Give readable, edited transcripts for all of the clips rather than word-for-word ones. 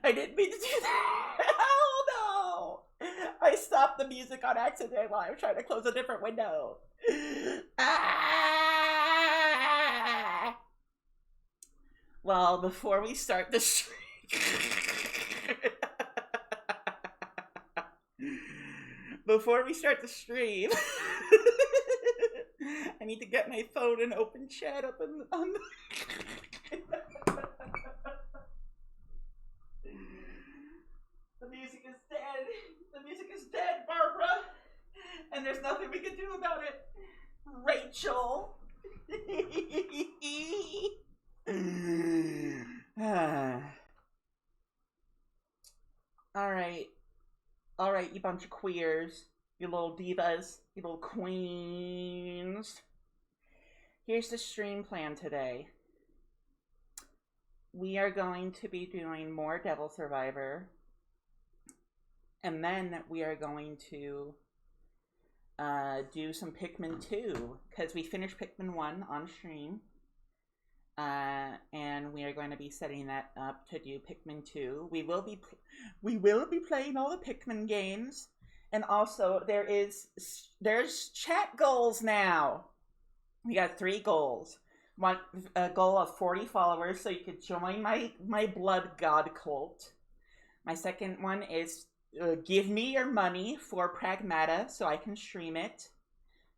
I didn't mean to do that. Oh no! I stopped the music on accident while I was trying to close a different window. Ah! Well, before we start the stream, before we start the stream, I need to get my phone and open chat up on the... The music is dead. The music is dead, Barbara. And there's nothing we can do about it. Rachel. Alright. Alright, you bunch of queers. You little divas. You little queens. Here's the stream plan today. We are going to be doing more Devil Survivor. And then we are going to do some Pikmin 2. Because we finished Pikmin 1 on stream. And we are going to be setting that up to do Pikmin 2. We will be playing all the Pikmin games. And also there's chat goals now. We got 3 goals. One, a goal of 40 followers so you could join my blood god cult. My second one is give me your money for Pragmata so I can stream it.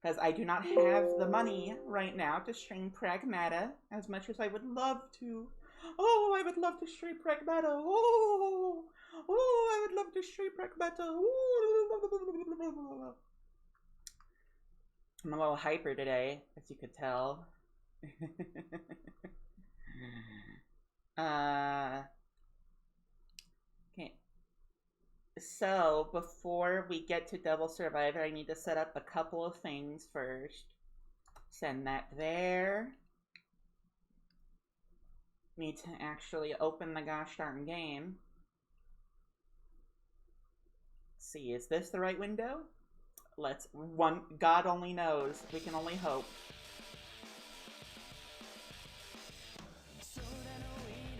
Because I do not have the money right now to stream Pragmata as much as I would love to. Oh, I would love to stream Pragmata. Oh, I would love to stream Pragmata. Oh. I'm a little hyper today, as you could tell. Okay. So, before we get to Devil Survivor, I need to set up a couple of things first. Send that there. Need to actually open the gosh darn game. Let's see, is this the right window? God only knows. We can only hope.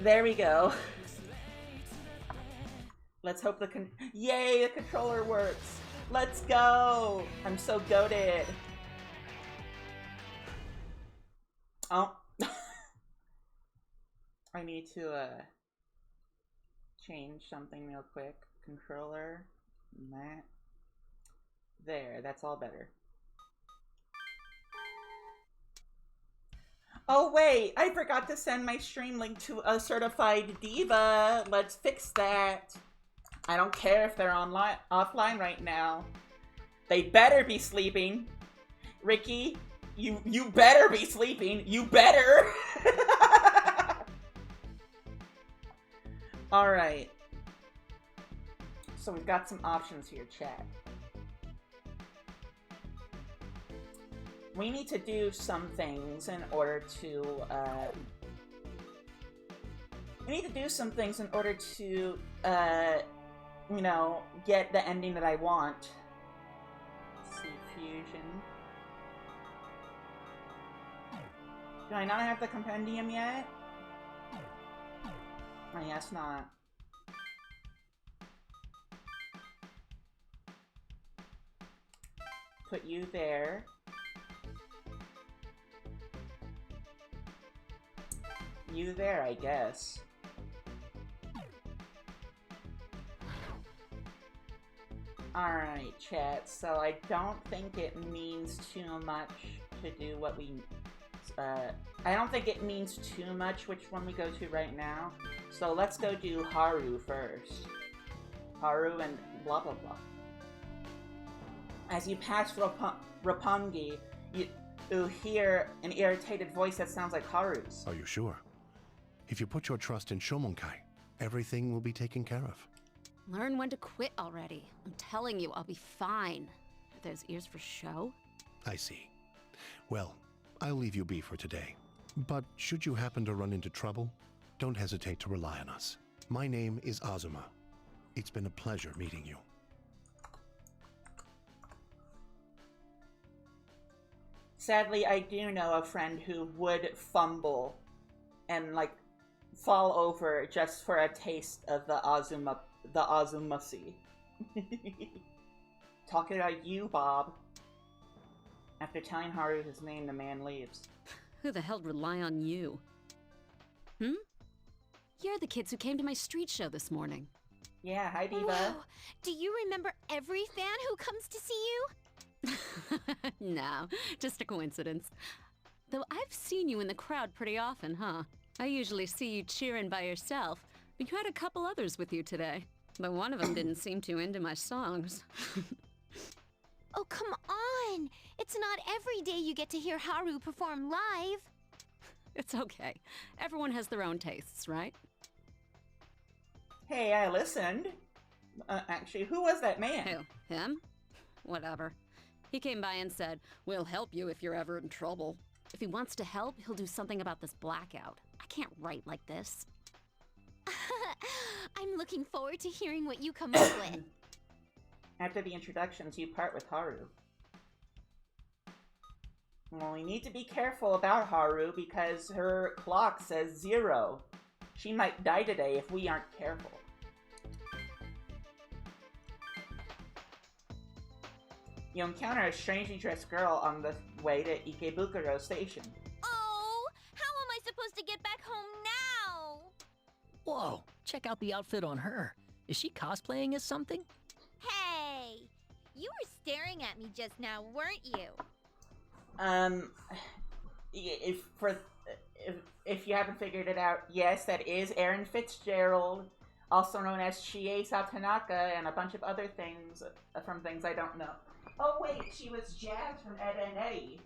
There we go. Let's hope yay, the controller works. Let's go. I'm so goated. Oh. I need to change something real quick. Controller. That. There, that's all better. Oh wait, I forgot to send my stream link to a certified diva. Let's fix that. I don't care if they're offline right now. They better be sleeping. Ricky, you better be sleeping. You better. All right. So we've got some options here, chat. We need to do some things in order to, you know, get the ending that I want. Let's see, fusion. Do I not have the compendium yet? I guess not. Put you there. You there, I guess. Alright, chat, so I don't think it means too much to do what we... I don't think it means too much which one we go to right now. So let's go do Haru first. Haru and blah blah blah. As you pass Roppongi, you hear an irritated voice that sounds like Haru's. Are you sure? If you put your trust in Shomonkai, everything will be taken care of. Learn when to quit already. I'm telling you, I'll be fine. Are those ears for show? I see. Well, I'll leave you be for today. But should you happen to run into trouble, don't hesitate to rely on us. My name is Azuma. It's been a pleasure meeting you. Sadly, I do know a friend who would fumble and, like, fall over just for a taste of the Azumasi. Talking about you, Bob. After telling Haru his name, the man leaves. Who the hell'd rely on you? You're the kids who came to my street show this morning. Yeah, hi, Diva. Whoa. Do you remember every fan who comes to see you? No, just a coincidence. Though I've seen you in the crowd pretty often, huh? I usually see you cheering by yourself, but you had a couple others with you today. But one of them didn't seem too into my songs. Oh, come on! It's not every day you get to hear Haru perform live. It's okay. Everyone has their own tastes, right? Hey, I listened. Actually, who was that man? Who? Him? Whatever. He came by and said, "We'll help you if you're ever in trouble." If he wants to help, he'll do something about this blackout. I can't write like this. I'm looking forward to hearing what you come up with. After the introductions, you part with Haru. Well, we need to be careful about Haru because her clock says 0. She might die today if we aren't careful. You encounter a strangely dressed girl on the way to Ikebukuro Station. Oh, how am I supposed to get back home now? Whoa, check out the outfit on her. Is she cosplaying as something? Hey, you were staring at me just now, weren't you? If you haven't figured it out, yes, that is Erin Fitzgerald, also known as Chie Satanaka, and a bunch of other things from things I don't know. Oh wait, she was Jazz from Ed and Eddie.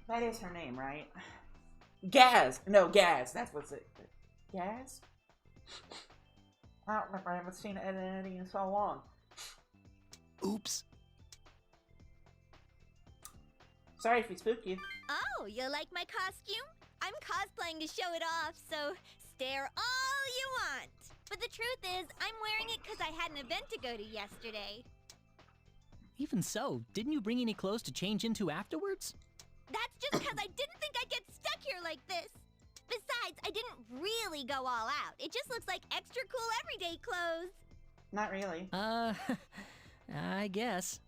That is her name, right? Gaz! No, Gaz, that's what's it. Gaz? I don't remember, I haven't seen Ed and Eddie in so long. Oops. Sorry if we spooked you. Oh, you like my costume? I'm cosplaying to show it off, so stare all you want. But the truth is, I'm wearing it because I had an event to go to yesterday. Even so, didn't you bring any clothes to change into afterwards? That's just because I didn't think I'd get stuck here like this. Besides, I didn't really go all out. It just looks like extra cool everyday clothes. Not really. I guess.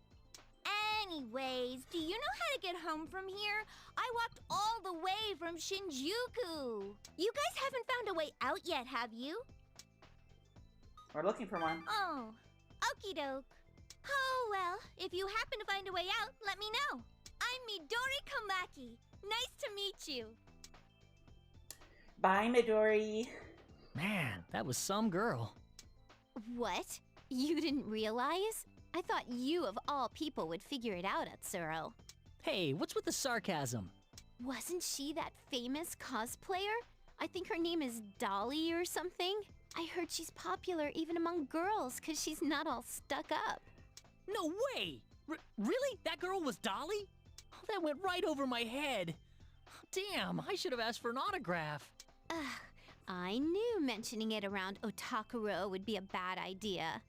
Anyways, do you know how to get home from here? I walked all the way from Shinjuku. You guys haven't found a way out yet, have you? We're looking for one. Oh, okie doke. Oh, well, if you happen to find a way out, let me know. I'm Midori Komaki. Nice to meet you. Bye, Midori. Man, that was some girl. What? You didn't realize? I thought you of all people would figure it out, Atsuro. Hey, what's with the sarcasm? Wasn't she that famous cosplayer? I think her name is Dolly or something. I heard she's popular even among girls because she's not all stuck up. No way! Really? That girl was Dolly? Oh, that went right over my head. Damn, I should have asked for an autograph. Ugh, I knew mentioning it around Otakuro would be a bad idea.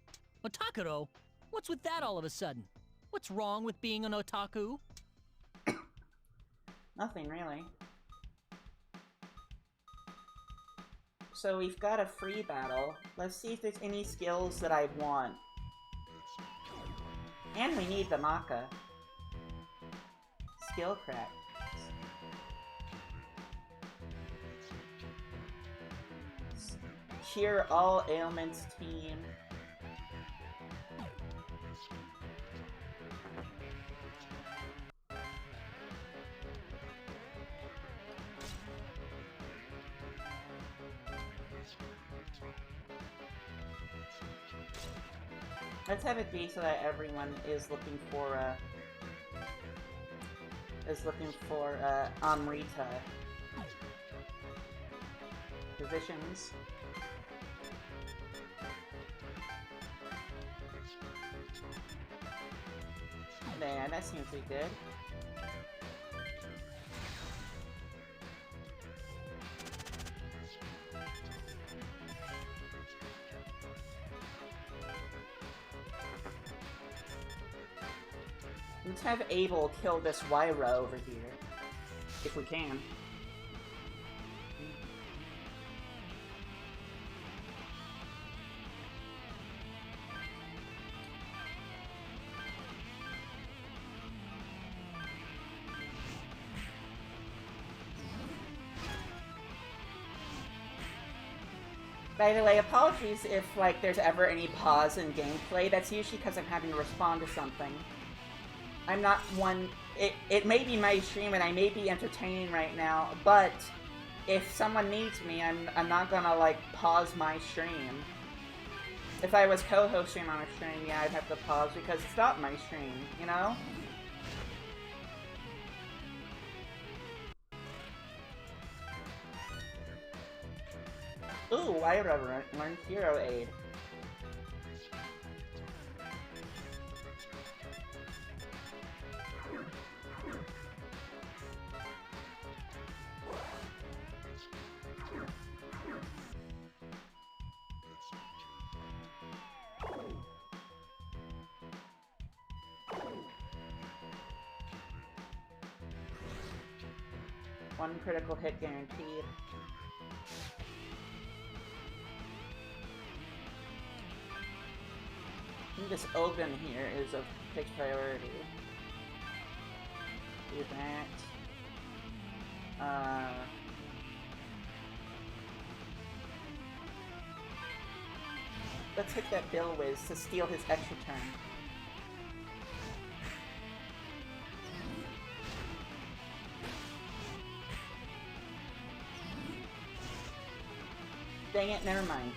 Otakuro? What's with that all of a sudden? What's wrong with being an otaku? Nothing, really. So we've got a free battle. Let's see if there's any skills that I want. And we need the Maka. Skill crack. Cure all ailments team. Let's have it be so that everyone is looking for Amrita positions. Man, that seems to be good. Let's have Abel kill this Wyra over here, if we can. By the way, apologies if, like, there's ever any pause in gameplay. That's usually because I'm having to respond to something. I'm not one... It may be my stream and I may be entertaining right now, but if someone needs me, I'm not gonna, like, pause my stream. If I was co-hosting on a stream, yeah, I'd have to pause because it's not my stream, you know? Ooh, I learned Hero Aid. One critical hit guaranteed. I think this Ogun here is of big priority. Do that. Let's hit that Bill Wiz to steal his extra turn. Dang it, never mind.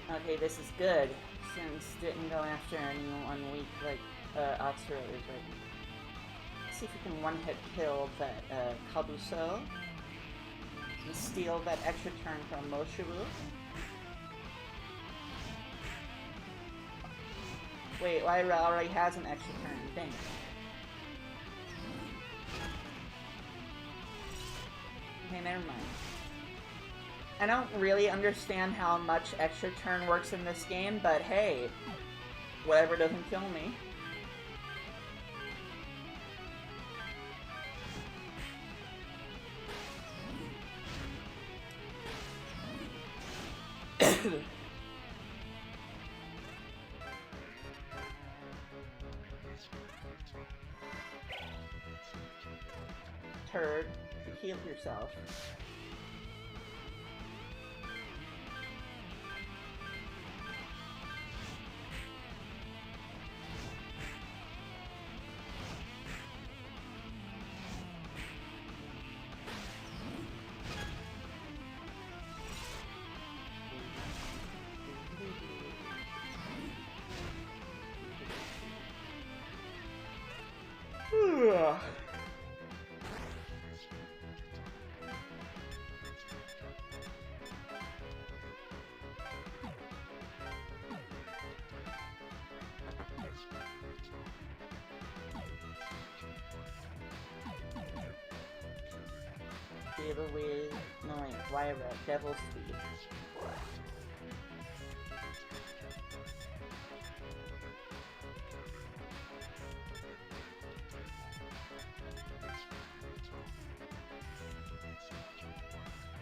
Okay, this is good, since didn't go after anyone weak like Oxford is right. Let's see if we can one-hit kill that Kabuso. And steal that extra turn from Moshiru. Wait, Lyra already has an extra turn, dang it. Okay, never mind. I don't really understand how much extra turn works in this game, but hey, whatever doesn't kill me. Turd, heal yourself. Deal with... no wait, Lyra, Devil's Speed.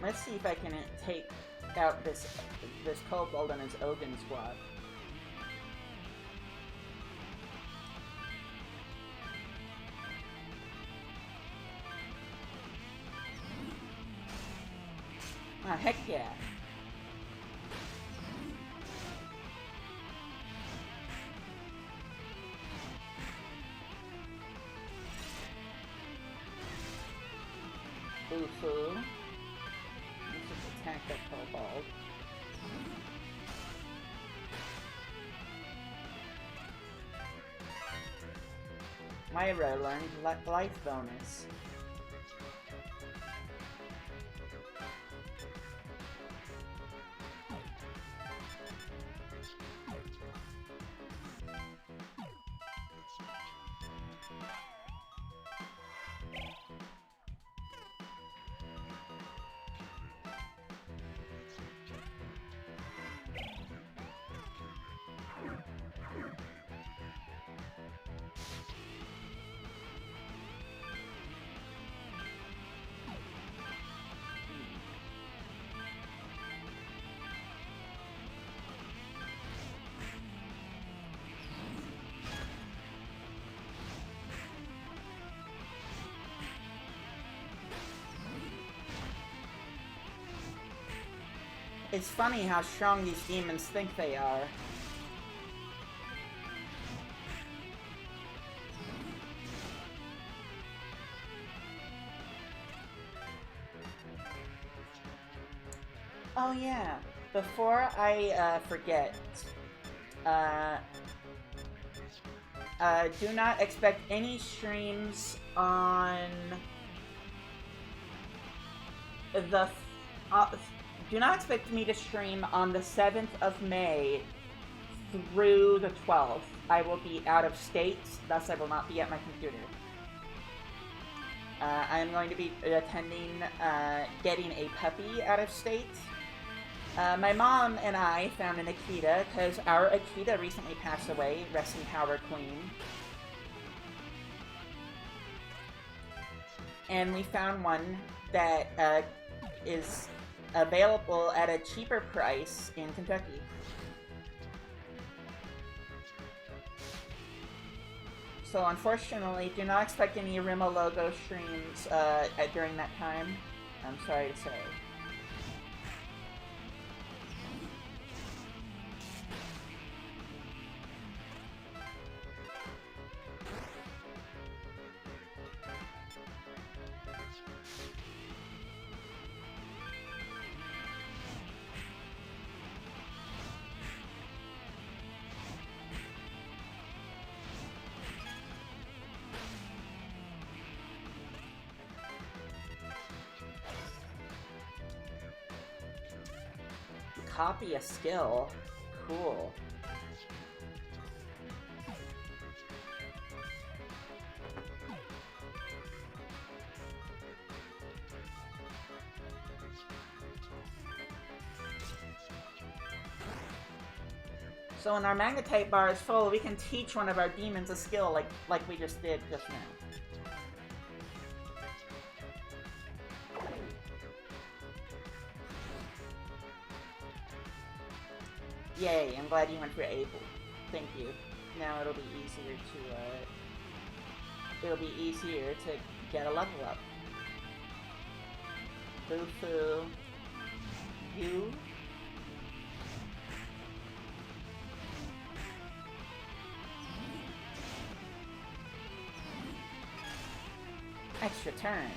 Let's see if I can take out this Kobold and his Ogun squad. Oh, heck yeah. Boo-foo. Let's just attack that Kobold. Myra learned life bonus. It's funny how strong these demons think they are. Oh yeah, before I forget, do not expect any streams on the... do not expect me to stream on the 7th of May through the 12th. I will be out of state, thus I will not be at my computer. I am going to be attending getting a puppy out of state. My mom and I found an Akita, because our Akita recently passed away. Rest in power, Queen. And we found one that is available at a cheaper price in Kentucky. So unfortunately, do not expect any Rima logo streams during that time. I'm sorry to say. Copy a skill. Cool. So when our magnetite bar is full, we can teach one of our demons a skill like we just did just now. Yay, I'm glad you went for able. Thank you. Now it'll be easier to get a level up. Boo-foo. You? Extra turn.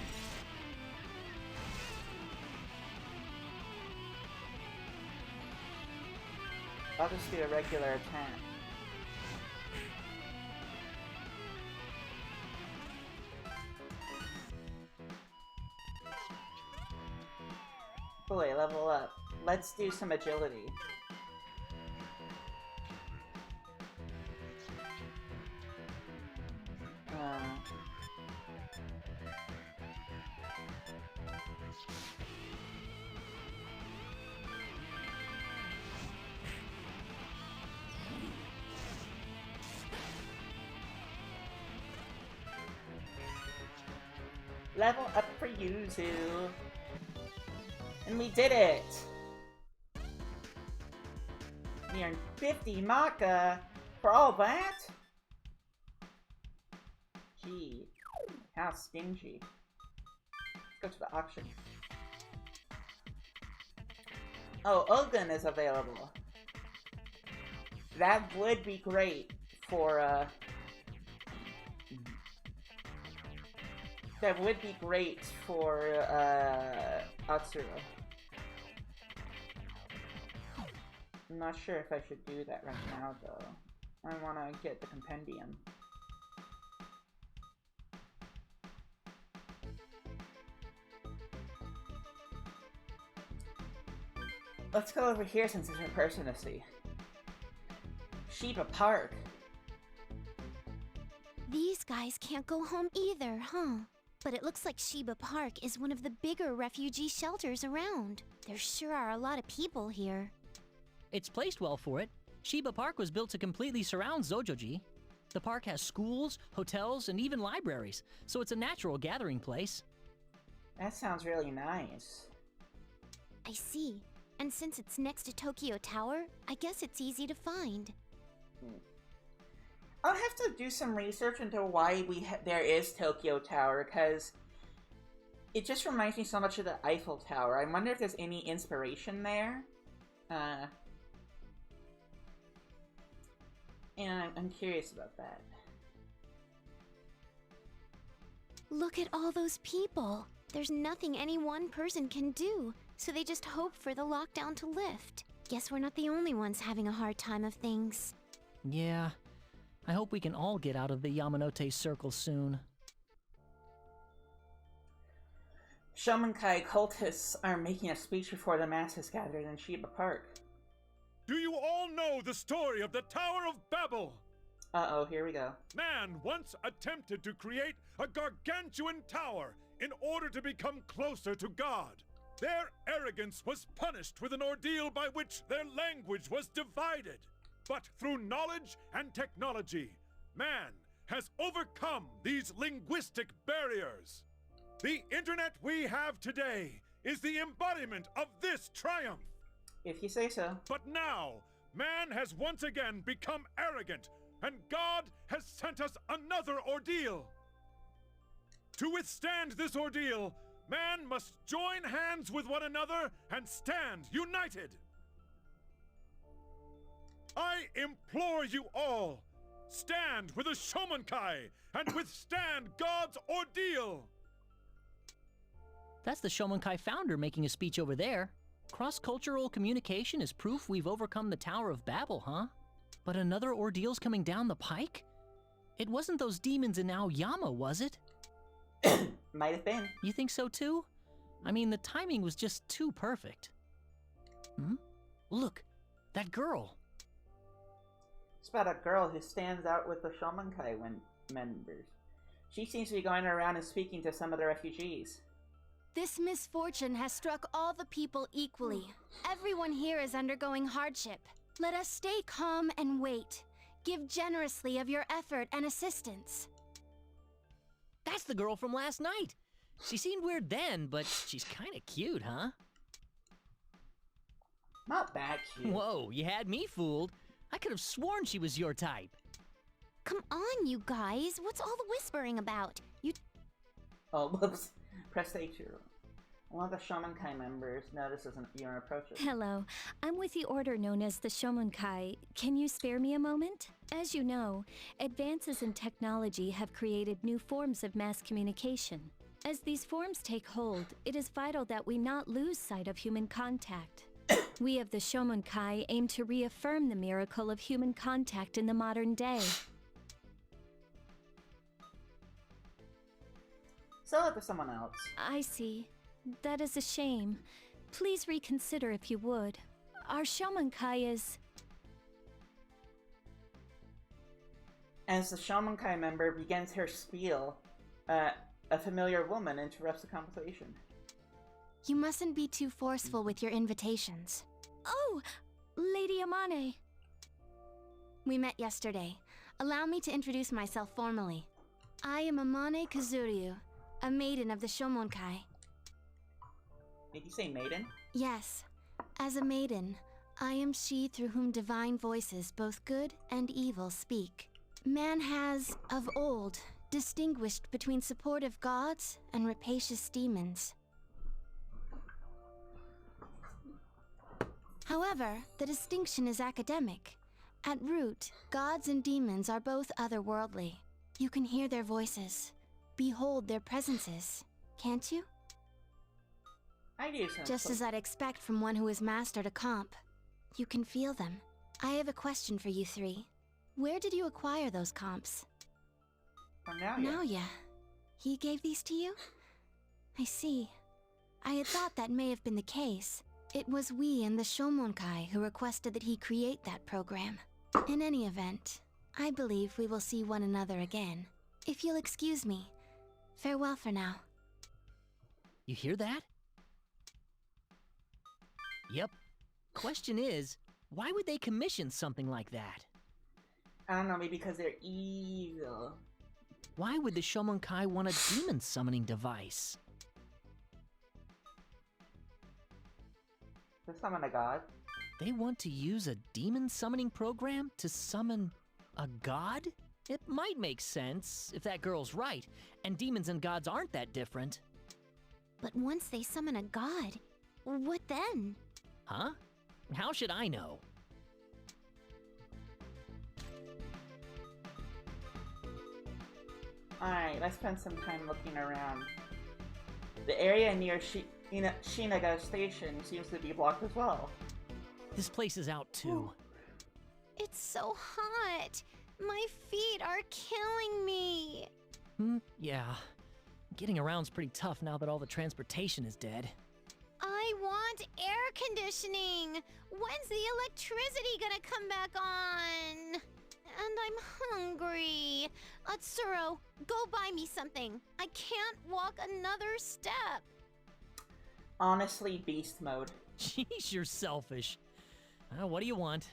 I'll just do a regular attack. Boy, level up. Let's do some agility. Level up for Yuzu. And we did it! We earned 50 Maka for all that? Gee, how stingy. Let's go to the auction. Oh, Ogun is available. That would be great for, that would be great for, Atsuro. I'm not sure if I should do that right now, though. I want to get the compendium. Let's go over here since there's a person to see. Shiba Park. These guys can't go home either, huh? But it looks like Shiba Park is one of the bigger refugee shelters around. There sure are a lot of people here. It's placed well for it. Shiba Park was built to completely surround Zojoji. The park has schools, hotels, and even libraries, so it's a natural gathering place. That sounds really nice. I see. And since it's next to Tokyo Tower, I guess it's easy to find. I'll have to do some research into why there is Tokyo Tower, because it just reminds me so much of the Eiffel Tower. I wonder if there's any inspiration there. And I'm curious about that. Look at all those people. There's nothing any one person can do, so they just hope for the lockdown to lift. Guess we're not the only ones having a hard time of things. Yeah, I hope we can all get out of the Yamanote circle soon. Shomenkai cultists are making a speech before the masses gathered in Shiba Park. Do you all know the story of the Tower of Babel? Uh-oh, here we go. Man once attempted to create a gargantuan tower in order to become closer to God. Their arrogance was punished with an ordeal by which their language was divided. But through knowledge and technology, man has overcome these linguistic barriers. The internet we have today is the embodiment of this triumph. If you say so. But now, man has once again become arrogant, and God has sent us another ordeal. To withstand this ordeal, man must join hands with one another and stand united. I implore you all, stand with the Shomenkai and withstand God's ordeal. That's the Shomenkai founder making a speech over there. Cross-cultural communication is proof we've overcome the Tower of Babel, huh? But another ordeal's coming down the pike? It wasn't those demons in Aoyama, was it? Might have been. You think so too? I mean, the timing was just too perfect. Look, that girl. It's about a girl who stands out with the Shomenkai members. She seems to be going around and speaking to some of the refugees. This misfortune has struck all the people equally. Everyone here is undergoing hardship. Let us stay calm and wait. Give generously of your effort and assistance. That's the girl from last night. She seemed weird then, but she's kinda cute, huh? Not that cute. Whoa, you had me fooled. I could have sworn she was your type. Come on, you guys. What's all the whispering about? Oh, whoops. Press H2. One of the Shomenkai members notices you're approaching. Hello, I'm with the order known as the Shomenkai. Can you spare me a moment? As you know, advances in technology have created new forms of mass communication. As these forms take hold, it is vital that we not lose sight of human contact. We of the Shomenkai aim to reaffirm the miracle of human contact in the modern day. Sell it to someone else. I see. That is a shame. Please reconsider if you would. Our Shomenkai is... As the Shomenkai member begins her spiel, a familiar woman interrupts the conversation. You mustn't be too forceful with your invitations. Oh! Lady Amane. We met yesterday. Allow me to introduce myself formally. I am Amane Kazuryu, a maiden of the Shomenkai. Did you say maiden? Yes. As a maiden, I am she through whom divine voices, both good and evil, speak. Man has, of old, distinguished between supportive gods and rapacious demons. However, the distinction is academic. At root, gods and demons are both otherworldly. You can hear their voices, behold their presences, can't you? I do so. Just as I'd expect from one who has mastered a comp. You can feel them. I have a question for you three. Where did you acquire those comps? From Naoya. Naoya. He gave these to you? I see. I had thought that may have been the case. It was we and the Shomenkai who requested that he create that program. In any event, I believe we will see one another again. If you'll excuse me, farewell for now. You hear that? Yep. Question is, why would they commission something like that? I don't know, maybe because they're evil. Why would the Shomenkai want a demon summoning device? To summon a god. They want to use a demon summoning program to summon a god? It might make sense, if that girl's right, and demons and gods aren't that different. But once they summon a god, what then? Huh? How should I know? Alright, let's spend some time looking around. The area near Shinaga Station seems to be blocked as well. This place is out too. It's so hot. My feet are killing me. Yeah. Getting around's pretty tough now that all the transportation is dead. I want air conditioning. When's the electricity gonna come back on? And I'm hungry. Atsuro, go buy me something. I can't walk another step. Honestly, beast mode. Jeez, you're selfish. What do you want?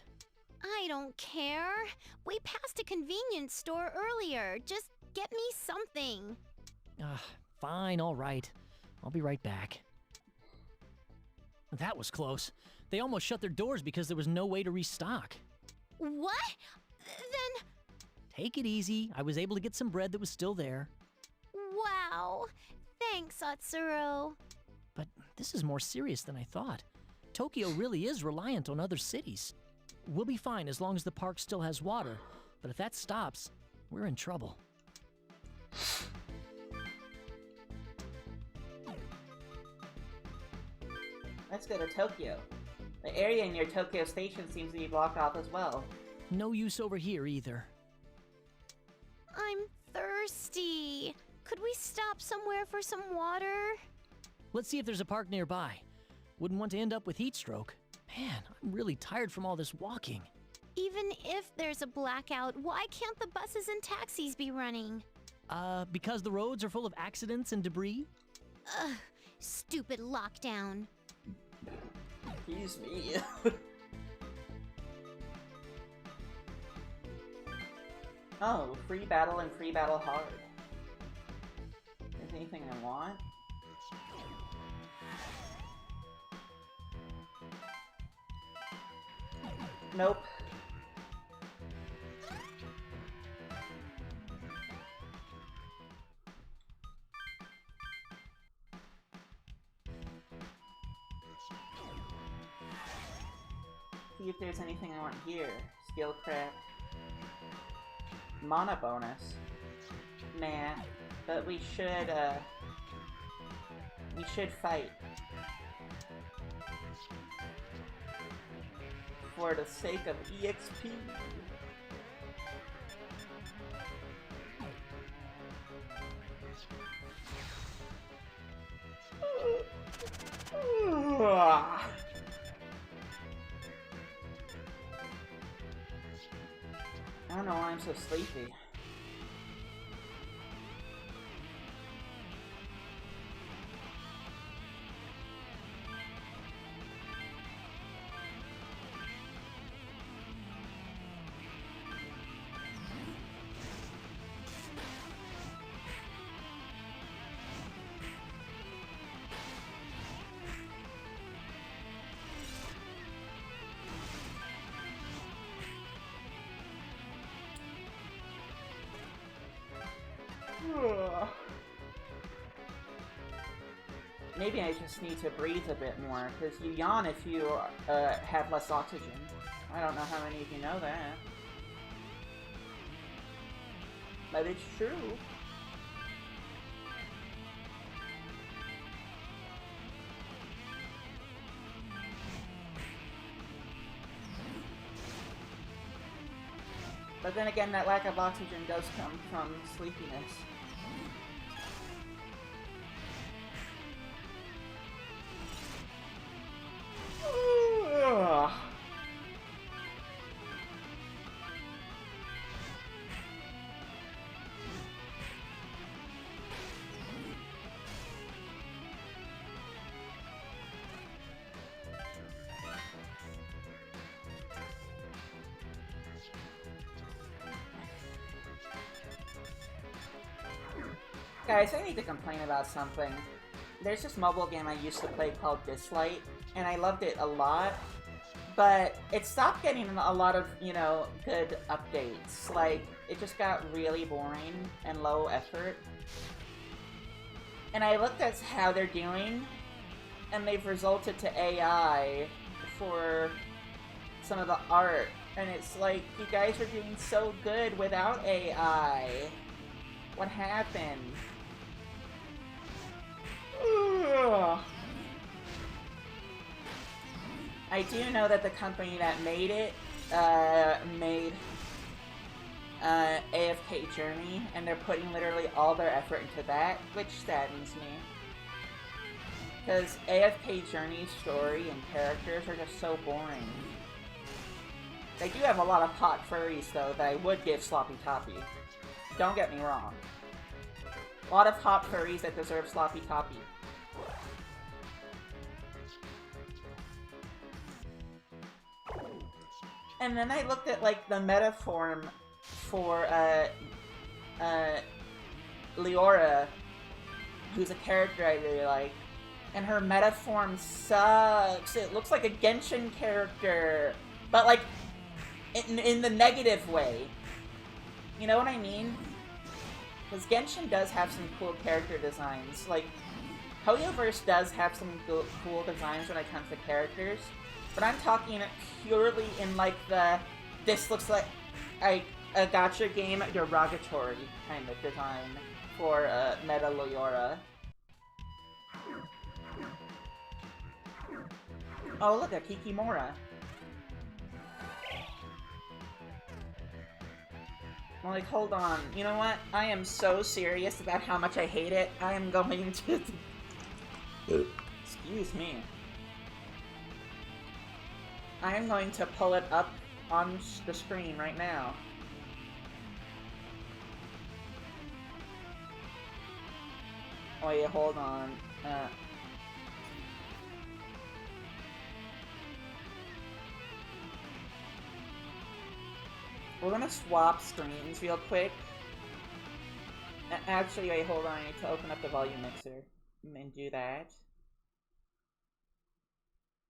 I don't care. We passed a convenience store earlier. Just get me something. Fine, all right. I'll be right back. That was close. They almost shut their doors because there was no way to restock. What? Then... Take it easy. I was able to get some bread that was still there. Wow. Thanks, Atsuro. But this is more serious than I thought. Tokyo really is reliant on other cities. We'll be fine as long as the park still has water, but if that stops, we're in trouble. Let's go to Tokyo. The area near Tokyo Station seems to be blocked off as well. No use over here either. I'm thirsty. Could we stop somewhere for some water? Let's see if there's a park nearby. Wouldn't want to end up with heat stroke. Man, I'm really tired from all this walking. Even if there's a blackout, why can't the buses and taxis be running? Because the roads are full of accidents and debris? Ugh, stupid lockdown. Excuse me. Oh, free battle and free battle hard. Is there anything I want? Nope. See if there's anything I want here. Skill craft. Mana bonus. Nah. But we should fight. For the sake of EXP. I don't know why I'm so sleepy. Maybe I just need to breathe a bit more, because you yawn if you have less oxygen. I don't know how many of you know that. But it's true. But then again, that lack of oxygen does come from sleepiness. Guys, I need to complain about something. There's this mobile game I used to play called Dislight, and I loved it a lot, but it stopped getting a lot of, you know, good updates. Like, it just got really boring and low effort. And I looked at how they're doing, and they've resulted to AI for some of the art, and it's like, you guys are doing so good without AI. What happened? Ugh. I do know that the company that made it made AFK Journey, and they're putting literally all their effort into that, which saddens me. Because AFK Journey's story and characters are just so boring. They do have a lot of hot furries, though, that I would give Sloppy Toppy. Don't get me wrong. A lot of hot furries that deserve Sloppy Toppy. And then I looked at, like, the meta form for, Leora, who's a character I really like. And her meta form sucks. It looks like a Genshin character. But, like, in the negative way. You know what I mean? Because Genshin does have some cool character designs. Like, Hoyoverse does have some cool designs when it comes to characters. But I'm talking purely in, like, this looks like a gacha game derogatory kind of design for Meta Leora. Oh, look at Kikimora. I'm like, hold on. You know what? I am so serious about how much I hate it. I am going to... Excuse me. I am going to pull it up on the screen right now. Oh yeah, hold on. We're gonna swap screens real quick. Actually, wait, hold on. I need to open up the volume mixer and do that.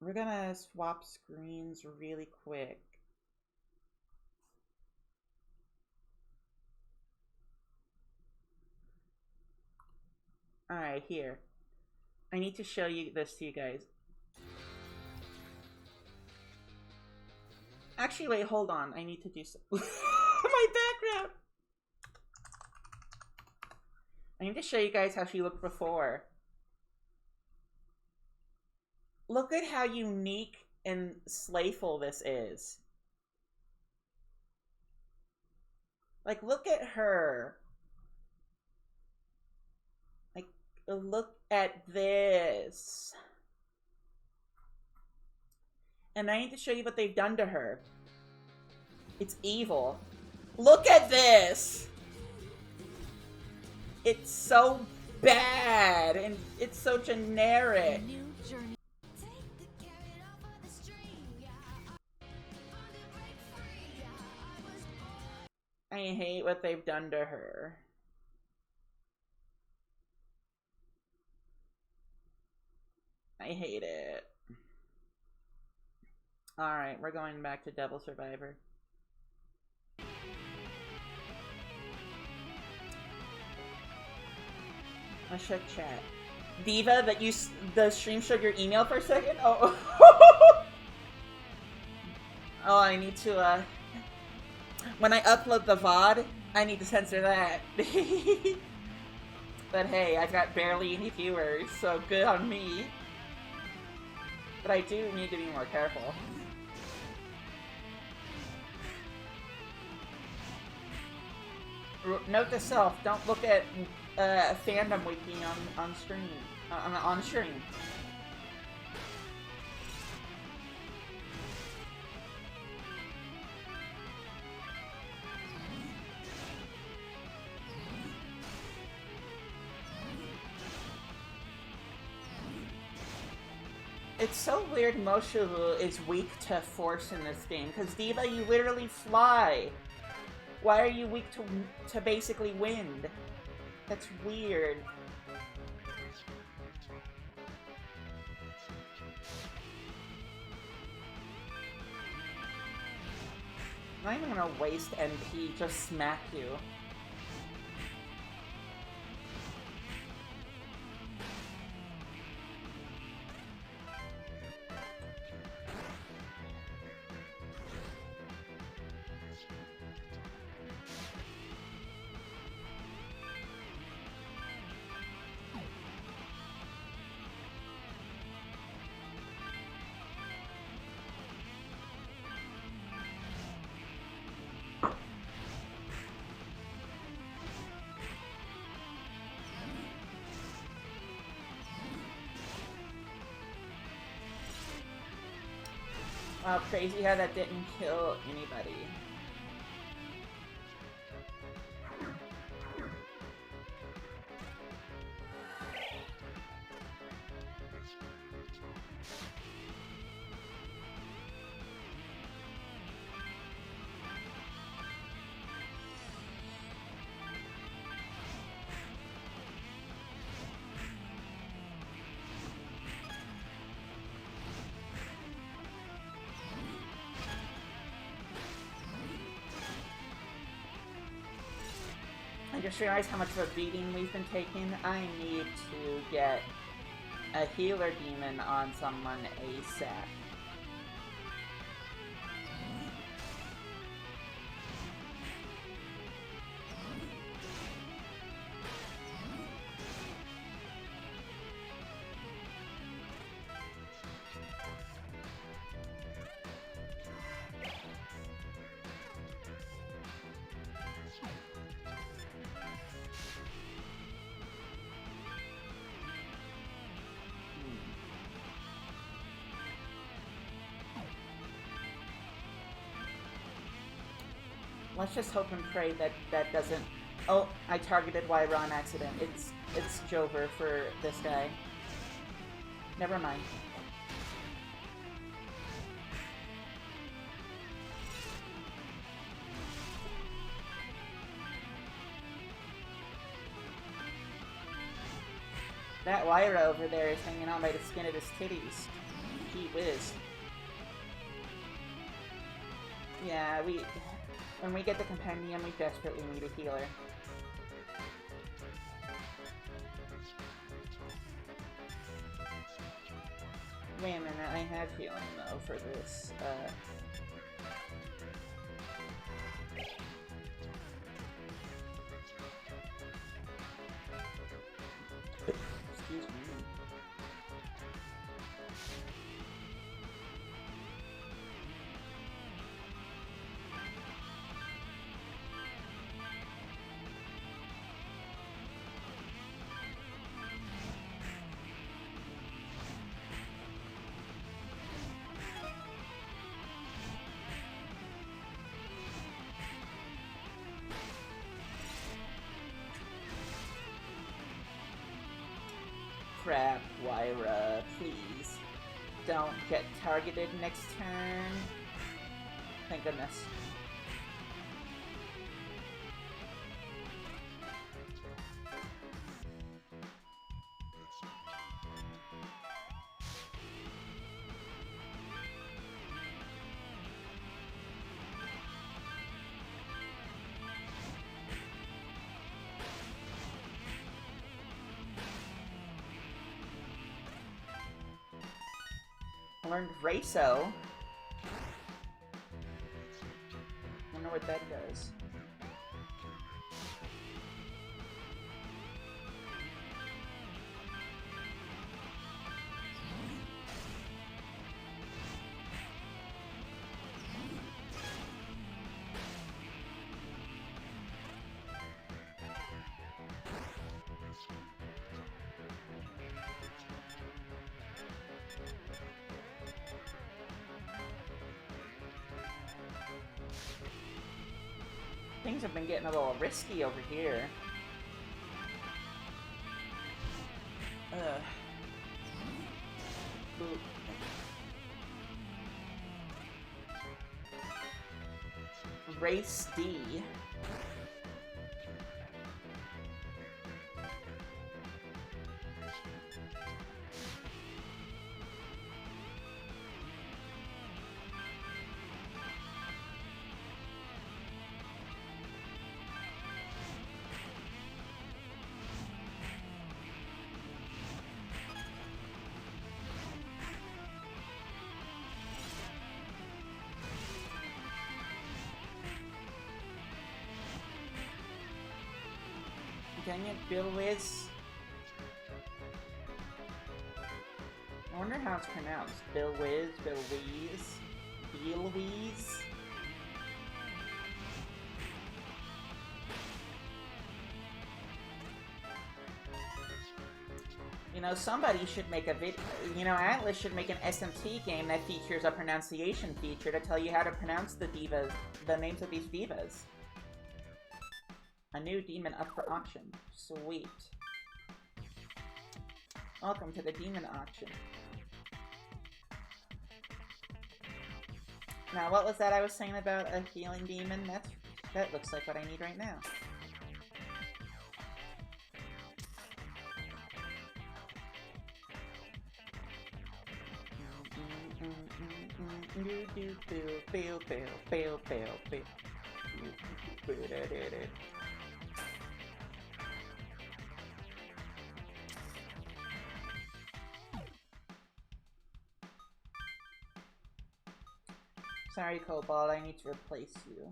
We're gonna swap screens really quick. Alright, here. I need to show you this to you guys. Actually, wait, hold on. I need to do some... My background! I need to show you guys how she looked before. Look at how unique and slayful this is. Like, look at her. Like, look at this. And I need to show you what they've done to her. It's evil. Look at this! It's so bad, and it's so generic. I hate what they've done to her. I hate it. Alright, we're going back to Devil Survivor. Let's check chat. Diva, that the stream showed your email for a second? Oh. Oh, I need to, when I upload the VOD, I need to censor that. But hey, I've got barely any viewers, so good on me. But I do need to be more careful. Note to self, don't look at fandom wiki on stream. On stream. It's so weird Moshiru is weak to force in this game, because Diva, you literally fly. Why are you weak to basically wind? That's weird. I'm not even gonna waste MP, just smack you. Wow, crazy how that didn't kill anybody. I just realized how much of a beating we've been taking. I need to get a healer demon on someone ASAP. Let's just hope and pray that that doesn't... Oh, I targeted Wyra on accident. It's Jover for this guy. Never mind. That Wyra over there is hanging on by the skin of his titties. Gee whiz. Yeah, when we get the compendium, we desperately need a healer. Wait a minute, I have healing though for this. Excuse me. Crap, Wyra, please. Don't get targeted next turn. Thank goodness. I learned Raso. Wonder what that does. Things have been getting a little risky over here. Boop. Race D. Dang it, Bill Wiz. I wonder how it's pronounced. Bill Wiz, Bill Weeze, Bill Weeze. You know, somebody should make a video. You know, Atlas should make an SMT game that features a pronunciation feature to tell you how to pronounce the divas, the names of these divas. A new demon up for auction. Sweet. Welcome to the demon auction. Now, what was that I was saying about a healing demon? That looks like what I need right now. Sorry, Cobalt, I need to replace you.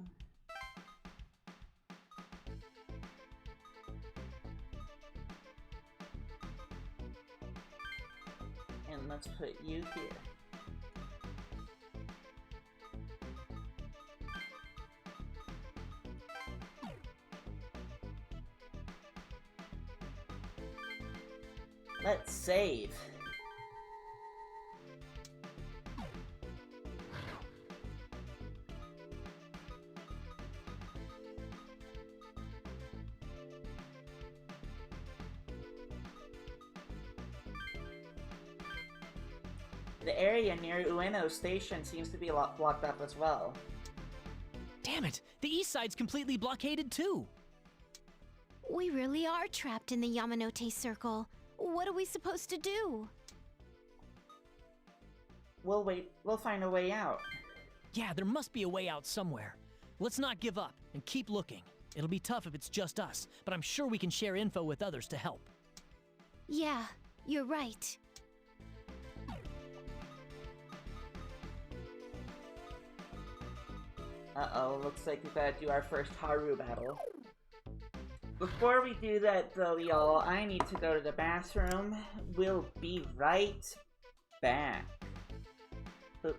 And let's put you here. Let's save. The area near Ueno Station seems to be a lot blocked up as well. Damn it! The east side's completely blockaded too! We really are trapped in the Yamanote Circle. What are we supposed to do? We'll wait. We'll find a way out. Yeah, there must be a way out somewhere. Let's not give up and keep looking. It'll be tough if it's just us, but I'm sure we can share info with others to help. Yeah, you're right. Uh-oh, looks like we gotta do our first Haru battle. Before we do that, though, y'all, I need to go to the bathroom. We'll be right back. Oop.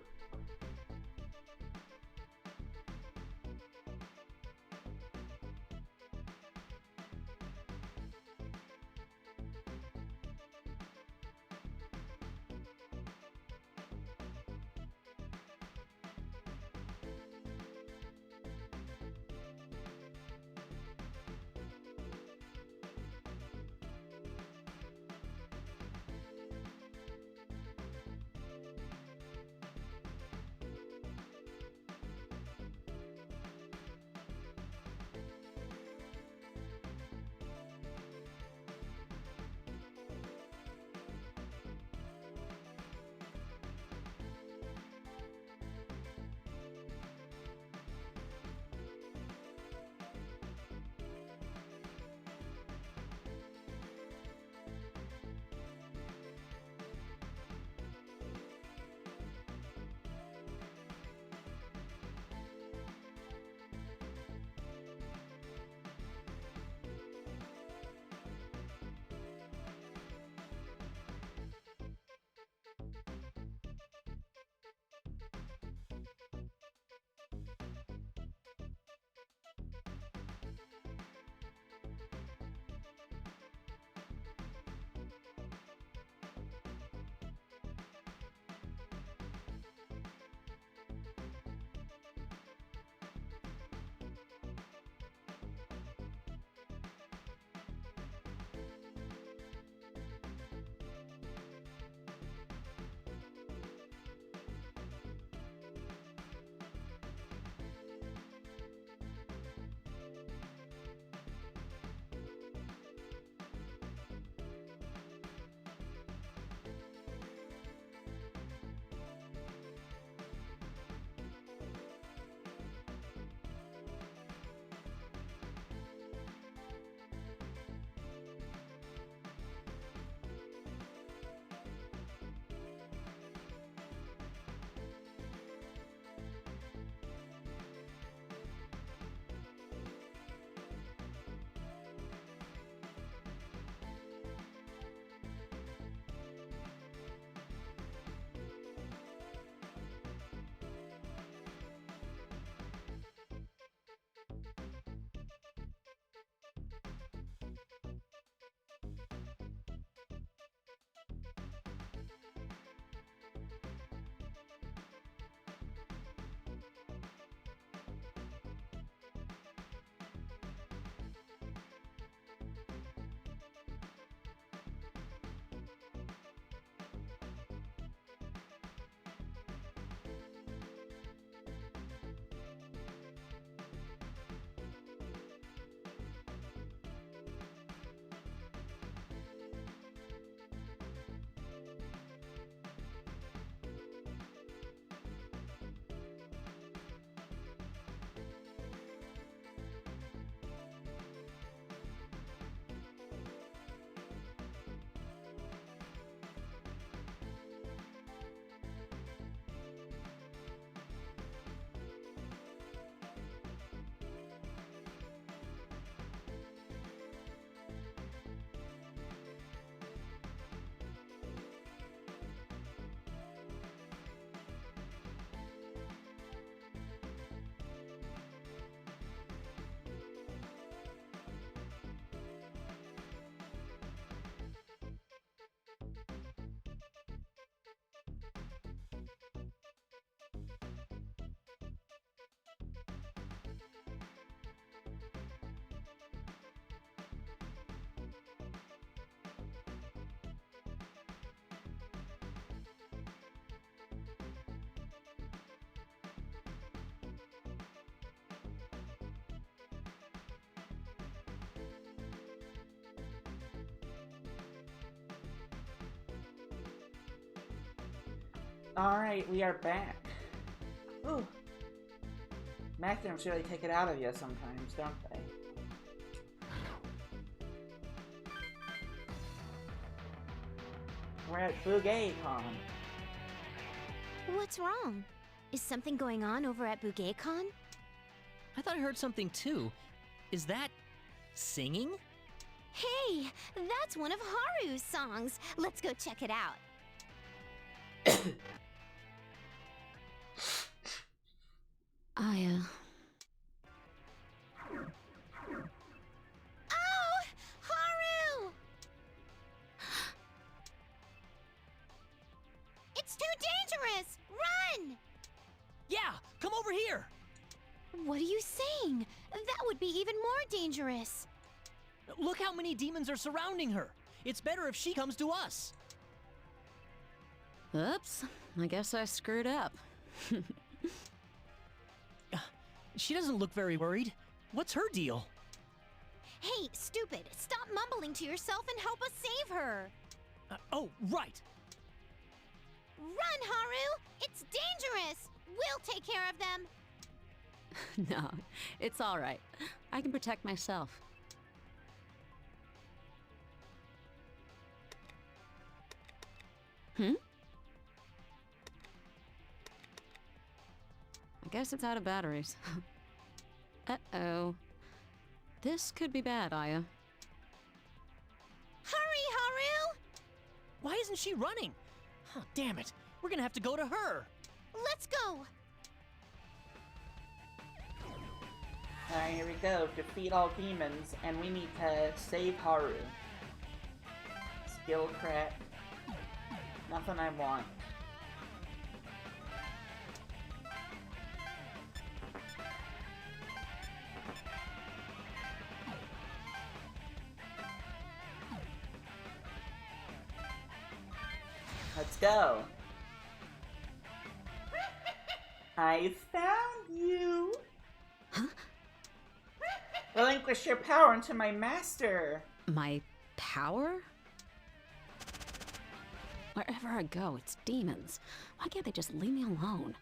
Alright, we are back. Ooh. Magnums really take it out of you sometimes, don't they? We're at BougayCon. What's wrong? Is something going on over at BougayCon? I thought I heard something too. Is that singing? Hey, that's one of Haru's songs. Let's go check it out. Aya. Oh! Haru! It's too dangerous! Run! Yeah, come over here! What are you saying? That would be even more dangerous. Look how many demons are surrounding her. It's better if she comes to us. Oops, I guess I screwed up. She doesn't look very worried. What's her deal? Hey, stupid, stop mumbling to yourself and help us save her. Oh, right. Run, Haru! It's dangerous! We'll take care of them. No, it's all right. I can protect myself. I guess it's out of batteries. Uh-oh. This could be bad, Aya. Hurry, Haru! Why isn't she running? Oh, damn it. We're gonna have to go to her. Let's go! Alright, here we go. Defeat all demons, and we need to save Haru. Skill crack. Nothing I want. Let's go. I found you. Huh? Relinquish your power unto my master. My power? Wherever I go, it's demons. Why can't they just leave me alone?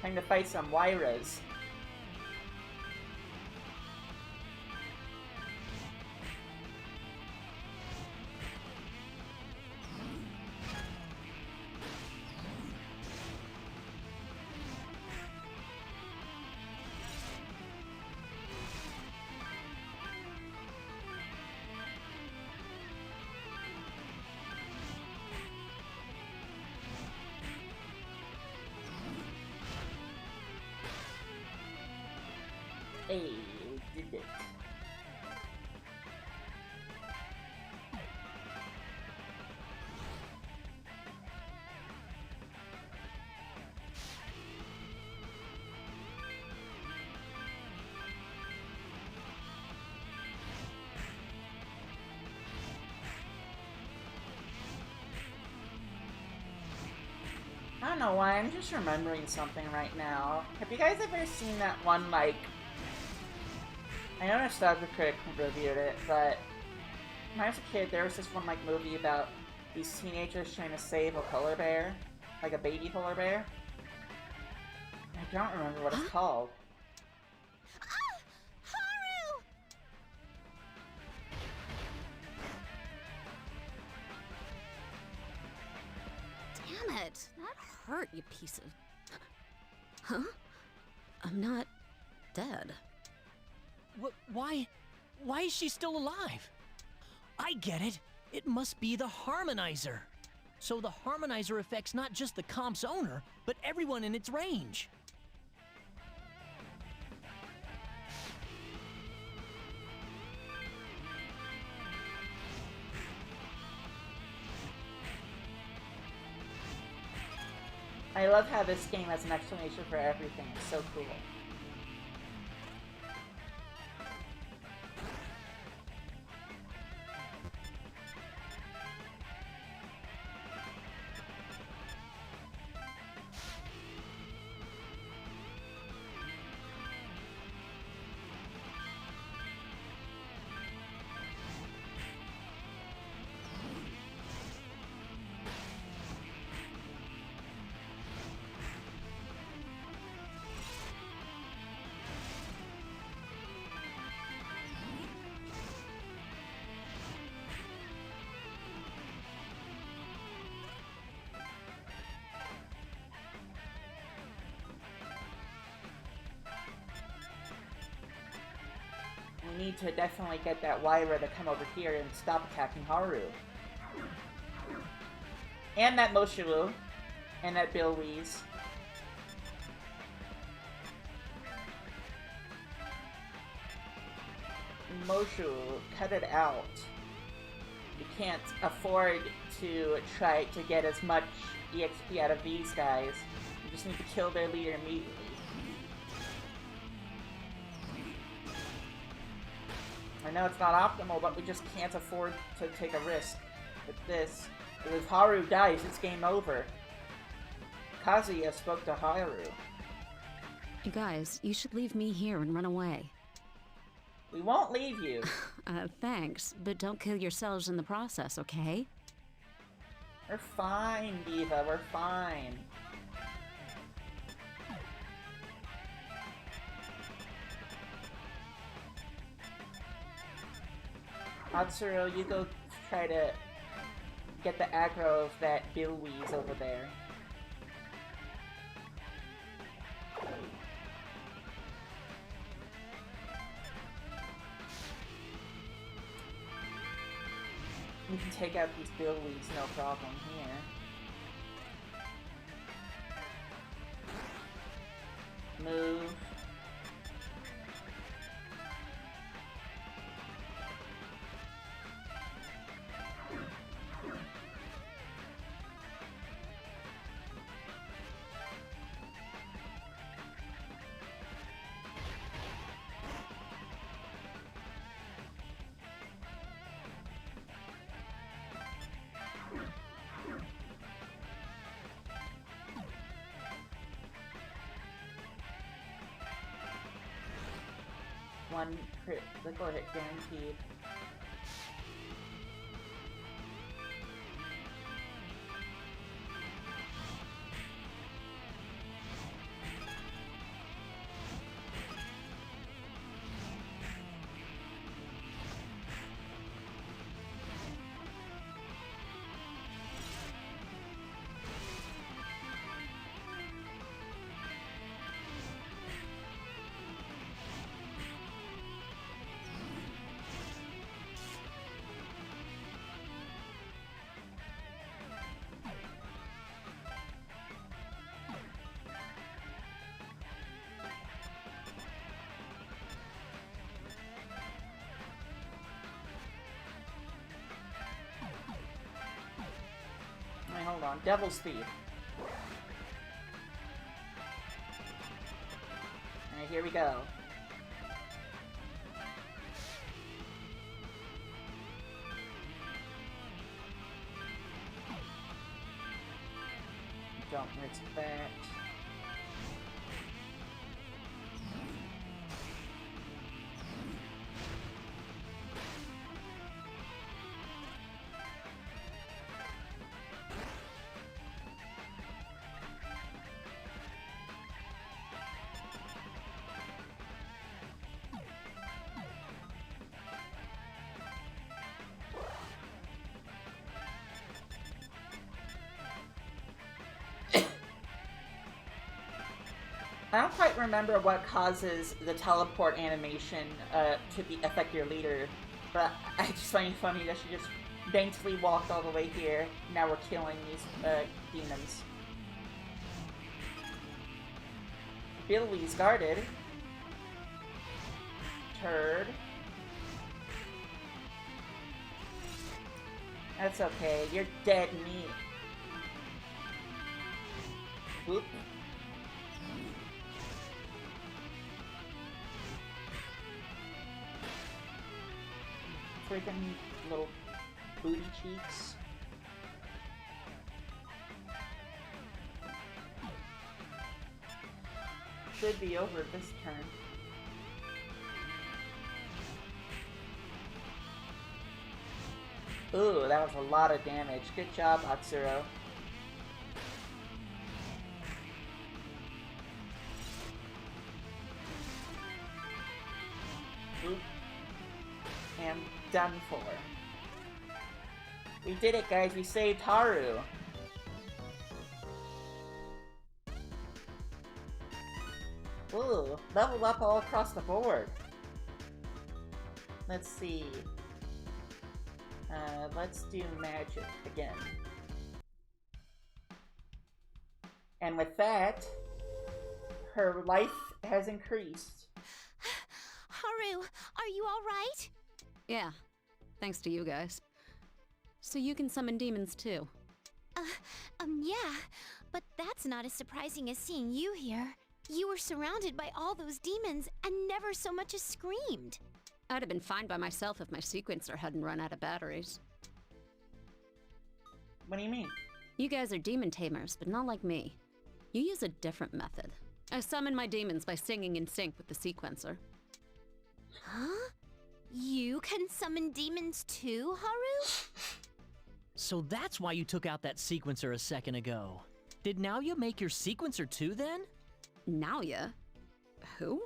Time to fight some Wyras. Hey, did it. I don't know why, I'm just remembering something right now. Have you guys ever seen that one, like, I know Nostalgia Critic reviewed it, but when I was a kid, there was this one like movie about these teenagers trying to save a polar bear, like a baby polar bear. I don't remember what it's called. Ah! Haru! Damn it! That hurt, you piece of... Huh? I'm not dead. Why is she still alive? I get it. It must be the Harmonizer. So the Harmonizer affects not just the comp's owner, but everyone in its range. I love how this game has an explanation for everything. It's so cool. need to definitely get that Wyra to come over here and stop attacking Haru. And that Moshiru. And that Billweeze. Moshu, cut it out. You can't afford to try to get as much EXP out of these guys. You just need to kill their leader immediately. I know it's not optimal, but we just can't afford to take a risk with this. Because if Haru dies, it's game over. Kazuya spoke to Haru. You guys, you should leave me here and run away. We won't leave you. Thanks, but don't kill yourselves in the process, okay? We're fine, Diva, we're fine. Hatsuro, you go try to get the aggro of that Billweeze over there. We can take out these Billweeds, no problem here. Move. One critical hit guaranteed. Wait, hold on. Devil Speed. Alright, here we go. Don't risk that. I don't quite remember what causes the teleport animation to affect your leader, but I just find it funny that she just daintily walked all the way here. Now we're killing these demons. Billy's guarded. Turd. That's okay, you're dead meat. Whoop. Freaking little booty cheeks. Should be over this turn. Ooh, that was a lot of damage. Good job, Atsuro. Oop. And done for. We did it, guys. We saved Haru. Ooh, level up all across the board. Let's see. Let's do magic again. And with that, her life has increased. Haru, are you all right? Yeah, thanks to you guys. So you can summon demons too. Yeah, but that's not as surprising as seeing you here. You were surrounded by all those demons and never so much as screamed. I'd have been fine by myself if my sequencer hadn't run out of batteries. What do you mean? You guys are demon tamers, but not like me. You use a different method. I summon my demons by singing in sync with the sequencer. Huh? You can summon demons too, Haru? So that's why you took out that sequencer a second ago. Did Naoya make your sequencer too then? Naoya? Who?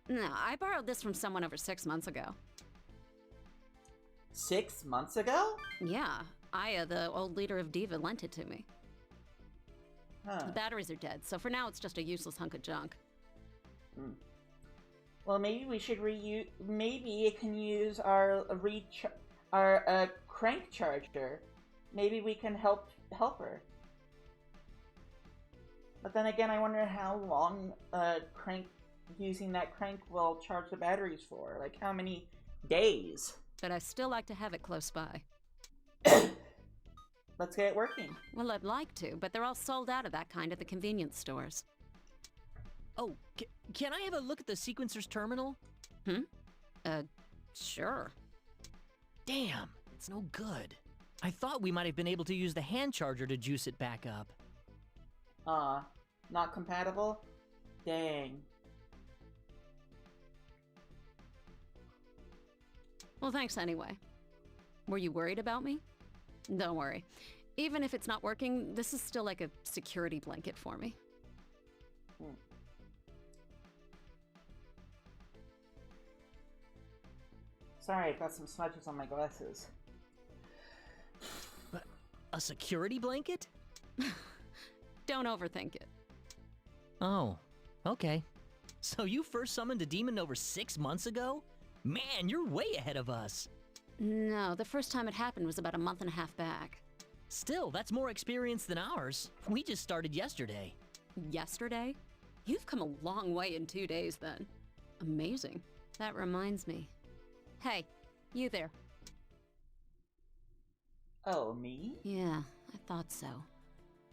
No, I borrowed this from someone over 6 months ago. 6 months ago? Yeah, Aya, the old leader of Diva, lent it to me. Huh. The batteries are dead, so for now it's just a useless hunk of junk. Well, maybe we should reuse. Maybe it can use our crank charger. Maybe we can help her. But then again, I wonder how long using that crank will charge the batteries for. Like how many days? But I still like to have it close by. Let's get it working. Well, I'd like to, but they're all sold out of that kind at the convenience stores. Oh, can I have a look at the sequencer's terminal? Sure. Damn, it's no good. I thought we might have been able to use the hand charger to juice it back up. Not compatible? Dang. Well, thanks anyway. Were you worried about me? Don't worry. Even if it's not working, this is still like a security blanket for me. Sorry, I've got some smudges on my glasses. But a security blanket? Don't overthink it. Oh, okay. So you first summoned a demon over 6 months ago? Man, you're way ahead of us. No, the first time it happened was about a month and a half back. Still, that's more experience than ours. We just started yesterday. Yesterday? You've come a long way in 2 days then. Amazing. That reminds me. Hey, you there. Oh, me? Yeah, I thought so.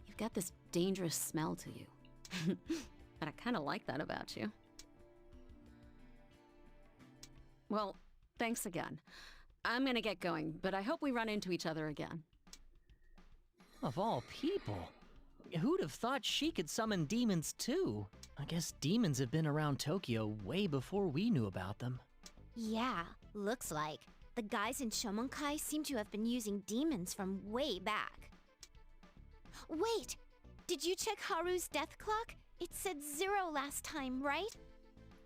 You've got this dangerous smell to you. But I kinda like that about you. Well, thanks again. I'm gonna get going, but I hope we run into each other again. Of all people. Who'd have thought she could summon demons too? I guess demons have been around Tokyo way before we knew about them. Yeah, looks like. The guys in Shomonkai seem to have been using demons from way back. Wait! Did you check Haru's death clock? It said 0 last time, right?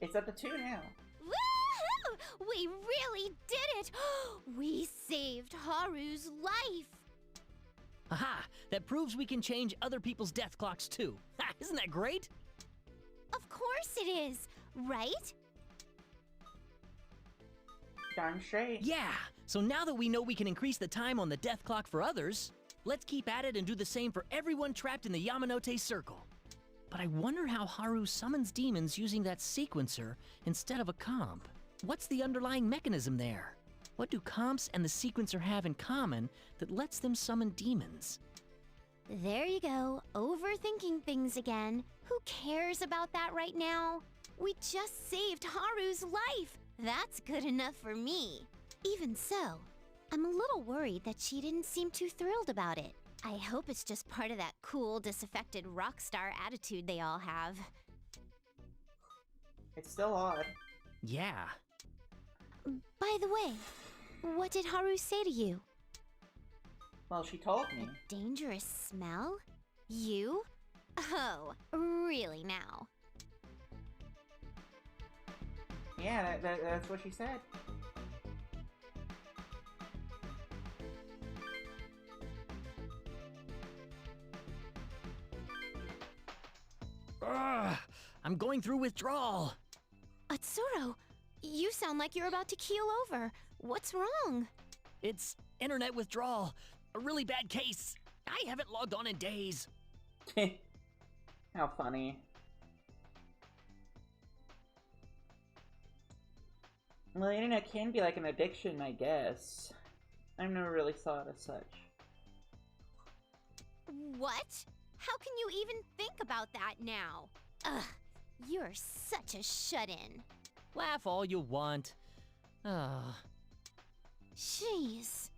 It's up to 2 now. Woohoo! We really did it! We saved Haru's life! Aha! That proves we can change other people's death clocks too. Ha, isn't that great? Of course it is, right? Darn straight. Yeah! So now that we know we can increase the time on the death clock for others, let's keep at it and do the same for everyone trapped in the Yamanote Circle. But I wonder how Haru summons demons using that sequencer instead of a comp. What's the underlying mechanism there? What do comps and the sequencer have in common that lets them summon demons? There you go, overthinking things again. Who cares about that right now? We just saved Haru's life. That's good enough for me. Even so, I'm a little worried that she didn't seem too thrilled about it. I hope it's just part of that cool, disaffected rock star attitude they all have. It's still odd. Yeah. By the way, what did Haru say to you? Well, she told me. A dangerous smell? You? Oh, really now? Yeah, that's what she said. Ugh, I'm going through withdrawal. Atsuro, You sound like you're about to keel over. What's wrong? It's internet withdrawal. A really bad case. I haven't logged on in days. How funny. Well, the internet can be like an addiction, I guess. I've never really saw it as such. What? How can you even think about that now? Ugh, you're such a shut-in. Laugh all you want. Jeez.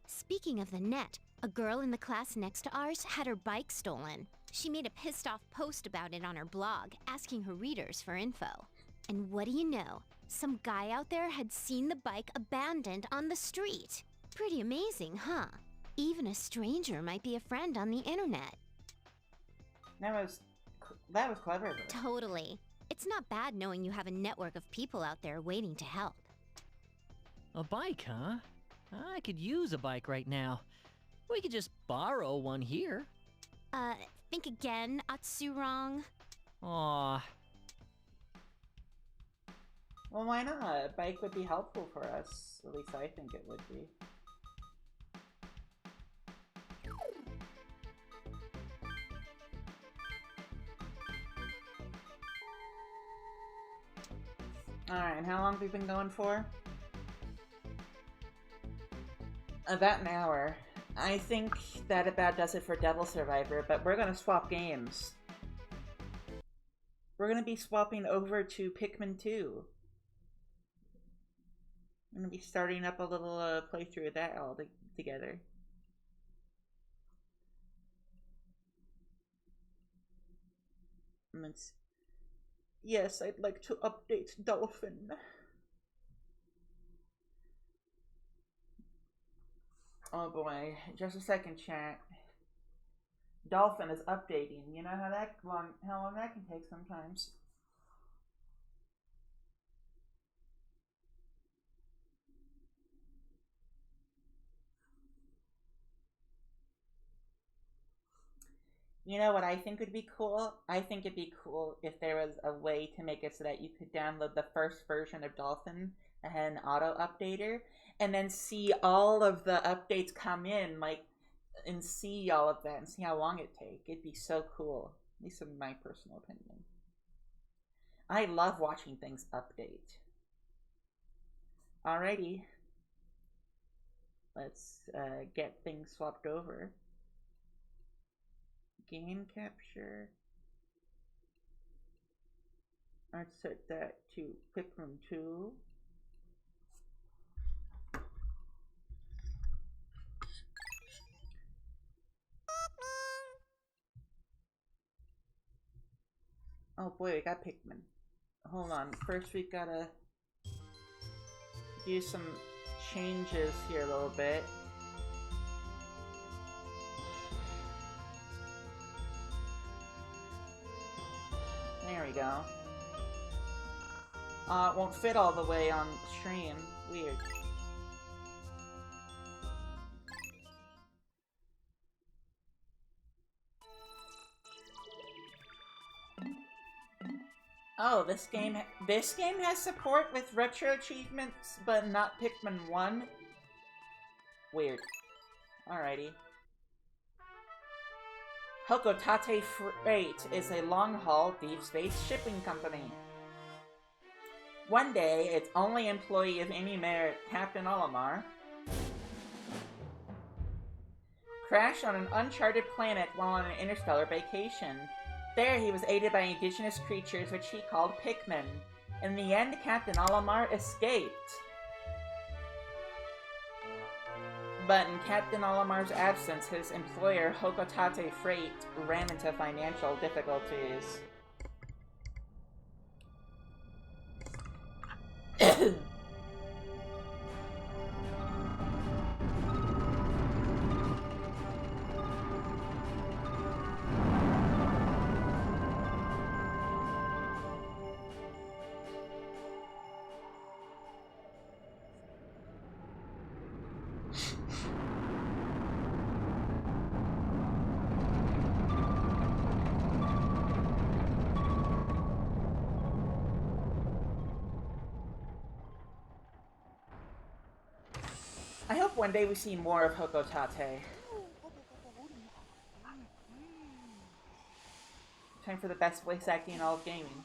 Speaking of the net, a girl in the class next to ours had her bike stolen. She made a pissed-off post about it on her blog, asking her readers for info. And what do you know? Some guy out there had seen the bike abandoned on the street. Pretty amazing, huh? Even a stranger might be a friend on the internet. That was clever of her. Totally. It's not bad knowing you have a network of people out there waiting to help. A bike, huh? I could use a bike right now. We could just borrow one here. Think again, Atsurong. Aw. Well, why not? A bike would be helpful for us. At least I think it would be. Alright, and how long have we been going for? About an hour. I think that about does it for Devil Survivor, but we're gonna swap games. We're gonna be swapping over to Pikmin 2. I'm gonna be starting up a little playthrough of that all together. Yes, I'd like to update Dolphin. Oh boy, just a second, chat. Dolphin is updating. You know how long that can take sometimes. You know what I think would be cool? I think it'd be cool if there was a way to make it so that you could download the first version of Dolphin and had an auto-updater, and then see all of the updates come in, like, and see all of that, and see how long it'd take. It'd be so cool. At least in my personal opinion. I love watching things update. Alrighty. Let's get things swapped over. Game capture. I'd set that to Pikmin 2. Oh boy, we got Pikmin. Hold on, first we gotta do some changes here a little bit. There we go. It won't fit all the way on stream. Weird. Oh, this game has support with retro achievements, but not Pikmin 1? Weird. Alrighty. Hokotate Freight is a long-haul deep space shipping company. One day, its only employee of any merit, Captain Olimar, crashed on an uncharted planet while on an interstellar vacation. There, he was aided by indigenous creatures which he called Pikmin. In the end, Captain Olimar escaped. But in Captain Olimar's absence, his employer, Hokotate Freight, ran into financial difficulties. I hope one day we see more of Hokotate. Time for the best voice acting in all of gaming.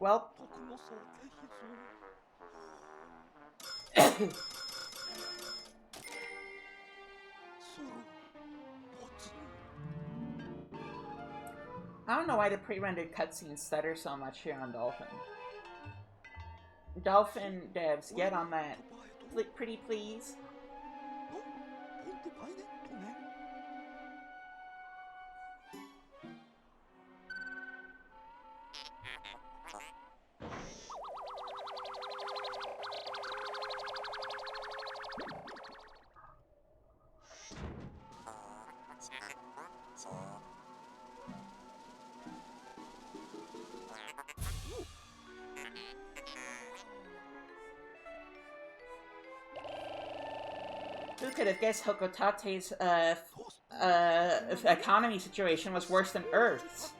Well, I don't know why the pre-rendered cutscenes stutter so much here on Dolphin. Dolphin devs, get on that. Pretty please. Who could have guessed Hokotate's economy situation was worse than Earth's?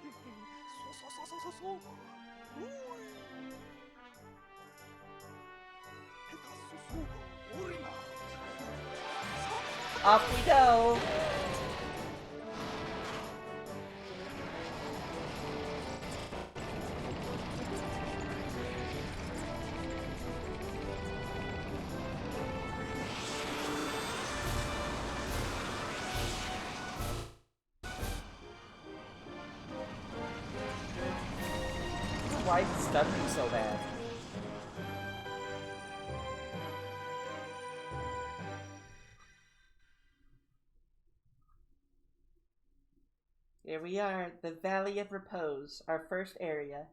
Off we go! Why is it stuttering so bad? Here we are, the Valley of Repose, our first area.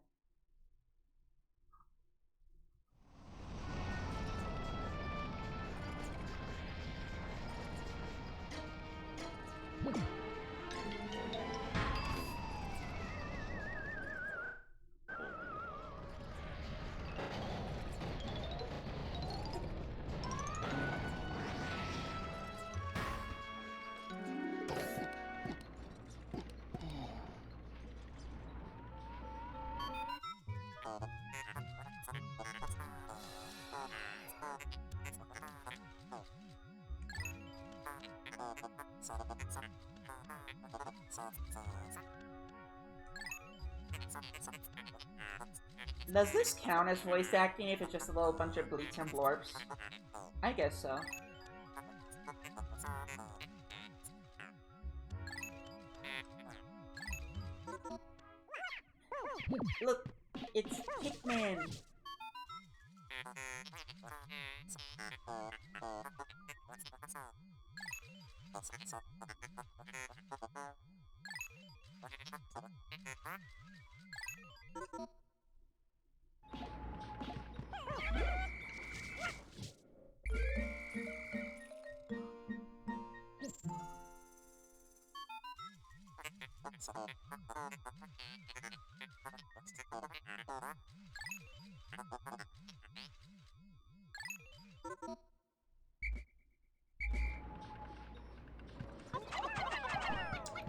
Does this count as voice acting if it's just a little bunch of bleeps and blorps? I guess so. Look, it's Pikmin!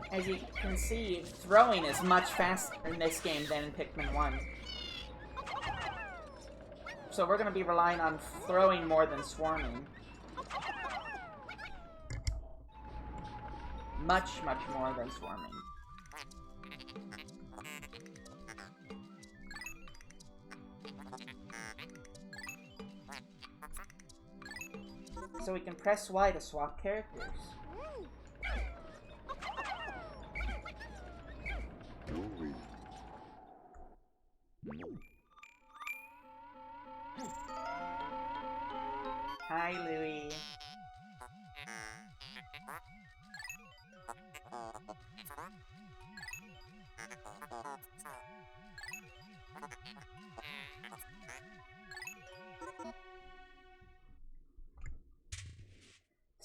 As you can see, throwing is much faster in this game than in Pikmin 1. So we're going to be relying on throwing more than swarming. Much, much more than swarming. So we can press Y to swap characters. Hi, Louie.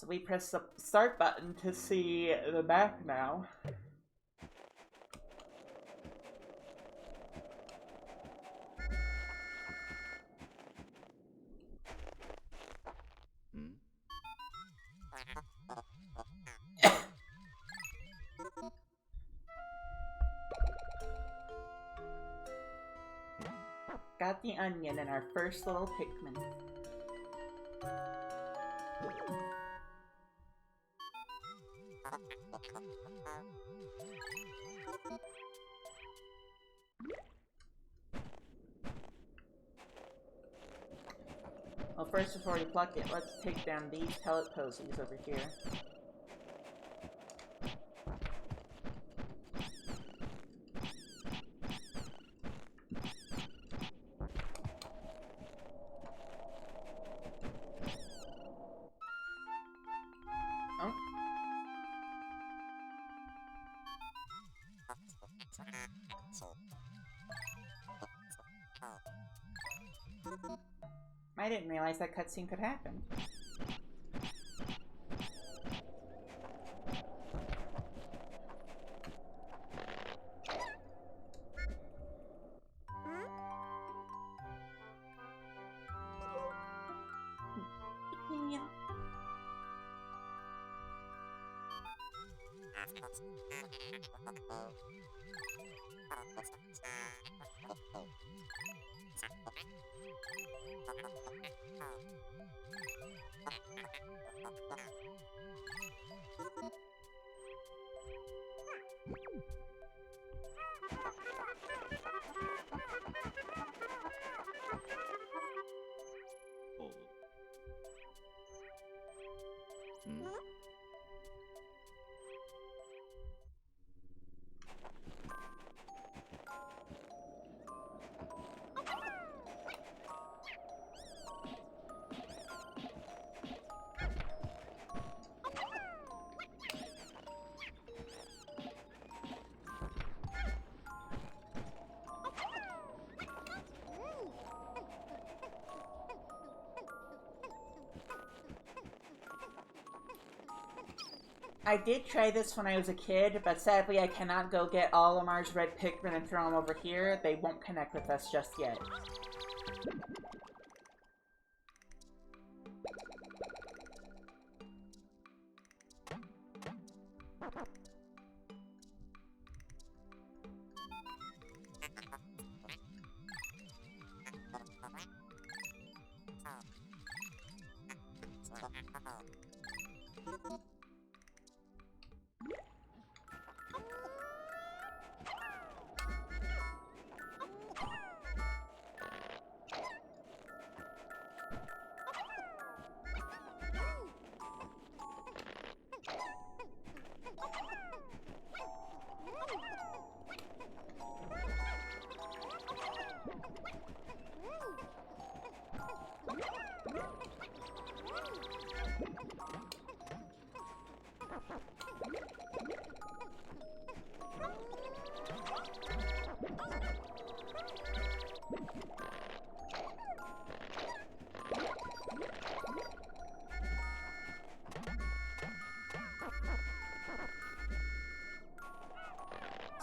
So we press the start button to see the back now. Got the onion and our first little Pikmin. Well, first, before we pluck it, let's take down these pellet posies over here. Oh. I didn't realize that cutscene could happen. Yeah. I did try this when I was a kid, but sadly I cannot go get Olimar's red Pikmin and throw them over here. They won't connect with us just yet.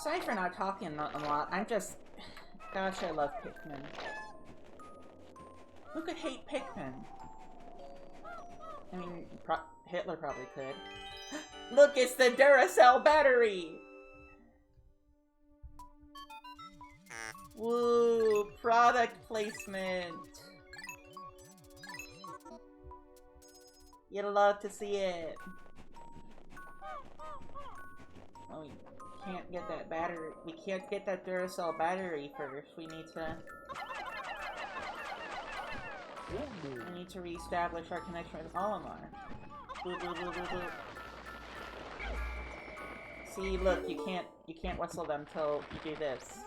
Sorry for not talking a lot. I'm just... Gosh, I love Pikmin. Who could hate Pikmin? I mean, Hitler probably could. Look, it's the Duracell battery! Woo! Product placement! You'd love to see it. Oh, we can't get that battery. We can't get that Duracell battery first. We need to reestablish our connection with Olimar. Boo, boo, boo, boo, boo. See, look, you can't whistle them till you do this.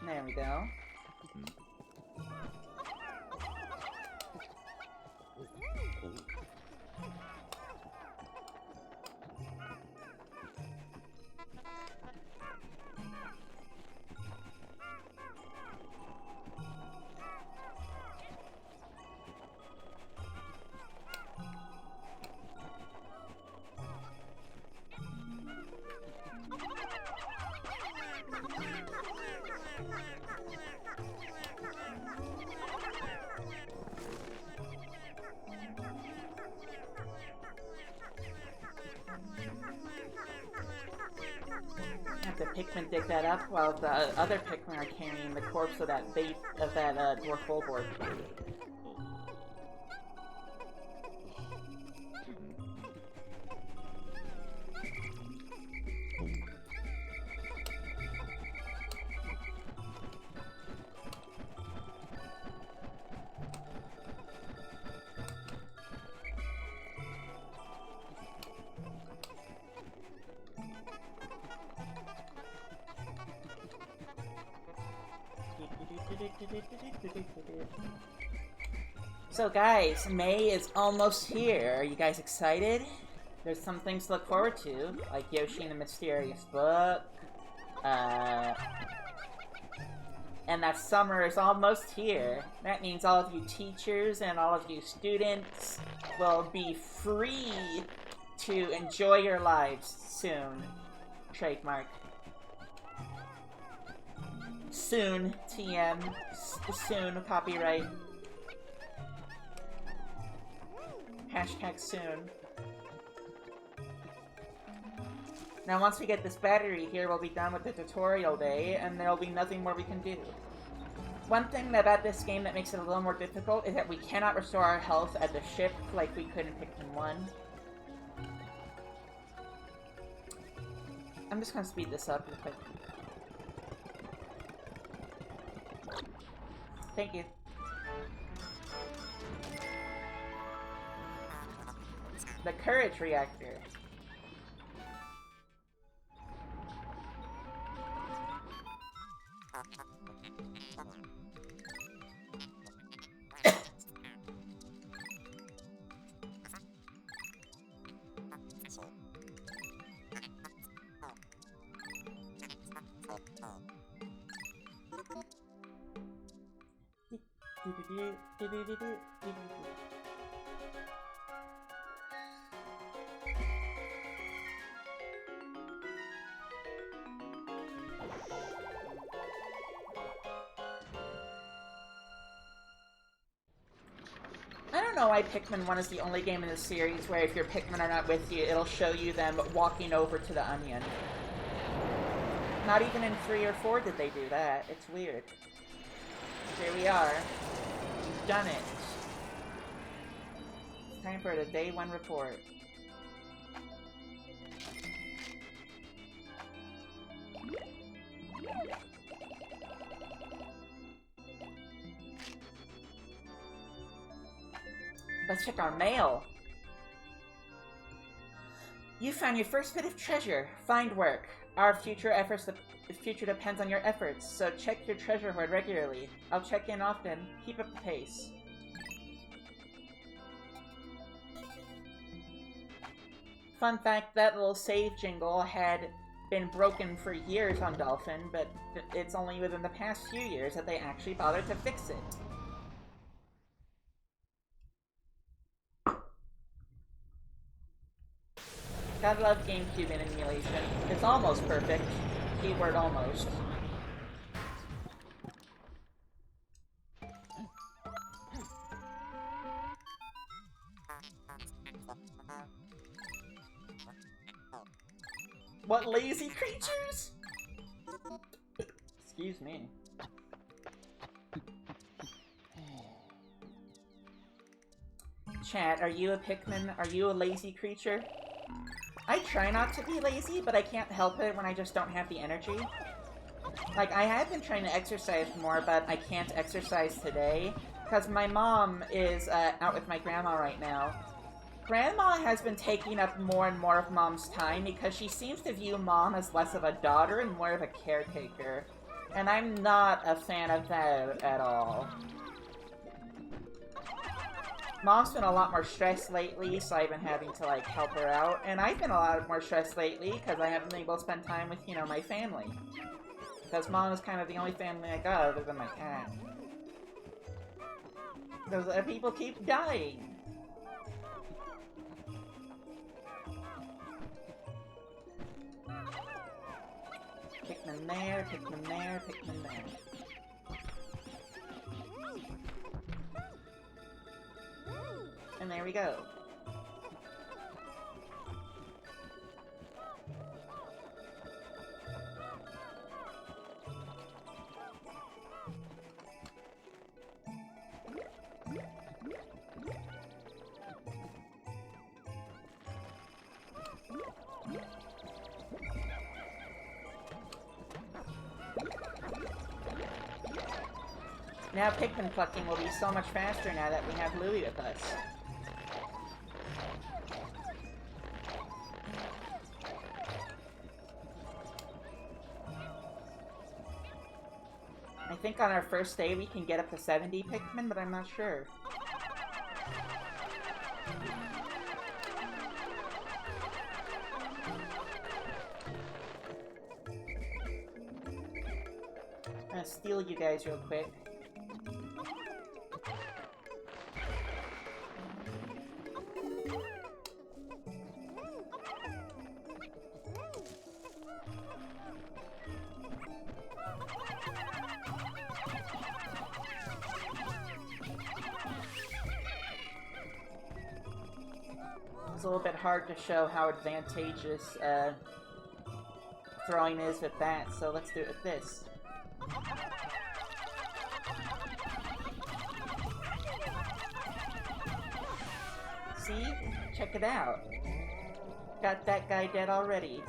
There we go. Pikmin dig that up while the other Pikmin are carrying the corpse of that dwarf Bulborg. So guys, May is almost here. Are you guys excited? There's some things to look forward to, like Yoshi and the Mysterious Book. And that summer is almost here. That means all of you teachers and all of you students will be free to enjoy your lives soon. Trademark. Soon, TM. Soon, copyright. Hashtag soon. Now once we get this battery here, we'll be done with the tutorial day, and there'll be nothing more we can do. One thing about this game that makes it a little more difficult is that we cannot restore our health at the ship like we could in Pikmin 1. I'm just gonna speed this up real quick. Thank you. The courage reactor. I don't know why Pikmin 1 is the only game in the series where if your Pikmin are not with you, it'll show you them walking over to the onion. Not even in 3 or 4 did they do that. It's weird. Here we are. We've done it. It's time for the Day 1 report. Let's check our mail. You found your first bit of treasure. Fine work. Our future depends on your efforts, so check your treasure hoard regularly. I'll check in often. Keep up the pace. Fun fact, that little save jingle had been broken for years on Dolphin, but it's only within the past few years that they actually bothered to fix it. Gotta love GameCube in emulation. It's almost perfect. Keyword almost. What lazy creatures? Excuse me. Chat, are you a Pikmin? Are you a lazy creature? I try not to be lazy, but I can't help it when I just don't have the energy. Like, I have been trying to exercise more, but I can't exercise today, because my mom is out with my grandma right now. Grandma has been taking up more and more of Mom's time, because she seems to view Mom as less of a daughter and more of a caretaker. And I'm not a fan of that at all. Mom's been a lot more stressed lately, so I've been having to, like, help her out. And I've been a lot more stressed lately, because I haven't been able to spend time with, you know, my family. Because Mom is kind of the only family I got other than my cat. Because people keep dying. Pikmin there, Pikmin there, Pikmin there. And there we go. Now Pikmin plucking will be so much faster now that we have Louie with us. I think on our first day we can get up to 70 Pikmin, but I'm not sure. I'm gonna steal you guys real quick. It's a little bit hard to show how advantageous throwing is with that, so let's do it with this. See? Check it out. Got that guy dead already.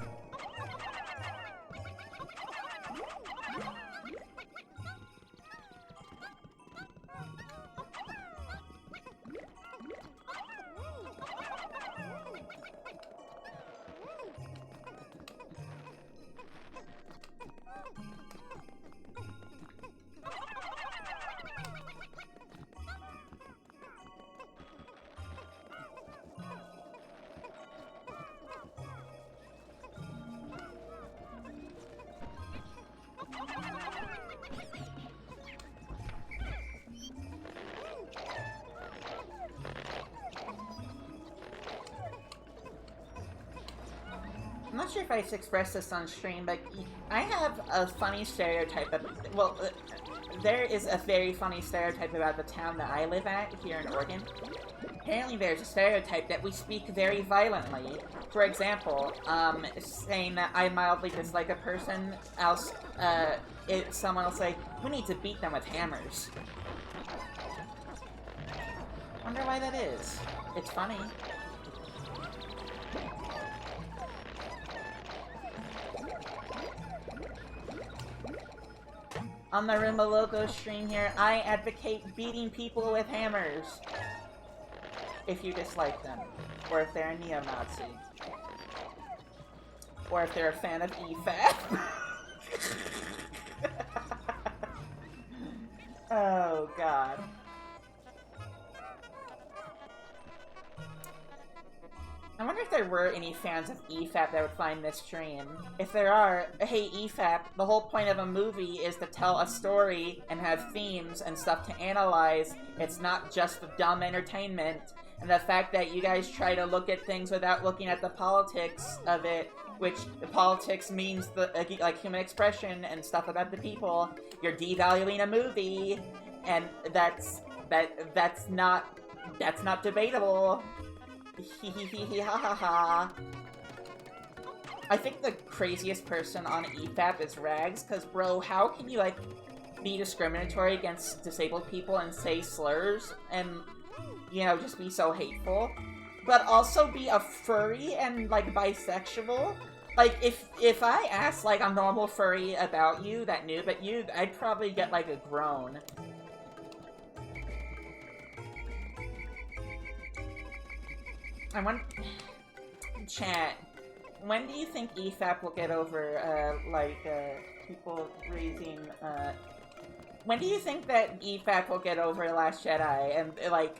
I'm not sure if I expressed this on stream, but I have a funny stereotype of, well, there is a very funny stereotype about the town that I live at here in Oregon. Apparently there's a stereotype that we speak very violently. For example, saying that I mildly dislike a person, else, someone will say, we need to beat them with hammers. Wonder why that is. It's funny. On the Roomba Logo stream here, I advocate beating people with hammers. If you dislike them. Or if they're a neo-Nazi. Or if they're a fan of EFAP. Oh, God. I wonder if there were any fans of EFAP that would find this stream. If there are, hey EFAP, the whole point of a movie is to tell a story and have themes and stuff to analyze. It's not just dumb entertainment. And the fact that you guys try to look at things without looking at the politics of it, which the politics means the like human expression and stuff about the people, you're devaluing a movie, and that's not debatable. Hee ha ha ha. I think the craziest person on EFAP is Rags, cause bro, how can you like be discriminatory against disabled people and say slurs and, you know, just be so hateful, but also be a furry and like bisexual? Like if I asked like a normal furry about you that knew but you, I'd probably get like a groan. I want... Chat, when do you think EFAP will get over, people raising, when do you think that EFAP will get over Last Jedi, and, like,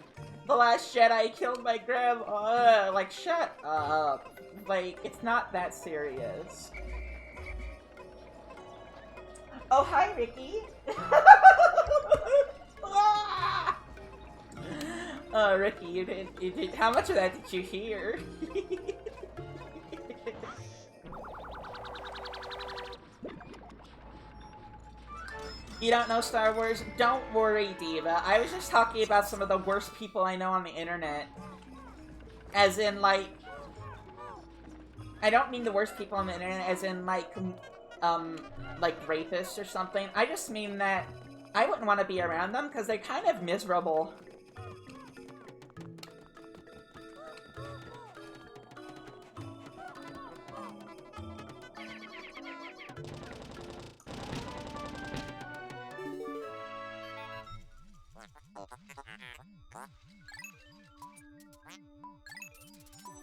The Last Jedi killed my grandma, like, shut up. Like, it's not that serious. Oh, hi, Ricky! Ricky, you did, how much of that did you hear? You don't know Star Wars? Don't worry, Diva. I was just talking about some of the worst people I know on the internet. As in, like... I don't mean the worst people on the internet as in, like rapists or something. I just mean that I wouldn't want to be around them because they're kind of miserable.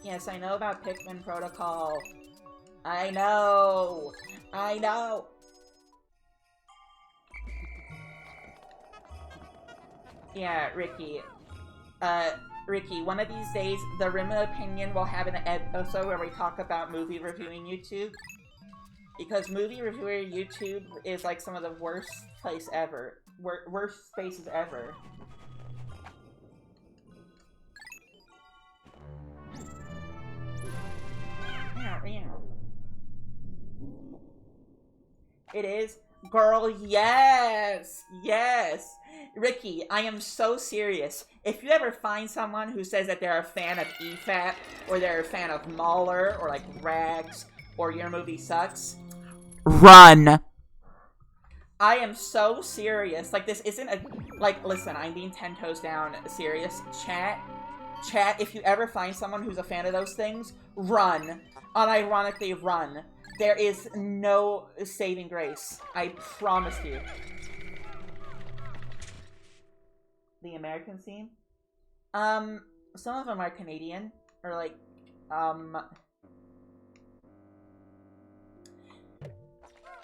Yes, I know about Pikmin Protocol. I know! I know! Yeah, Ricky. Ricky, one of these days, the Rima Opinion will have an episode where we talk about movie reviewing YouTube. Because movie reviewer YouTube is like some of the worst place ever. Worst spaces ever. It is? Girl, yes! Yes! Ricky, I am so serious. If you ever find someone who says that they're a fan of EFAP, or they're a fan of Mauler, or like Rags, or your movie sucks, run! I am so serious. Like, this isn't a... Like, listen, I'm being 10 toes down serious. Chat, if you ever find someone who's a fan of those things, run. Unironically, run. There is no saving grace. I promise you. The American scene? Some of them are Canadian. Or like,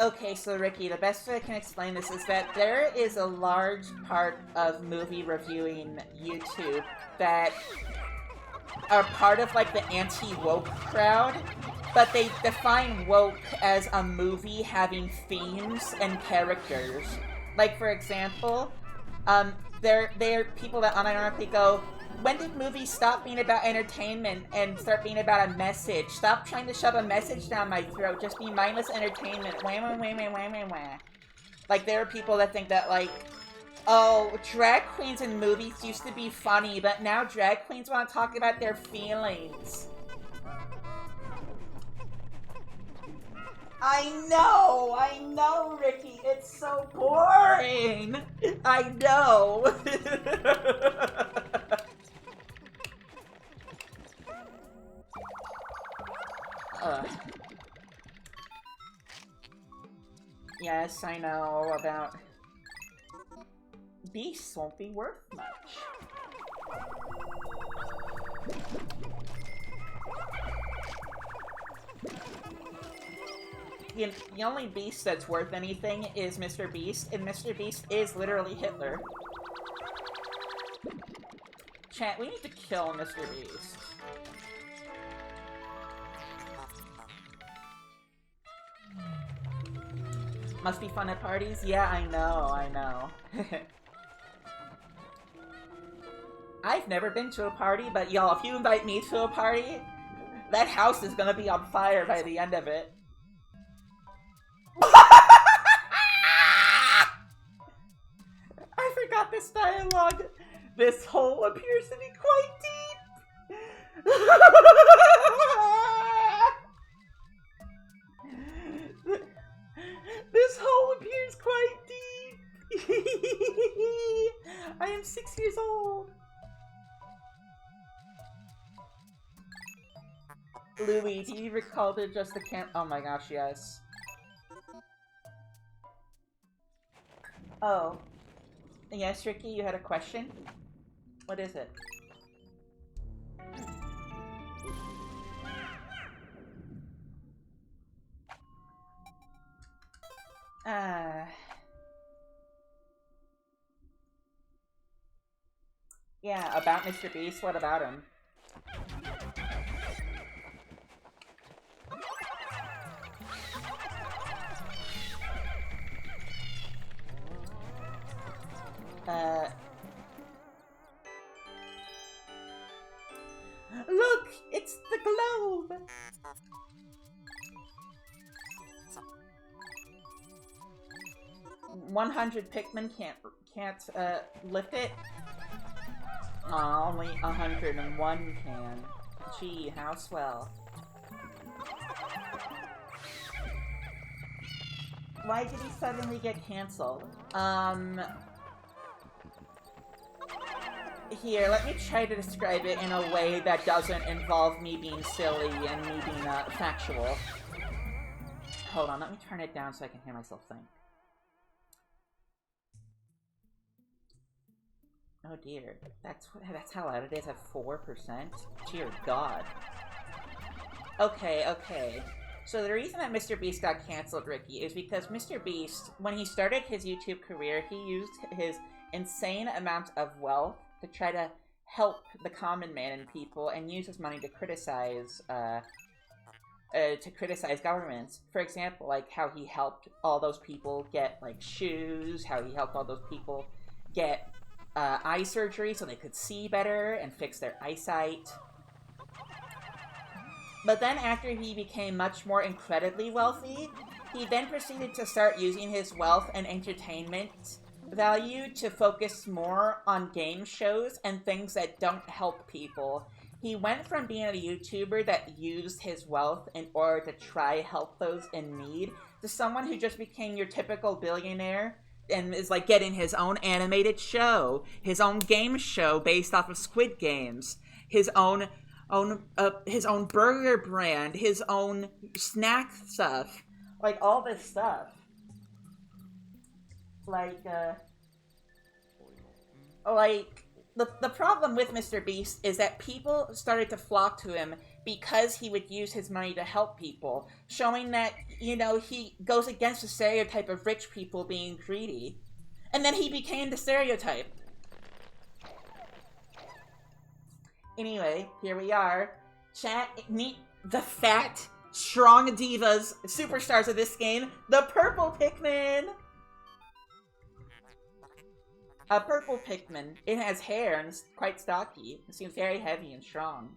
Okay, so Ricky, the best way I can explain this is that there is a large part of movie reviewing YouTube that are part of like the anti-woke crowd, but they define woke as a movie having themes and characters. Like, for example, they're people that unironically go, when did movies stop being about entertainment and start being about a message? Stop trying to shove a message down my throat. Just be mindless entertainment. Wah, wah, wah, wah, wah, wah, wah. Like, there are people that think that, like, oh, drag queens in movies used to be funny, but now drag queens want to talk about their feelings. I know, Ricky. It's so boring. I know. Yes, I know about... Beasts won't be worth much. The only beast that's worth anything is Mr. Beast, and Mr. Beast is literally Hitler. Chat, we need to kill Mr. Beast. Must be fun at parties? Yeah, I know. I've never been to a party, but y'all, if you invite me to a party, that house is gonna be on fire by the end of it. I forgot this dialogue. This hole appears to be quite deep. This hole appears quite deep. I am 6 years old. Louis, do you recall to adjust the cam? Oh my gosh, yes. Oh. Yes, Ricky, you had a question? What is it? Yeah, about Mr. Beast, what about him? Look! It's the globe! 100 Pikmin can't lift it? Aw, only 101 can. Gee, how swell. Why did he suddenly get cancelled? Here, let me try to describe it in a way that doesn't involve me being silly and me being factual. Hold on, let me turn it down so I can hear myself think. Oh dear. That's how loud it is at 4%? Dear God. Okay, okay. So the reason that Mr. Beast got canceled, Ricky, is because Mr. Beast, when he started his YouTube career, he used his insane amount of wealth to try to help the common man and people, and use his money to criticize governments. For example, like how he helped all those people get like shoes, how he helped all those people get eye surgery so they could see better and fix their eyesight. But then after he became much more incredibly wealthy, he then proceeded to start using his wealth and entertainment value to focus more on game shows and things that don't help people. He went from being a YouTuber that used his wealth in order to try help those in need to someone who just became your typical billionaire and is like getting his own animated show, his own game show based off of Squid Games, his own burger brand, his own snack stuff, like all this stuff. The problem with Mr. Beast is that people started to flock to him because he would use his money to help people, showing that, you know, he goes against the stereotype of rich people being greedy. And then he became the stereotype. Anyway, here we are. Chat, meet the fat, strong divas, superstars of this game, the purple Pikmin! A purple Pikmin. It has hair and is quite stocky. It seems very heavy and strong.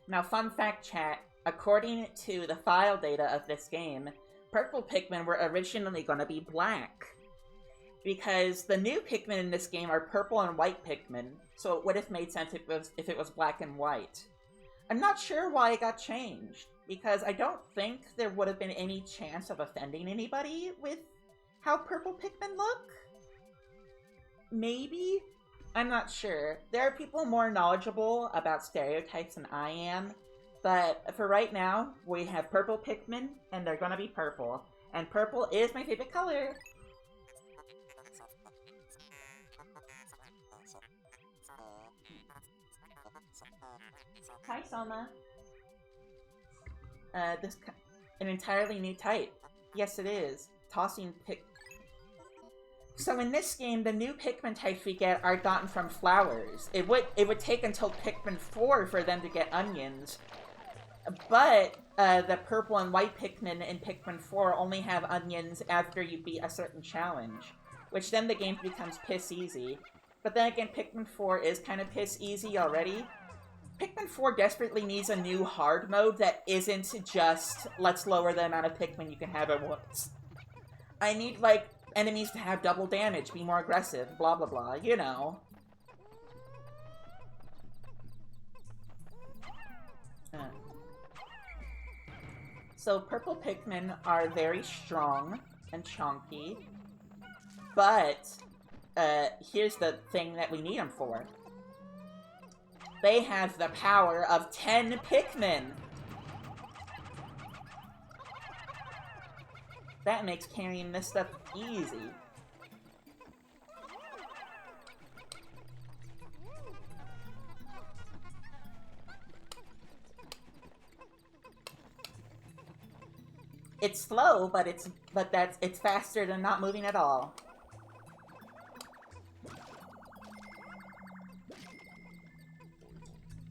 Now, fun fact, chat. According to the file data of this game, purple Pikmin were originally going to be black. Because the new Pikmin in this game are purple and white Pikmin, so it would have made sense if it was black and white. I'm not sure why it got changed, because I don't think there would have been any chance of offending anybody with how purple Pikmin look. Maybe? I'm not sure. There are people more knowledgeable about stereotypes than I am, but for right now, we have purple Pikmin, and they're gonna be purple. And purple is my favorite color! Hi, Soma. An entirely new type. Yes, it is. Tossing pick. So in this game, the new Pikmin types we get are gotten from flowers. It would take until Pikmin 4 for them to get onions. But the purple and white Pikmin in Pikmin 4 only have onions after you beat a certain challenge, which then the game becomes piss easy. But then again, Pikmin 4 is kind of piss easy already. Pikmin 4 desperately needs a new hard mode that isn't just, let's lower the amount of Pikmin you can have at once. I need, like, enemies to have double damage, be more aggressive, blah blah blah, you know. So purple Pikmin are very strong and chunky, but here's the thing that we need them for. They have the power of 10 Pikmin! That makes carrying this stuff easy. It's slow, but it's faster than not moving at all.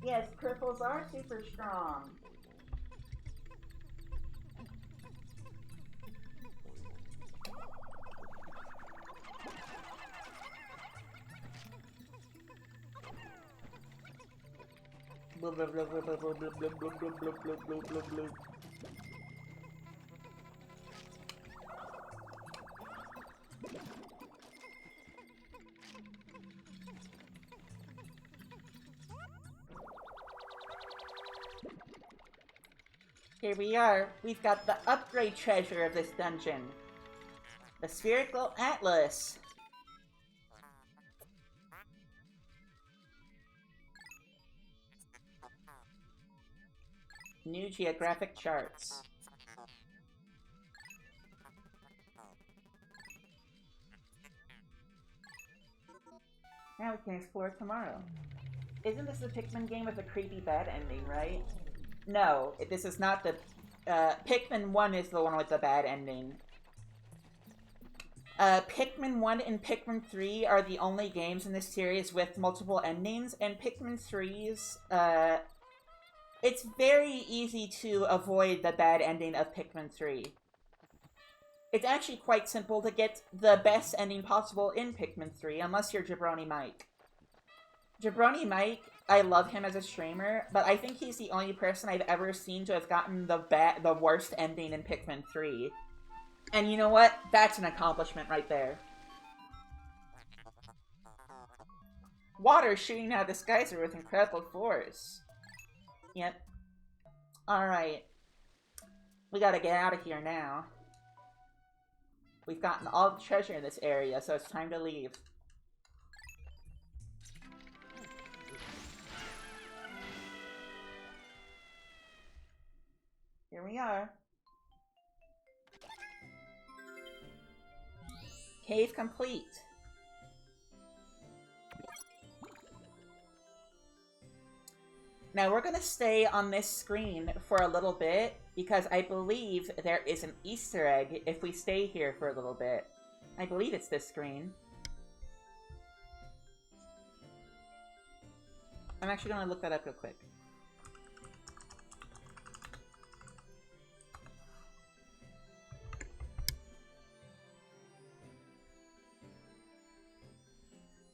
Yes, purples are super strong. Blah, blah, blah, blah, blah, blah, blah, blah, blah, blah, blah, blah, blah. Here we are. We've got the upgrade treasure of this dungeon. The Spherical Atlas. New geographic charts. Now we can explore tomorrow. Isn't this the Pikmin game with a creepy bad ending, right? No, this is not the... Pikmin 1 is the one with the bad ending. Pikmin 1 and Pikmin 3 are the only games in this series with multiple endings, and Pikmin 3's, it's very easy to avoid the bad ending of Pikmin 3. It's actually quite simple to get the best ending possible in Pikmin 3, unless you're Jabroni Mike. Jabroni Mike, I love him as a streamer, but I think he's the only person I've ever seen to have gotten the worst ending in Pikmin 3. And you know what? That's an accomplishment right there. Water shooting out of the skies with incredible force. Yep. Alright. We gotta get out of here now. We've gotten all the treasure in this area, so it's time to leave. Here we are. Cave complete. Now we're gonna stay on this screen for a little bit because I believe there is an Easter egg if we stay here for a little bit. I believe it's this screen. I'm actually gonna look that up real quick.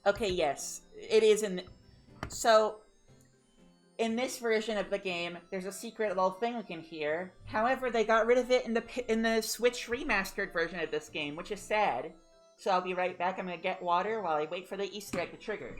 Okay, yes. It is in... So, in this version of the game, there's a secret little thing we can hear. However, they got rid of it in the Switch remastered version of this game, which is sad. So I'll be right back. I'm gonna get water while I wait for the Easter egg to trigger.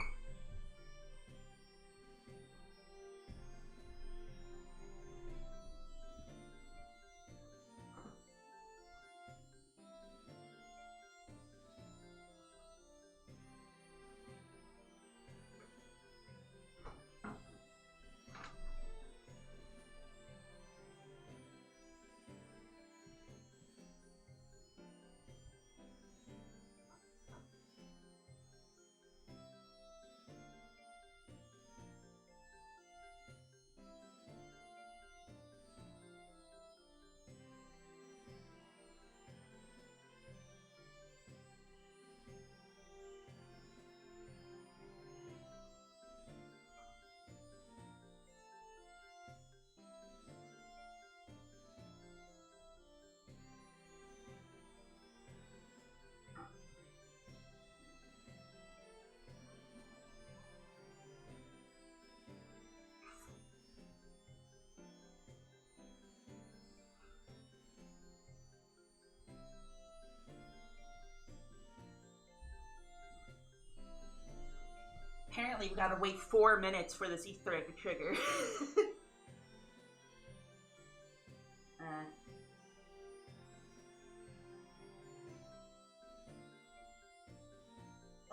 Apparently, we gotta wait 4 minutes for this Easter egg to trigger.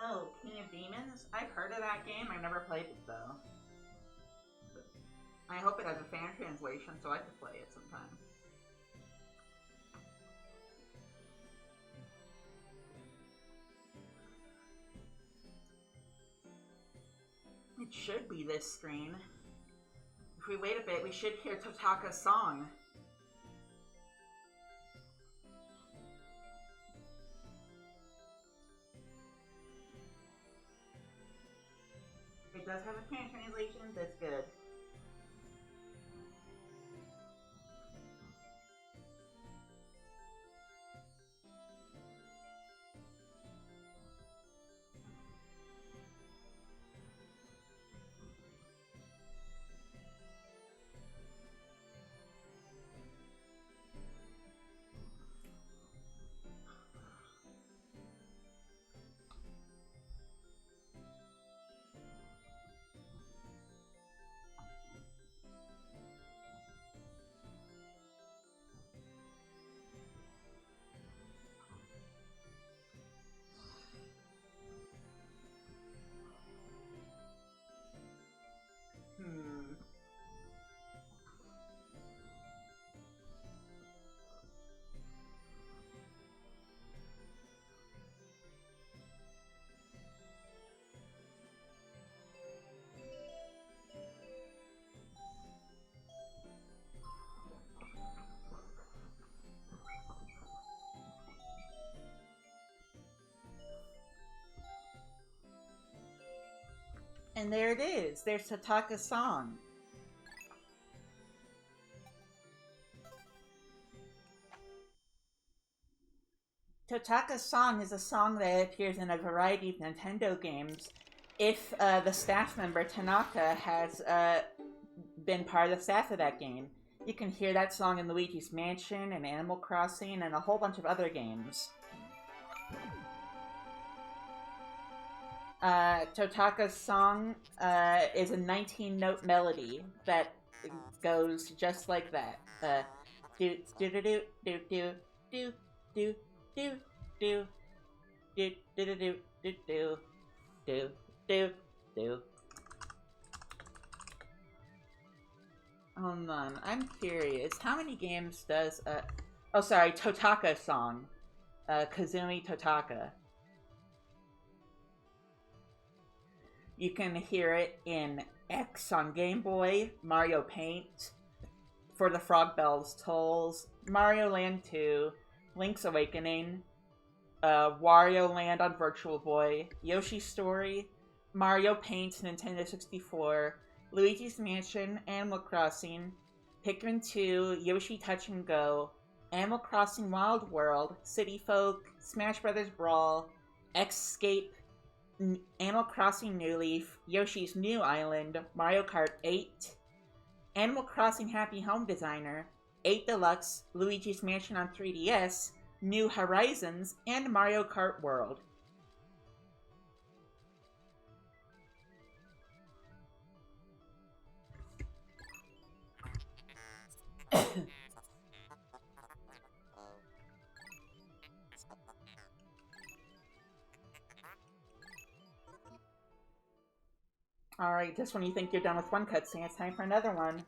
Oh, King of Demons? I've heard of that game. I've never played it, though. I hope it has a fan translation so I could play it sometime. It should be this screen. If we wait a bit, we should hear Totaka's song. It does have a fan translation, that's good. And there it is. There's Totaka's song. Totaka's song is a song that appears in a variety of Nintendo games if the staff member Tanaka has been part of the staff of that game. You can hear that song in Luigi's Mansion and Animal Crossing and a whole bunch of other games. Totaka's song is a 19-note melody that goes just like that. Do do do do do do do do do do do do do do do do do do. Hold on, I'm curious. How many games does oh sorry, Totaka's song. Kazumi Totaka. You can hear it in X on Game Boy, Mario Paint, For the Frog Bells Tolls, Mario Land 2, Link's Awakening, Wario Land on Virtual Boy, Yoshi's Story, Mario Paint, Nintendo 64, Luigi's Mansion, Animal Crossing, Pikmin 2, Yoshi Touch and Go, Animal Crossing Wild World, City Folk, Smash Bros. Brawl, X-Scape, Animal Crossing New Leaf, Yoshi's New Island, Mario Kart 8, Animal Crossing Happy Home Designer, 8 Deluxe, Luigi's Mansion on 3DS, New Horizons, and Mario Kart World. Alright, just when you think you're done with one cutscene, it's time for another one.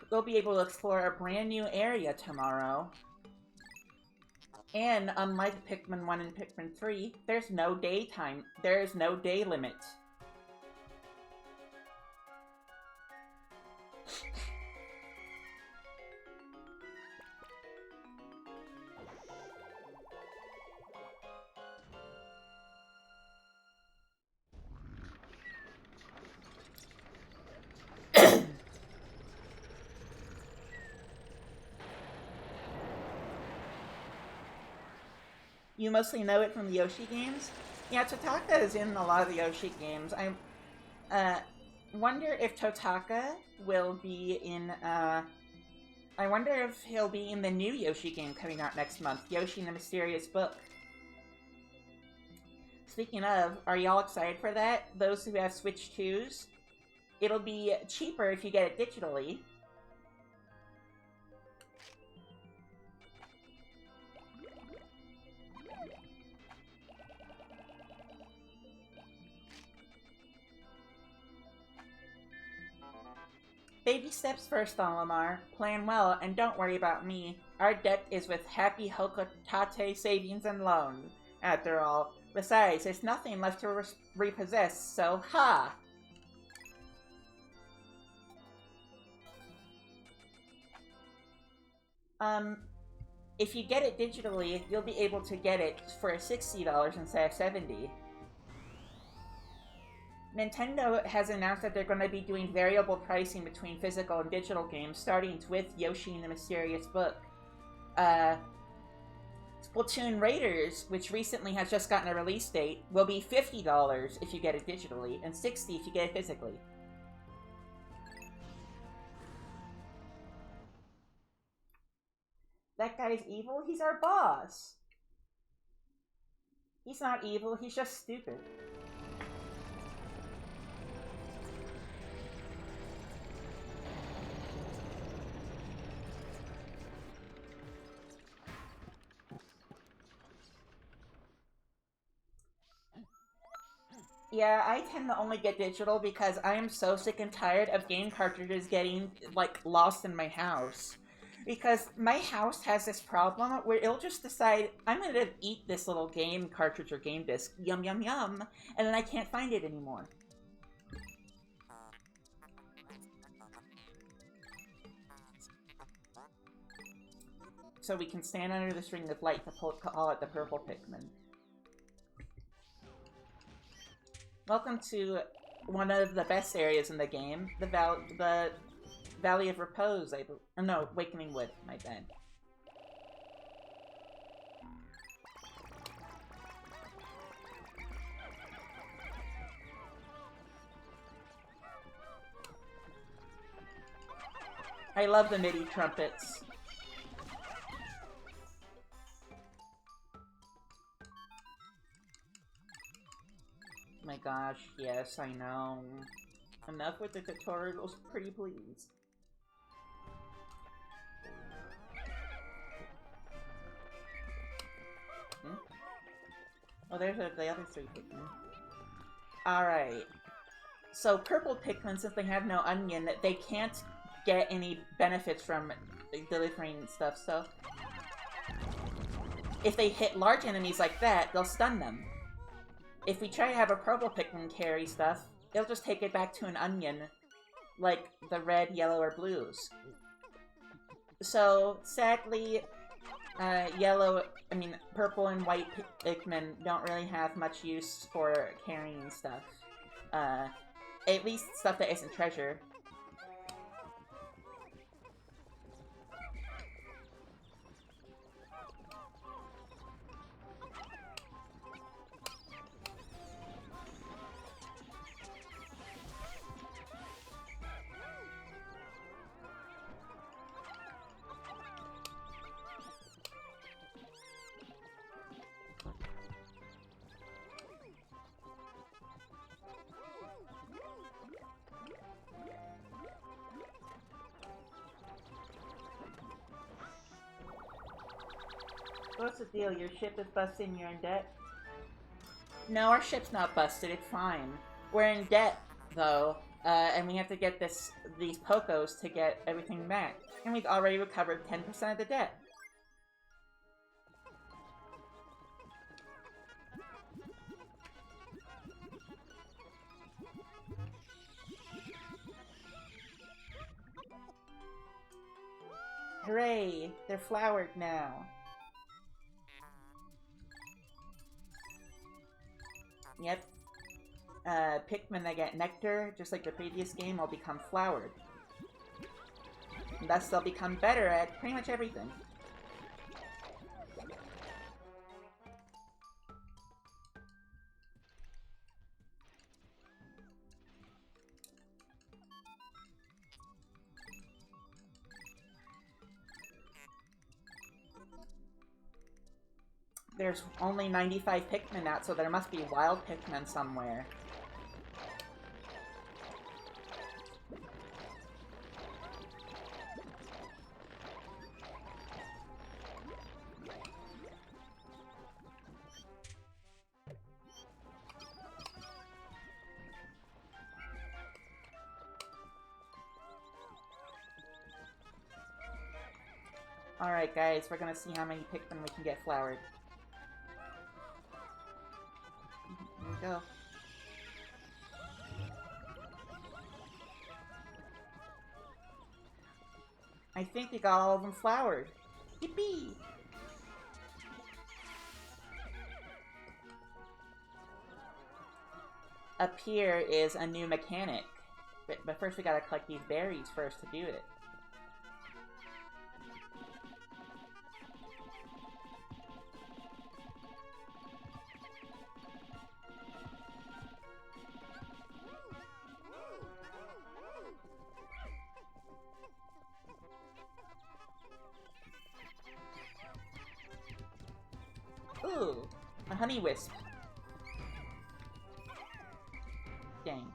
We'll be able to explore a brand new area tomorrow. And unlike Pikmin 1 and Pikmin 3, there's no daytime. There's no day limit. You mostly know it from the Yoshi games? Yeah, Totaka is in a lot of the Yoshi games. I wonder if Totaka will be in, I wonder if he'll be in the new Yoshi game coming out next month, Yoshi and the Mysterious Book. Speaking of, are y'all excited for that? Those who have Switch 2s? It'll be cheaper if you get it digitally. Baby steps first, Olimar. Plan well, and don't worry about me. Our debt is with Happy Hokotate Savings and Loans, after all. Besides, there's nothing left to repossess, so ha! If you get it digitally, you'll be able to get it for $60 instead of $70. Nintendo has announced that they're going to be doing variable pricing between physical and digital games, starting with Yoshi and the Mysterious Book. Splatoon Raiders, which recently has just gotten a release date, will be $50 if you get it digitally, and $60 if you get it physically. That guy's evil? He's our boss! He's not evil, he's just stupid. Yeah, I tend to only get digital because I am so sick and tired of game cartridges getting, like, lost in my house. Because my house has this problem where it'll just decide, I'm gonna eat this little game cartridge or game disc, yum yum yum, and then I can't find it anymore. So we can stand under this ring of light to call it the purple Pikmin. Welcome to one of the best areas in the game, the Valley of Repose. No, Awakening Wood. My bad. I love the MIDI trumpets. My gosh, yes, I know. Enough with the tutorials, pretty please. Hmm? Oh, there's the other 3 Pikmin. Alright. So, purple Pikmin, since they have no onion, they can't get any benefits from delivering stuff, so... if they hit large enemies like that, they'll stun them. If we try to have a purple Pikmin carry stuff, it'll just take it back to an onion, like the red, yellow, or blues. So, sadly, purple and white Pikmin don't really have much use for carrying stuff. At least stuff that isn't treasure. What's the deal? Your ship is busted and you're in debt? No, our ship's not busted. It's fine. We're in debt, though, and we have to get these Pokos to get everything back. And we've already recovered 10% of the debt. Hooray! They're flowered now. Yep. Pikmin that get nectar, just like the previous game, will become flowered. And thus they'll become better at pretty much everything. There's only 95 Pikmin out, so there must be wild Pikmin somewhere. Alright guys, we're gonna see how many Pikmin we can get flowered. Here we go. I think we got all of them flowered. Yippee! Up here is a new mechanic. But first we gotta collect these berries first to do it. Ooh, a honey wisp. Dang.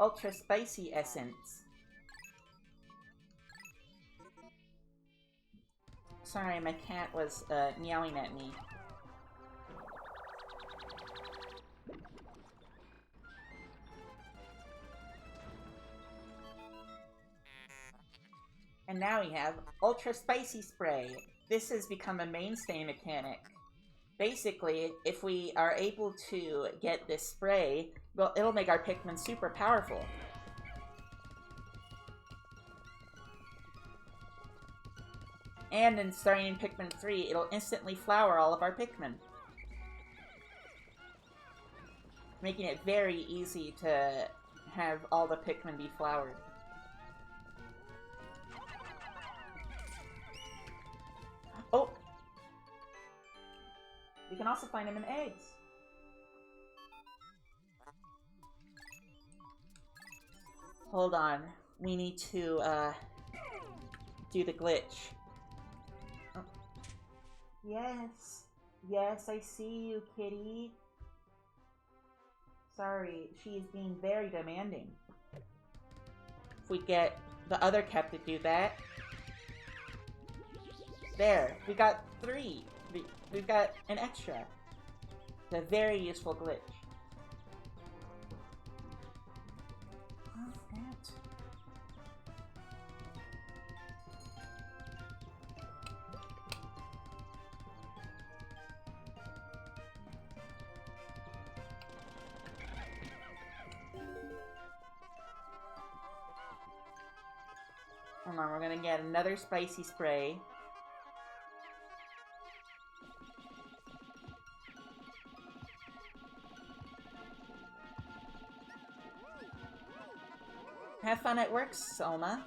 Ultra spicy essence. Sorry, my cat was meowing at me. And now we have Ultra Spicy Spray. This has become a mainstay mechanic. Basically, if we are able to get this spray, well, it'll make our Pikmin super powerful. And in starting in Pikmin 3, it'll instantly flower all of our Pikmin. Making it very easy to have all the Pikmin be flowered. Oh! We can also find them in eggs. Hold on. We need to, do the glitch. Oh. Yes. Yes, I see you, kitty. Sorry, she is being very demanding. If we get the other cat to do that. There, we got 3. We've got an extra. It's a very useful glitch. What's that? Hold on, we're gonna get another spicy spray. Have fun at work, Soma.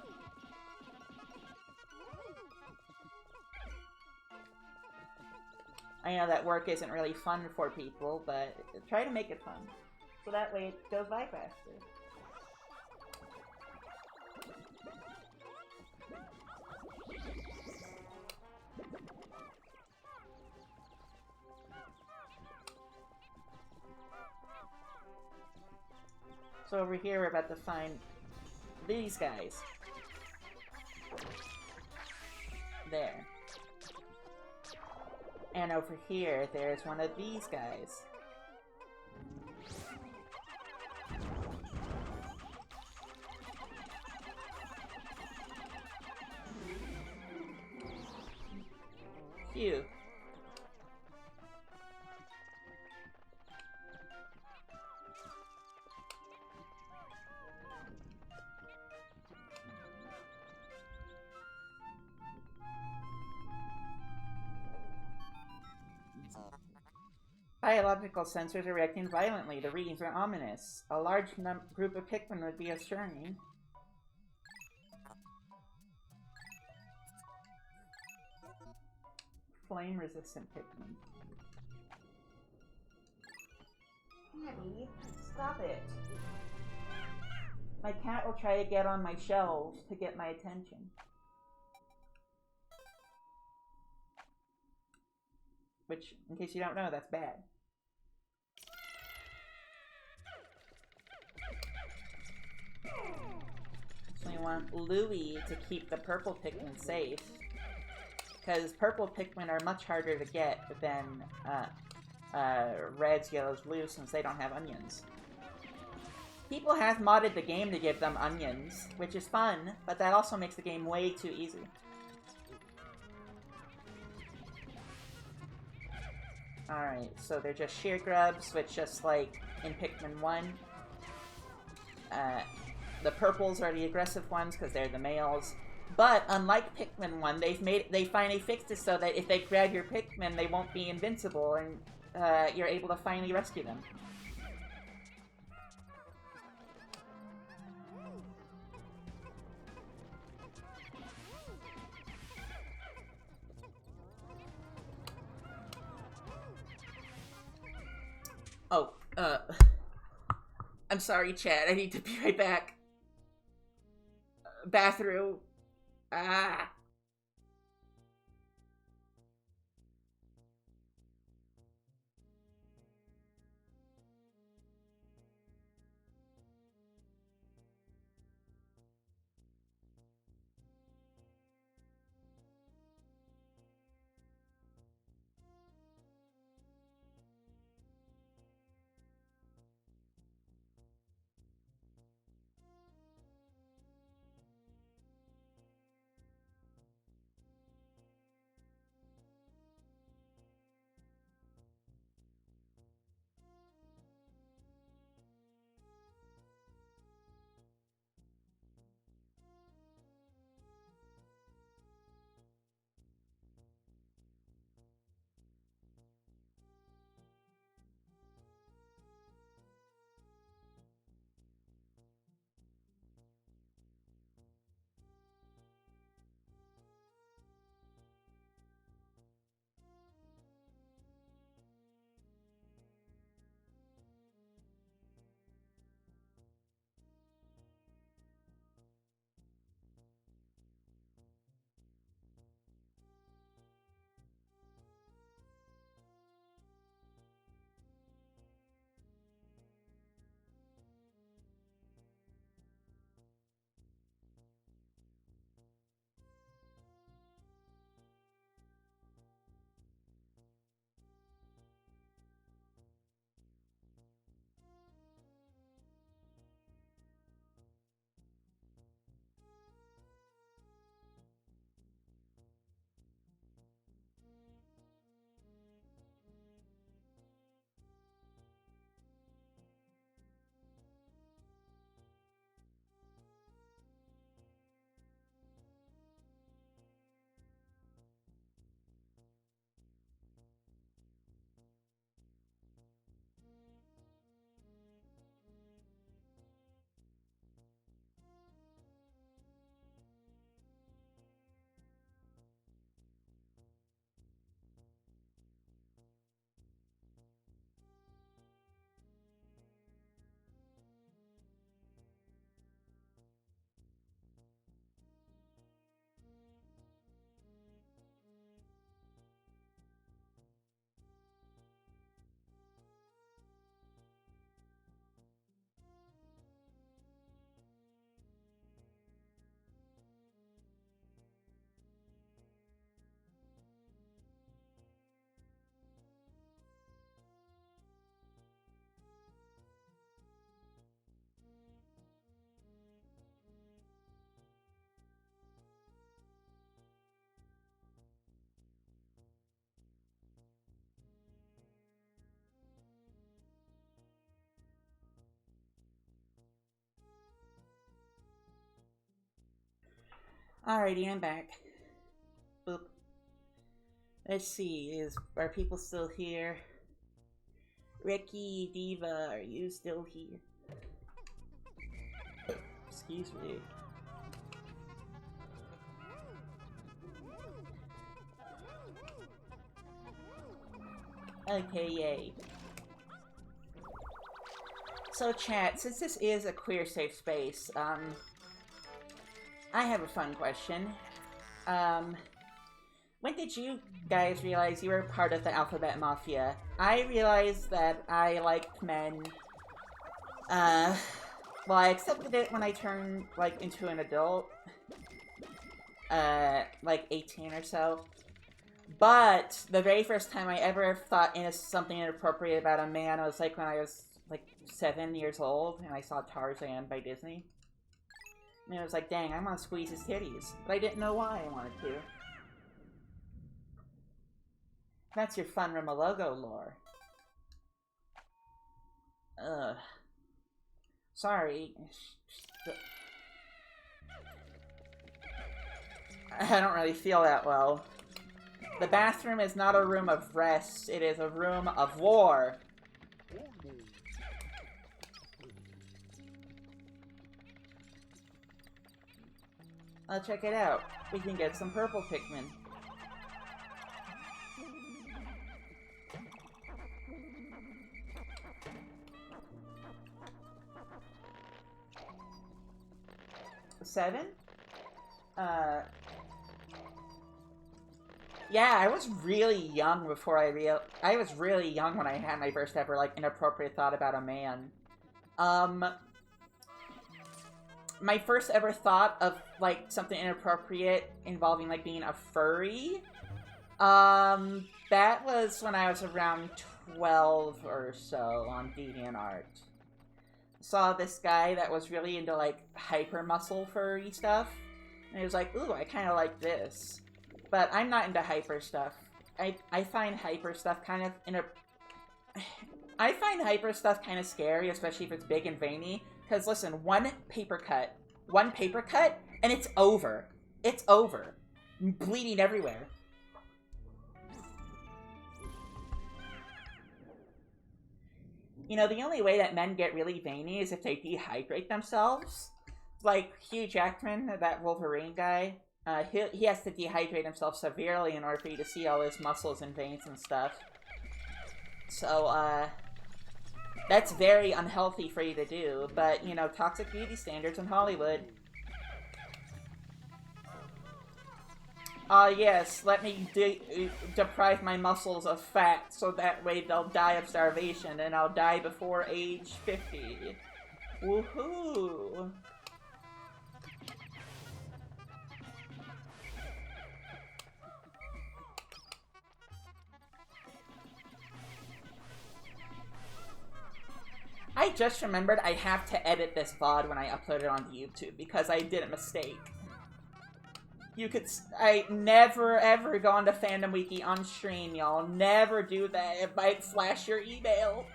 I know that work isn't really fun for people, but try to make it fun. So that way it goes by faster. So over here we're about to find these guys. There. And over here, there's one of these guys. Phew. Biological sensors are reacting violently. The readings are ominous. A large group of Pikmin would be assuring. Flame-resistant Pikmin. Abby, stop it. My cat will try to get on my shelves to get my attention. Which, in case you don't know, that's bad. So we want Louie to keep the purple Pikmin safe. Because purple Pikmin are much harder to get than reds, yellows, blues, since they don't have onions. People have modded the game to give them onions, which is fun, but that also makes the game way too easy. Alright, so they're just sheer grubs, which just like in Pikmin 1. The purples are the aggressive ones because they're the males. But unlike Pikmin 1, they finally fixed it so that if they grab your Pikmin, they won't be invincible, and you're able to finally rescue them. Oh, I'm sorry, Chad. I need to be right back. Bathroom. Ah. Alrighty, I'm back. Boop. Let's see, are people still here? Ricky, Diva, are you still here? Excuse me. Okay, yay. So chat, since this is a queer safe space, I have a fun question. When did you guys realize you were part of the Alphabet Mafia? I realized that I liked men. Well, I accepted it when I turned, like, into an adult. Like 18 or so. But the very first time I ever thought something inappropriate about a man was, like, when I was, like, 7 years old and I saw Tarzan by Disney. And I was like, dang, I want to squeeze his titties. But I didn't know why I wanted to. That's your fun logo lore. Ugh. Sorry. I don't really feel that well. The bathroom is not a room of rest, it is a room of war. I'll check it out. We can get some purple Pikmin. Seven? Yeah, I was really young before I was really young when I had my first ever, like, inappropriate thought about a man. My first ever thought of, like, something inappropriate involving, like, being a furry, that was when I was around 12 or so on DeviantArt. Saw this guy that was really into, like, hyper muscle furry stuff, and he was like, ooh, I kind of like this. But I'm not into hyper stuff. I find hyper stuff kind of I find hyper stuff kind of scary, especially if it's big and veiny. Because listen, one paper cut, and it's over. It's over. Bleeding everywhere. You know, the only way that men get really veiny is if they dehydrate themselves. Like Hugh Jackman, that Wolverine guy. He has to dehydrate himself severely in order for you to see all his muscles and veins and stuff. So, that's very unhealthy for you to do, but, you know, toxic beauty standards in Hollywood. Yes, let me deprive my muscles of fat so that way they'll die of starvation and I'll die before age 50. Woohoo! I just remembered I have to edit this VOD when I upload it onto YouTube because I did a mistake. I never ever go onto Fandom Wiki on stream, y'all. Never do that. It might flash your email.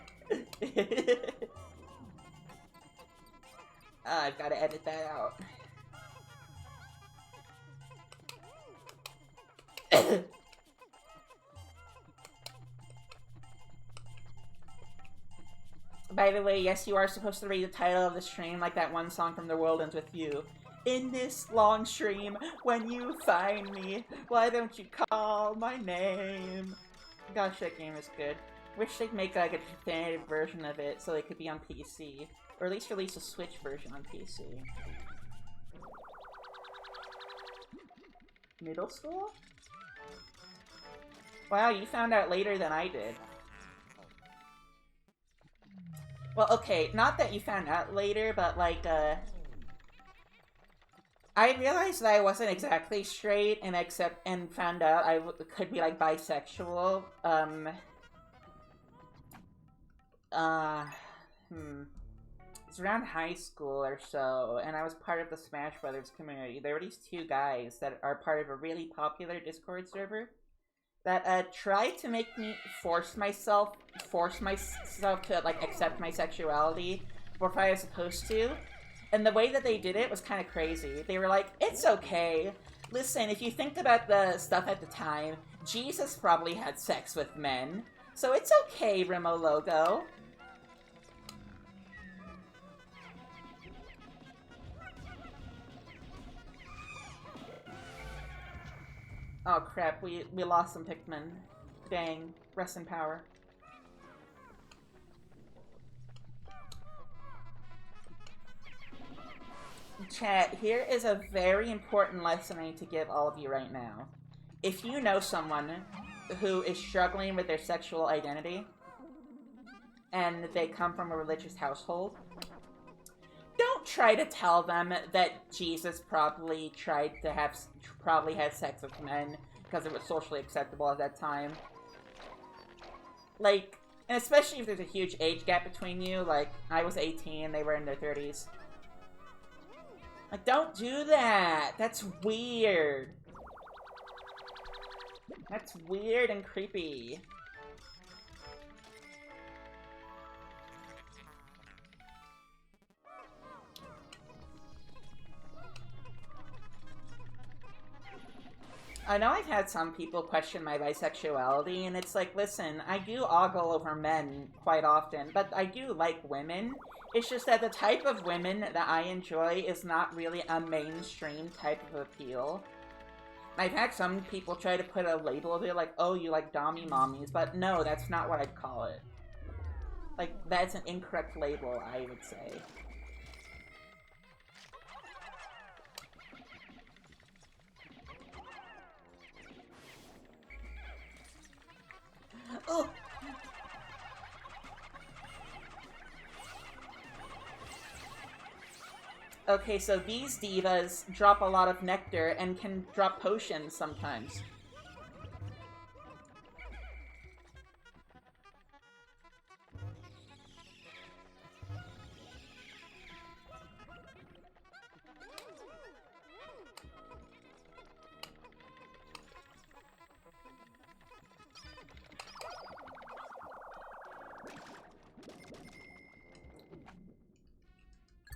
I've got to edit that out. By the way, yes, you are supposed to read the title of the stream like that one song from The World Ends With You. In this long stream, when you find me, why don't you call my name? Gosh, that game is good. Wish they'd make like a definitive version of it so it could be on PC. Or at least release a Switch version on PC. Middle school? Wow, you found out later than I did. Well, okay, not that you found out later, but, like, I realized that I wasn't exactly straight and found out I could be, like, bisexual, It's around high school or so, and I was part of the Smash Brothers community. There were these two guys that are part of a really popular Discord server that tried to make me force myself to, like, accept my sexuality before I was supposed to. And the way that they did it was kind of crazy. They were like, it's okay. Listen, if you think about the stuff at the time, Jesus probably had sex with men. So it's okay, Rimo Logo. Oh crap, we lost some Pikmin. Dang. Rest in power. Chat, here is a very important lesson I need to give all of you right now. If you know someone who is struggling with their sexual identity, and they come from a religious household, don't try to tell them that Jesus probably had sex with men because it was socially acceptable at that time. Like, and especially if there's a huge age gap between you, like, I was 18, they were in their 30s. Like, don't do that! That's weird! That's weird and creepy. I know I've had some people question my bisexuality, and it's like, listen, I do ogle over men quite often, but I do like women. It's just that the type of women that I enjoy is not really a mainstream type of appeal. I've had some people try to put a label of it, like, oh, you like dommy mommies, but no, that's not what I'd call it. Like, that's an incorrect label, I would say. Oh! Okay, so these divas drop a lot of nectar and can drop potions sometimes.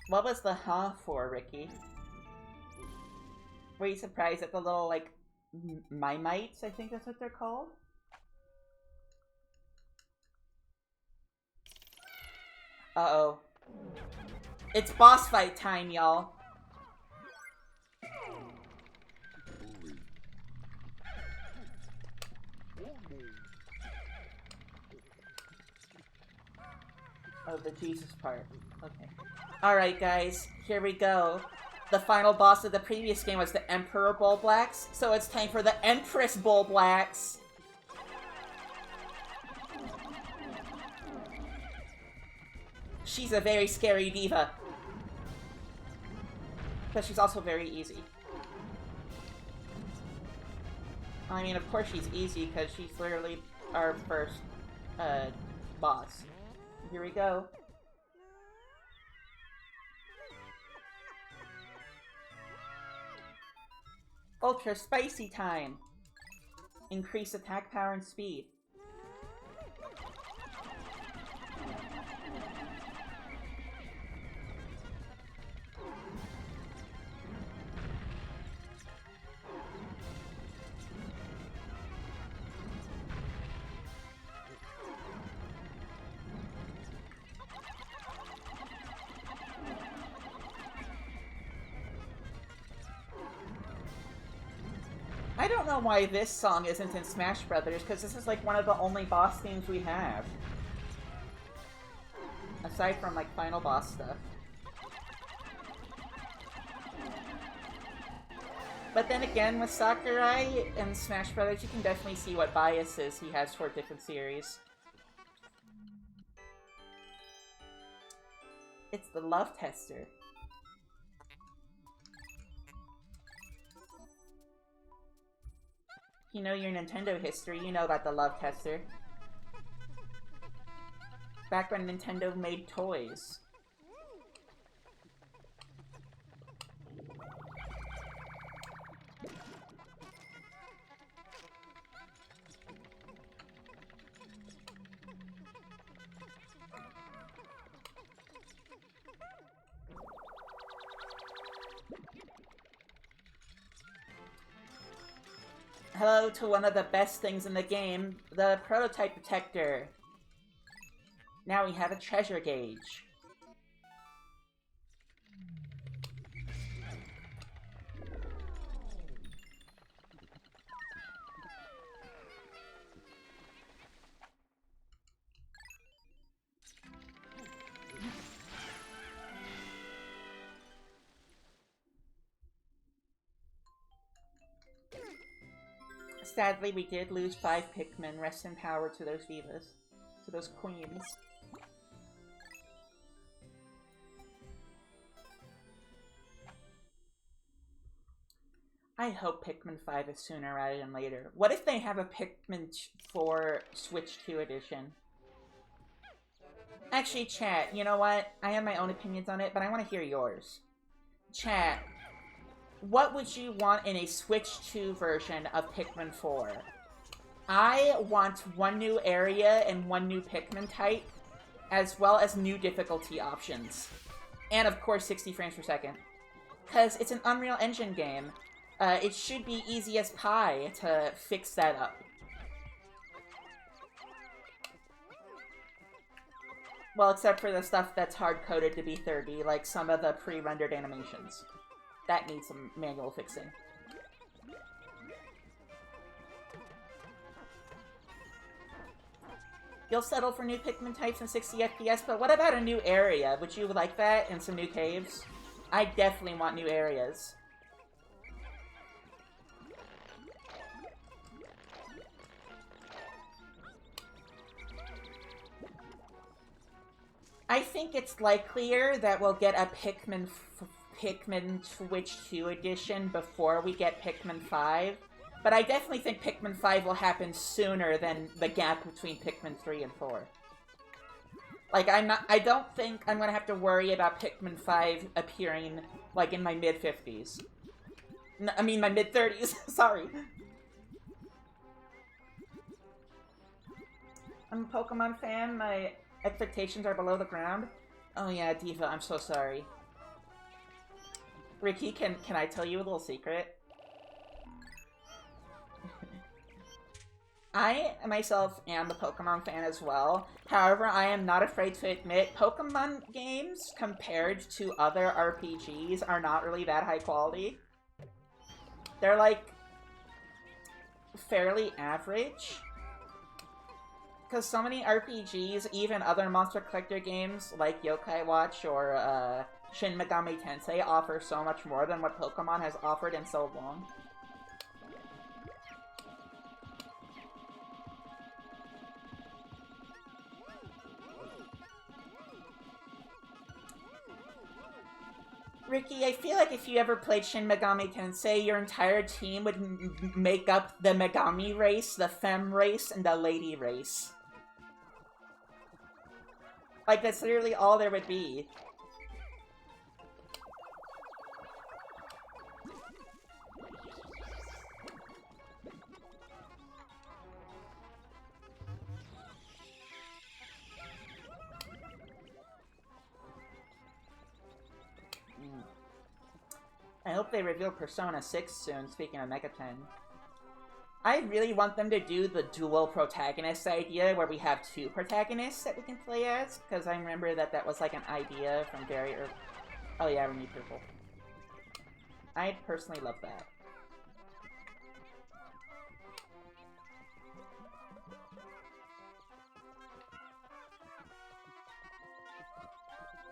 What was the huh for, Ricky? Were you surprised at the little, like, mimites, I think that's what they're called? Uh-oh. It's boss fight time, y'all. Oh, the Jesus part. Okay. Alright, guys. Here we go. The final boss of the previous game was the Emperor Bull Blacks, so it's time for the Empress Bull Blacks. She's a very scary diva. But she's also very easy. I mean, of course she's easy, because she's literally our first, boss. Here we go. Ultra spicy time! Increase attack power and speed. I don't know why this song isn't in Smash Brothers, because this is like one of the only boss themes we have. Aside from like final boss stuff. But then again, with Sakurai and Smash Brothers, you can definitely see what biases he has toward different series. It's the love tester. You know your Nintendo history, you know about the love tester. Back when Nintendo made toys. Hello to one of the best things in the game, the prototype detector. Now we have a treasure gauge. Sadly, we did lose 5 Pikmin. Rest in power to those divas. To those queens. I hope Pikmin 5 is sooner rather than later. What if they have a Pikmin 4 Switch 2 edition? Actually, chat, you know what? I have my own opinions on it, but I want to hear yours. Chat, what would you want in a Switch 2 version of Pikmin 4? I want one new area and one new Pikmin type, as well as new difficulty options. And of course 60 frames per second. Because it's an Unreal Engine game. It should be easy as pie to fix that up. Well, except for the stuff that's hard-coded to be 30, like some of the pre-rendered animations. That needs some manual fixing. You'll settle for new Pikmin types and 60 FPS, but what about a new area? Would you like that and some new caves? I definitely want new areas. I think it's likelier that we'll get a Pikmin Switch 2 edition before we get Pikmin 5. But I definitely think Pikmin 5 will happen sooner than the gap between Pikmin 3 and 4. Like, I don't think I'm gonna have to worry about Pikmin 5 appearing, like, in my mid-50s. I mean, my mid-30s, sorry. I'm a Pokemon fan, my expectations are below the ground. Oh yeah, Diva, I'm so sorry. Ricky, can I tell you a little secret? I, myself, am a Pokemon fan as well. However, I am not afraid to admit Pokemon games, compared to other RPGs, are not really that high quality. They're, like, fairly average. Because so many RPGs, even other Monster Collector games, like Yokai Watch or Shin Megami Tensei, offer so much more than what Pokemon has offered in so long. Ricky, I feel like if you ever played Shin Megami Tensei, your entire team would make up the Megami race, the Femme race, and the Lady race. Like, that's literally all there would be. I hope they reveal Persona 6 soon, speaking of Megaten. I really want them to do the dual protagonist idea, where we have 2 protagonists that we can play as, because I remember that was like an idea from very early. Oh yeah, we need purple. I personally love that.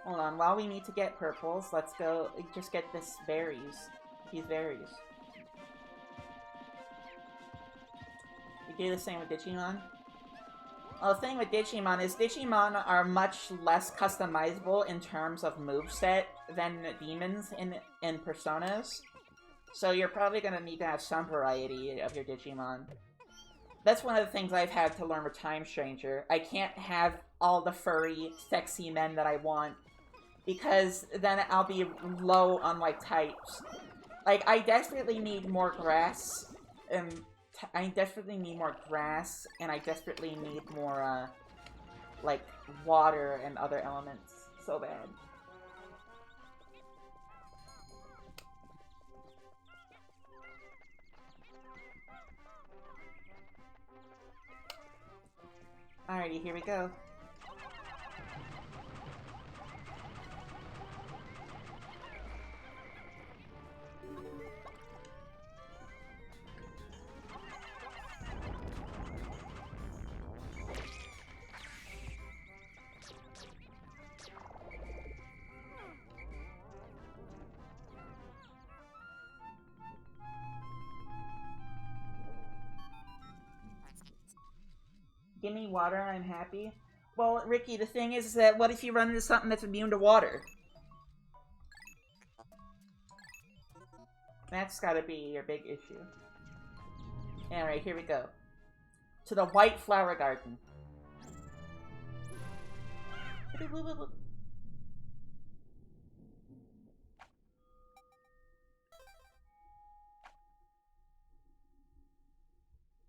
Hold on, while we need to get purples, let's go just get these berries. We do the same with Digimon. Well, the thing with Digimon is Digimon are much less customizable in terms of moveset than demons in Personas. So you're probably gonna need to have some variety of your Digimon. That's one of the things I've had to learn with Time Stranger. I can't have all the furry, sexy men that I want, because then I'll be low on, like, types. Like, I desperately need more grass, and I desperately need more grass, and I desperately need more, like, water and other elements. So bad. Alrighty, here we go. Give me water and I'm happy. Well, Ricky, the thing is that what if you run into something that's immune to water? That's gotta be your big issue. Alright, here we go. To the White Flower Garden.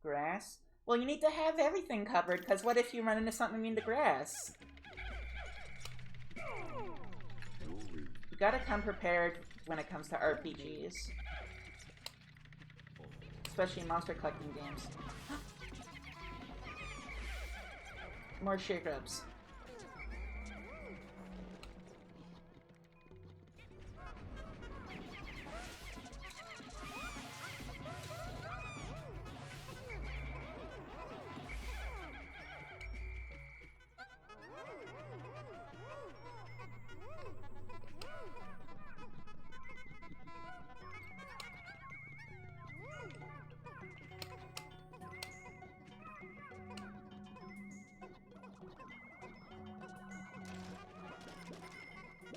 Grass? Well, you need to have everything covered, because what if you run into something immune to grass? You gotta come prepared when it comes to RPGs. Especially monster collecting games. More sheer grubs.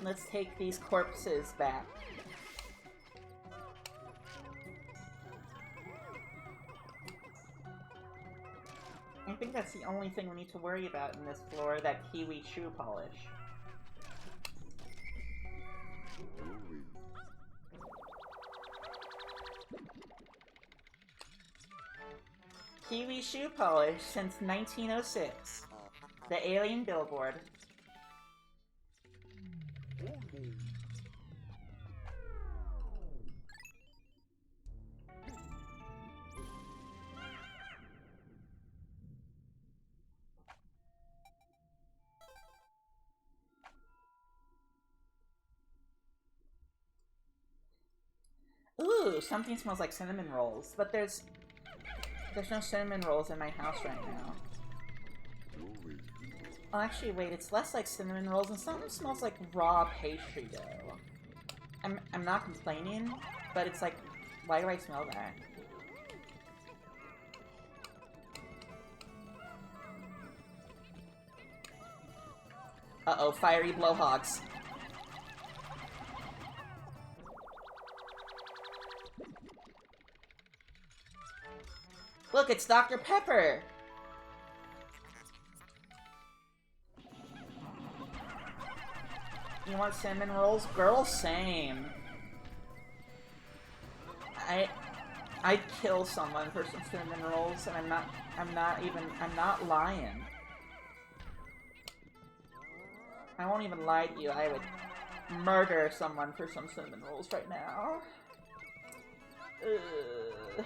Let's take these corpses back. I think that's the only thing we need to worry about in this floor, that kiwi shoe polish. Kiwi shoe polish since 1906. The alien billboard. Ooh, something smells like cinnamon rolls, but there's no cinnamon rolls in my house right now. Oh, actually, wait, it's less like cinnamon rolls and something smells like raw pastry dough. I'm not complaining, but it's like, why do I smell that? Uh-oh, fiery blowhogs. Look, it's Dr. Pepper! You want cinnamon rolls? Girl, same. I'd kill someone for some cinnamon rolls, and I'm not lying. I won't even lie to you, I would murder someone for some cinnamon rolls right now. Ugh.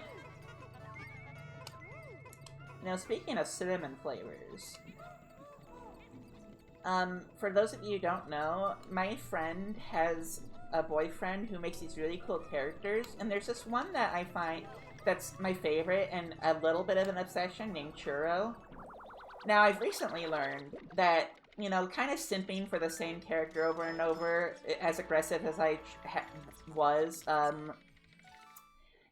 Now, speaking of cinnamon flavors, for those of you who don't know, my friend has a boyfriend who makes these really cool characters, and there's this one that I find that's my favorite and a little bit of an obsession named Churro. Now, I've recently learned that, you know, kind of simping for the same character over and over, as aggressive as I was,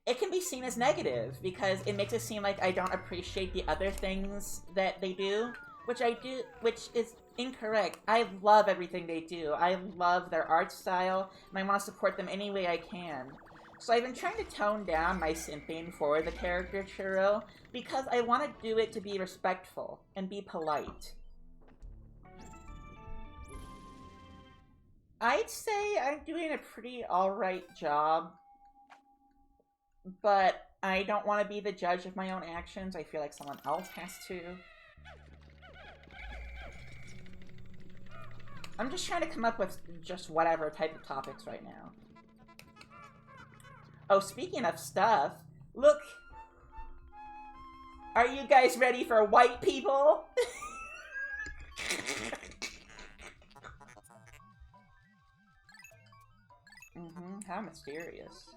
it can be seen as negative, because it makes it seem like I don't appreciate the other things that they do, which I do, which is incorrect. I love everything they do. I love their art style, and I want to support them any way I can. So I've been trying to tone down my simping for the character Churro, because I want to do it to be respectful and be polite. I'd say I'm doing a pretty alright job, but I don't want to be the judge of my own actions. I feel like someone else has to. I'm just trying to come up with just whatever type of topics right now. Oh, speaking of stuff, look! Are you guys ready for white people? How mysterious.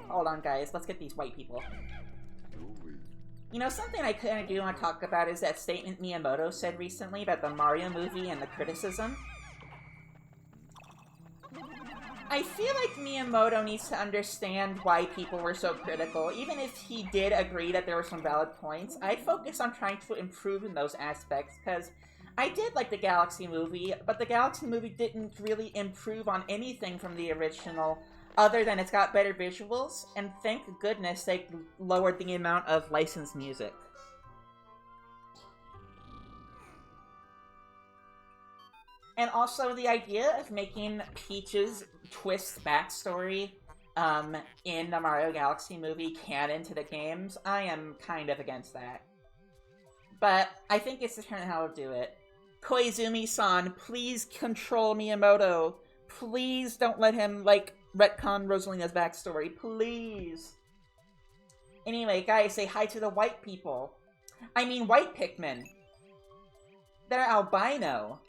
Hold on, guys. Let's get these white people. You know, something I kind of do want to talk about is that statement Miyamoto said recently about the Mario movie and the criticism. I feel like Miyamoto needs to understand why people were so critical. Even if he did agree that there were some valid points, I'd focus on trying to improve in those aspects, because I did like the Galaxy movie, but the Galaxy movie didn't really improve on anything from the original, other than it's got better visuals, and thank goodness they lowered the amount of licensed music. And also the idea of making Peach's twist backstory in the Mario Galaxy movie canon to the games, I am kind of against that. But I think it's the turn how to do it. Koizumi-san, please control Miyamoto. Please don't let him, like, retcon Rosalina's backstory. Please. Anyway, guys, say hi to the white people. I mean white Pikmin. They're albino.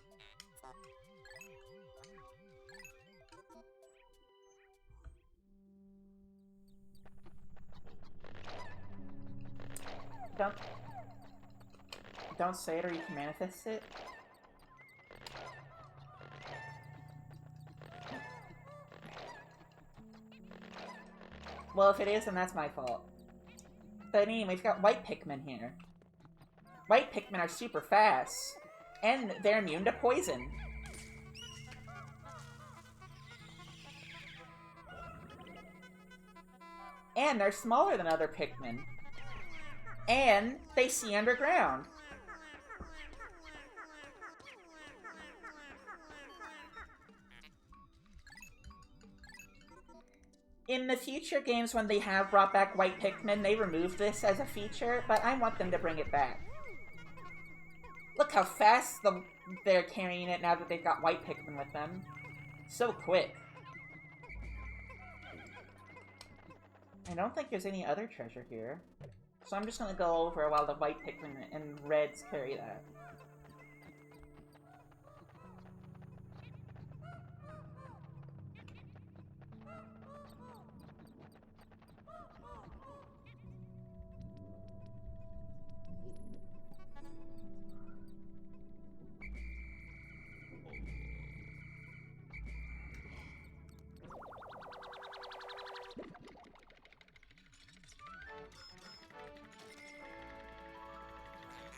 Don't say it or you can manifest it. Well, if it is, then that's my fault. But anyway, we've got white Pikmin here. White Pikmin are super fast. And they're immune to poison. And they're smaller than other Pikmin. And they see underground. In the future games, when they have brought back white Pikmin, they removed this as a feature, but I want them to bring it back. Look how fast they're carrying it now that they've got white Pikmin with them. So quick. I don't think there's any other treasure here. So I'm just gonna go over while the white Pikmin and reds carry that.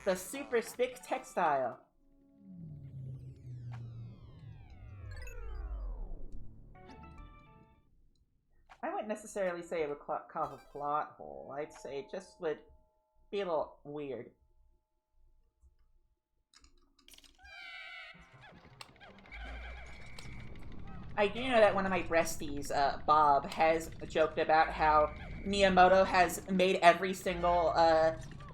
The Super Stick Textile. I wouldn't necessarily say it would cause a plot hole. I'd say it just would be a little weird. I do know that one of my breasties, Bob, has joked about how Miyamoto has made every single,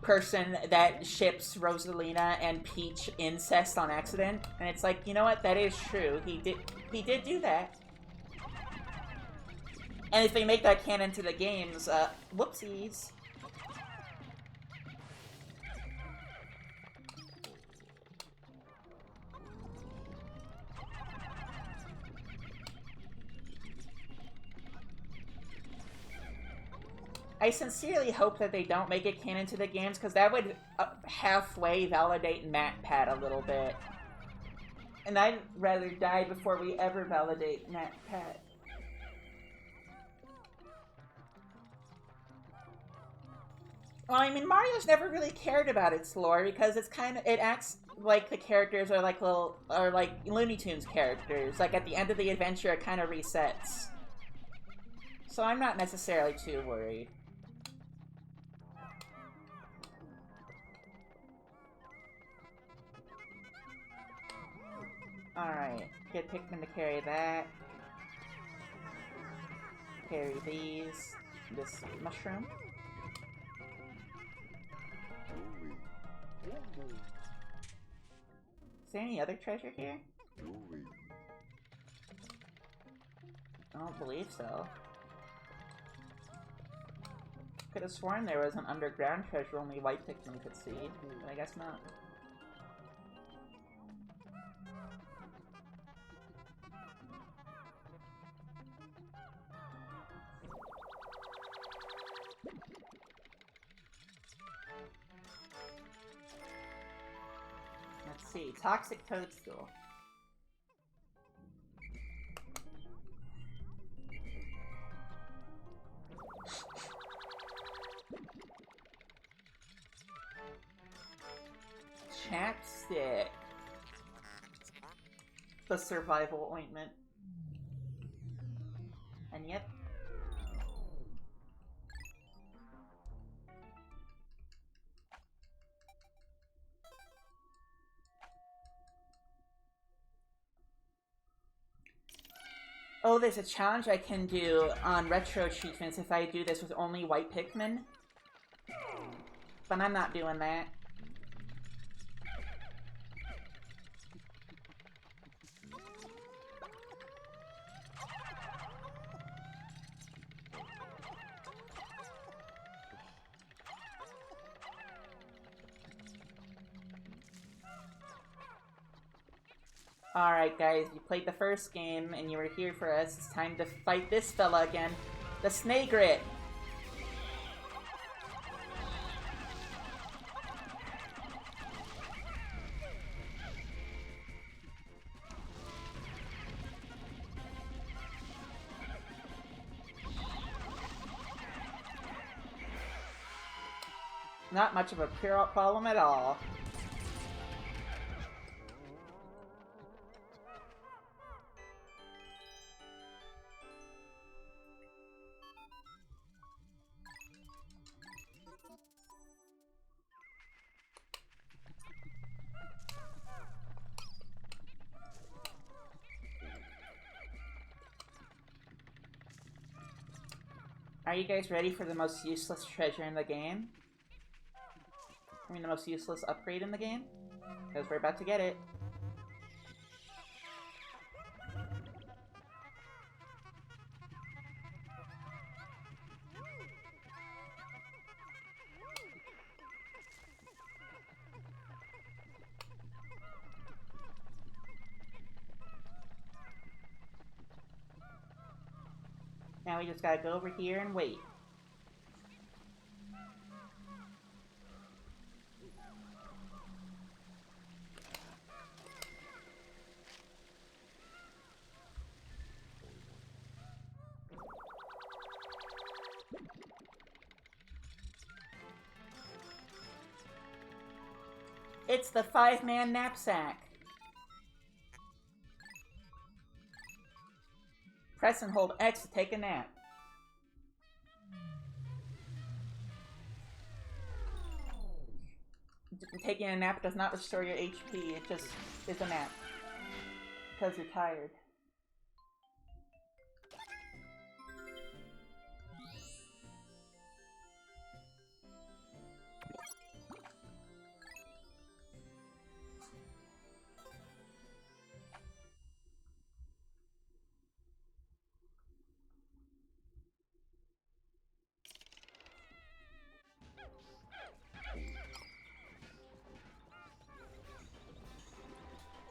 person that ships Rosalina and Peach incest on accident, and it's like, you know what, that is true. He did do that. And if they make that canon to the games, whoopsies. I sincerely hope that they don't make it canon to the games, because that would halfway validate MatPat a little bit. And I'd rather die before we ever validate MatPat. Well, I mean, Mario's never really cared about its lore, because it acts like the characters are like Looney Tunes characters. Like, at the end of the adventure, it kind of resets. So I'm not necessarily too worried. Alright, get Pikmin to carry that. Carry these. This mushroom. Is there any other treasure here? I don't believe so. Could have sworn there was an underground treasure only white Pikmin could see, but I guess not. Let's see, toxic toadstool. Chapstick. The survival ointment. And yep. Oh, there's a challenge I can do on retro achievements if I do this with only white Pikmin. But I'm not doing that. Alright guys, you played the first game and you were here for us. It's time to fight this fella again. The Snagrit! Not much of a problem at all. Are you guys ready for the most useless treasure in the game? I mean, the most useless upgrade in the game? Because we're about to get it. Now we just gotta go over here and wait. It's the 5-man knapsack. Press and hold X to take a nap. Taking a nap does not restore your HP, it just is a nap. Because you're tired.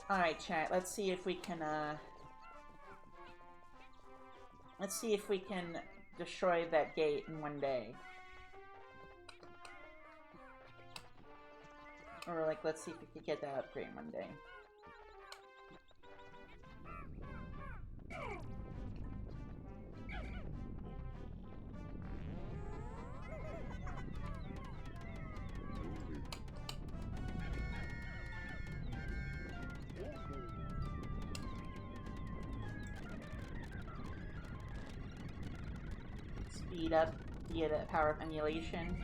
Alright, chat, let's see if we can, let's see if we can destroy that gate in one day. Or, like, let's see if we can get that upgrade one day. Speed up via the power of emulation.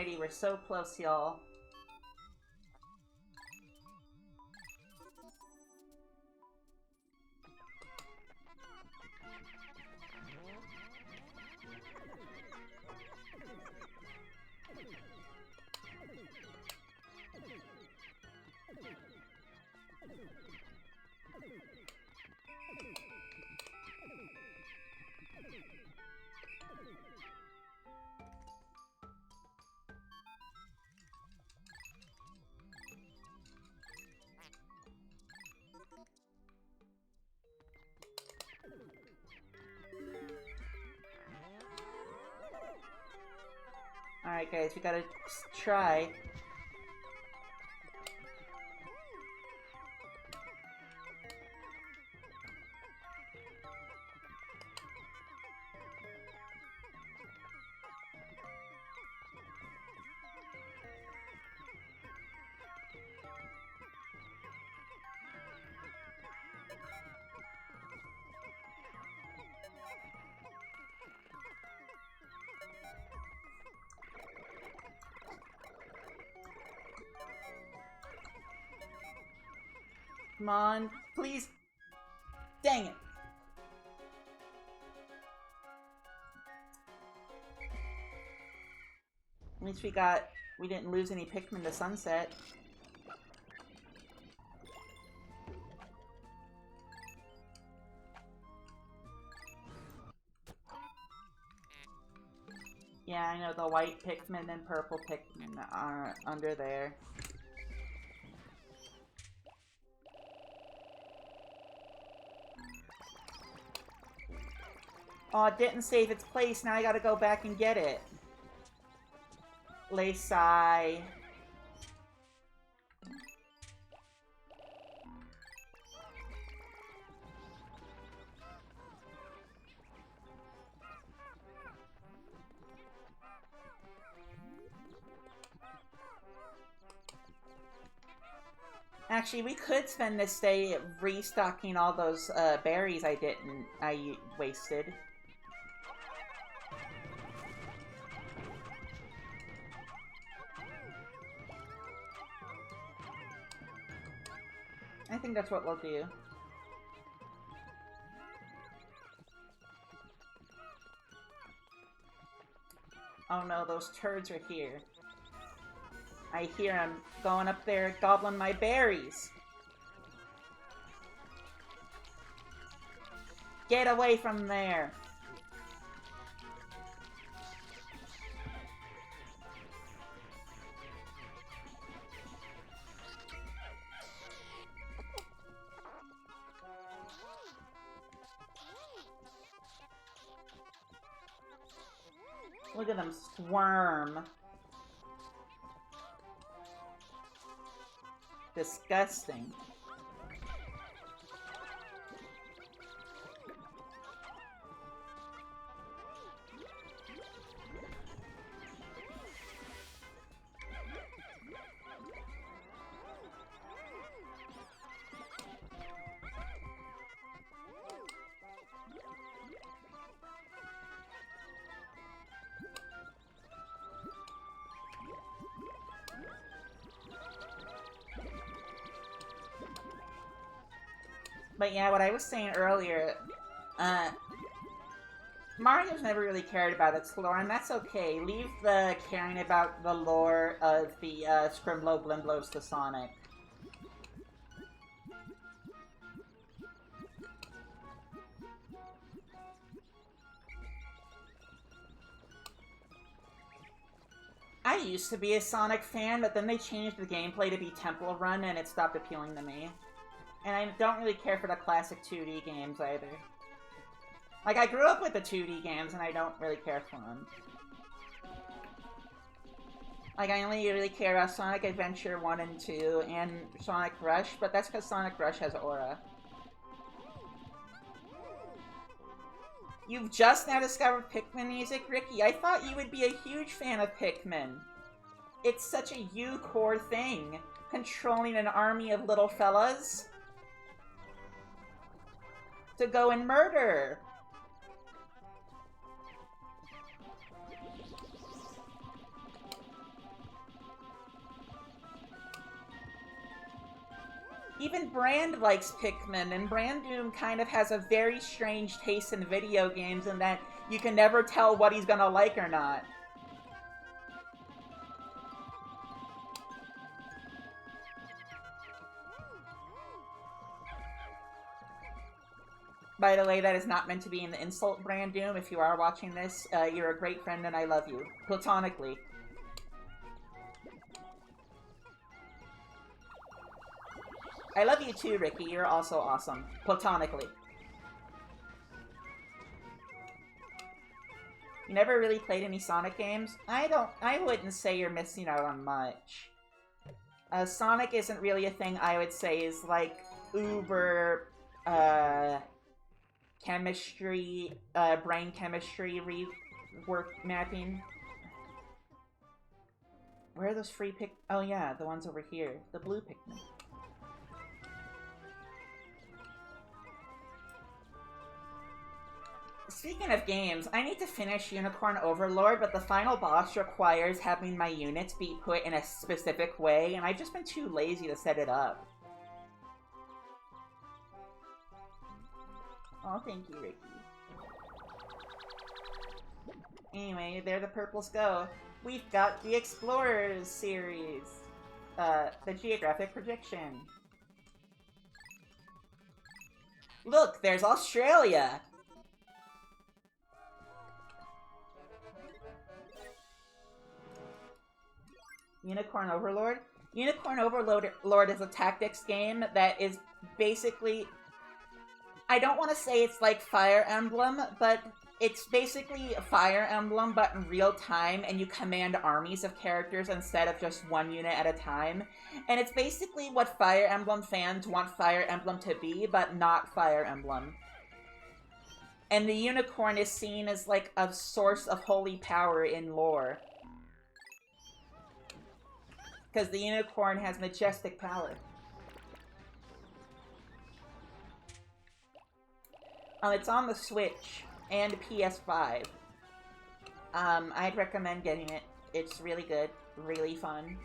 Alrighty, we're so close, y'all. Alright guys, we gotta try. Come on, please. Dang it. At least we didn't lose any Pikmin to sunset. Yeah, I know the white Pikmin and purple Pikmin are under there. Oh, it didn't save its place. Now I gotta go back and get it. Laysai. Actually, we could spend this day restocking all those berries I wasted. I think that's what we'll do. Oh no, those turds are here. I hear them going up there gobbling my berries. Get away from there. Look at them squirm. Disgusting. But yeah, what I was saying earlier, Mario's never really cared about its lore, and that's okay. Leave the caring about the lore of the Scrimblow Blimblows to Sonic. I used to be a Sonic fan, but then they changed the gameplay to be Temple Run, and it stopped appealing to me. And I don't really care for the classic 2D games either. Like, I grew up with the 2D games, and I don't really care for them. Like, I only really care about Sonic Adventure 1 and 2, and Sonic Rush, but that's because Sonic Rush has Aura. You've just now discovered Pikmin music, Ricky? I thought you would be a huge fan of Pikmin. It's such a you-core thing, controlling an army of little fellas to go and murder. Even Brand likes Pikmin, and Brandoom kind of has a very strange taste in video games in that you can never tell what he's gonna like or not. By the way, that is not meant to be an insult, Brandoom. If you are watching this, you're a great friend and I love you. Platonically. I love you too, Ricky. You're also awesome. Platonically. You never really played any Sonic games? I wouldn't say you're missing out on much. Sonic isn't really a thing I would say is like uber, chemistry, brain chemistry rework mapping. Where are those free pick? Oh yeah, the ones over here. The blue Pikmin. Speaking of games, I need to finish Unicorn Overlord, but the final boss requires having my units be put in a specific way, and I've just been too lazy to set it up. Oh, thank you, Ricky. Anyway, there the purples go. We've got the Explorers series. The Geographic Projection. Look, there's Australia! Unicorn Overlord? Unicorn Overlord is a tactics game that is basically... I don't want to say it's like Fire Emblem, but it's basically a Fire Emblem, but in real time, and you command armies of characters instead of just one unit at a time. And it's basically what Fire Emblem fans want Fire Emblem to be, but not Fire Emblem. And the unicorn is seen as like a source of holy power in lore. Because the unicorn has majestic power. It's on the Switch and PS5. I'd recommend getting it. It's really good, really fun.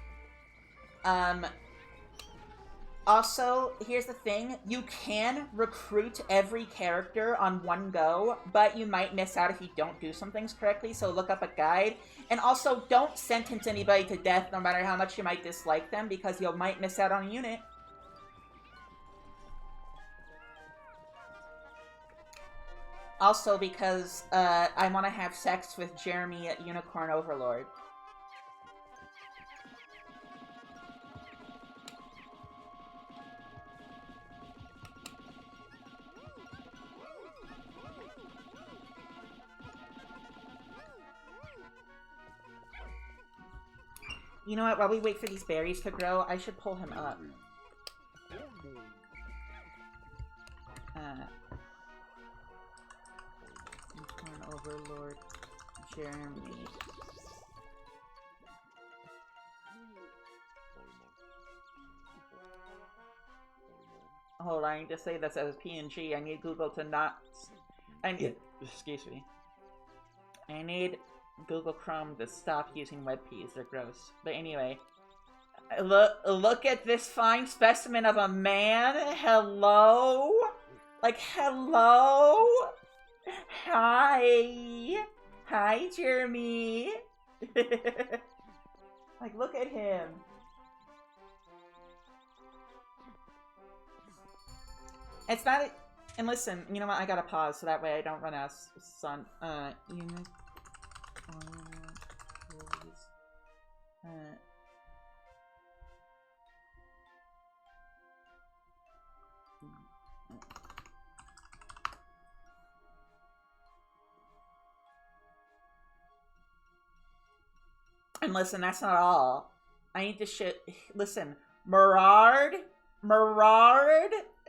Also, here's the thing. You can recruit every character on one go, but you might miss out if you don't do some things correctly, so look up a guide. And also, don't sentence anybody to death no matter how much you might dislike them, because you might miss out on a unit. Also because, I want to have sex with Jeremy at Unicorn Overlord. You know what, while we wait for these berries to grow, I should pull him up. Unicorn Overlord, Jeremy. Hold on, I need to say this as PNG. I need Google to not... Excuse me. I need Google Chrome to stop using WebPs. They're gross. But anyway, look at this fine specimen of a man. Hello? Like, hello? Hi. Hi, Jeremy. Like, look at him. It's not... And listen, you know what? I gotta pause so that way I don't run out of sun. And listen, that's not all. I need to listen, Merard?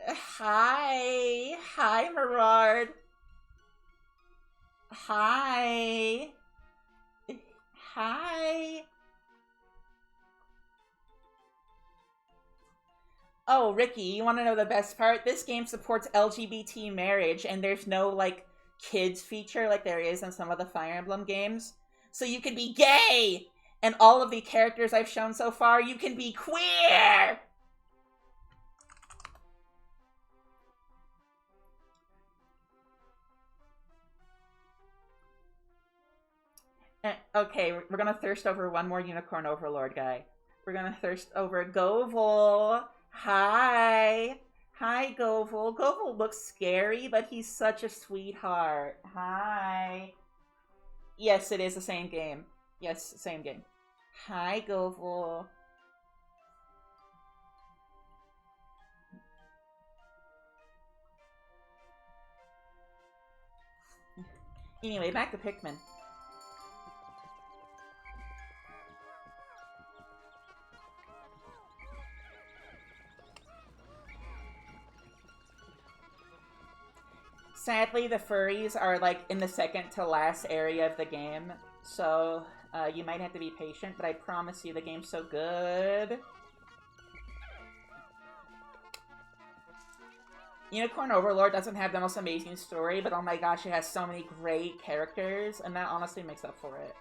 Hi. Hi, Merard. Hi. Hi. Oh, Ricky, you want to know the best part? This game supports LGBT marriage, and there's no, like, kids feature like there is in some of the Fire Emblem games. So you can be gay! And all of the characters I've shown so far, you can be queer! Okay, we're gonna thirst over one more Unicorn Overlord guy. We're gonna thirst over Govel. Hi. Hi, Govel. Govel looks scary, but he's such a sweetheart. Hi. Yes, it is the same game. Yes, same game. Hi, Govel. Anyway, back to Pikmin. Sadly, the furries are like in the second to last area of the game, so you might have to be patient, but I promise you the game's so good. Unicorn Overlord doesn't have the most amazing story, but oh my gosh, it has so many great characters, and that honestly makes up for it.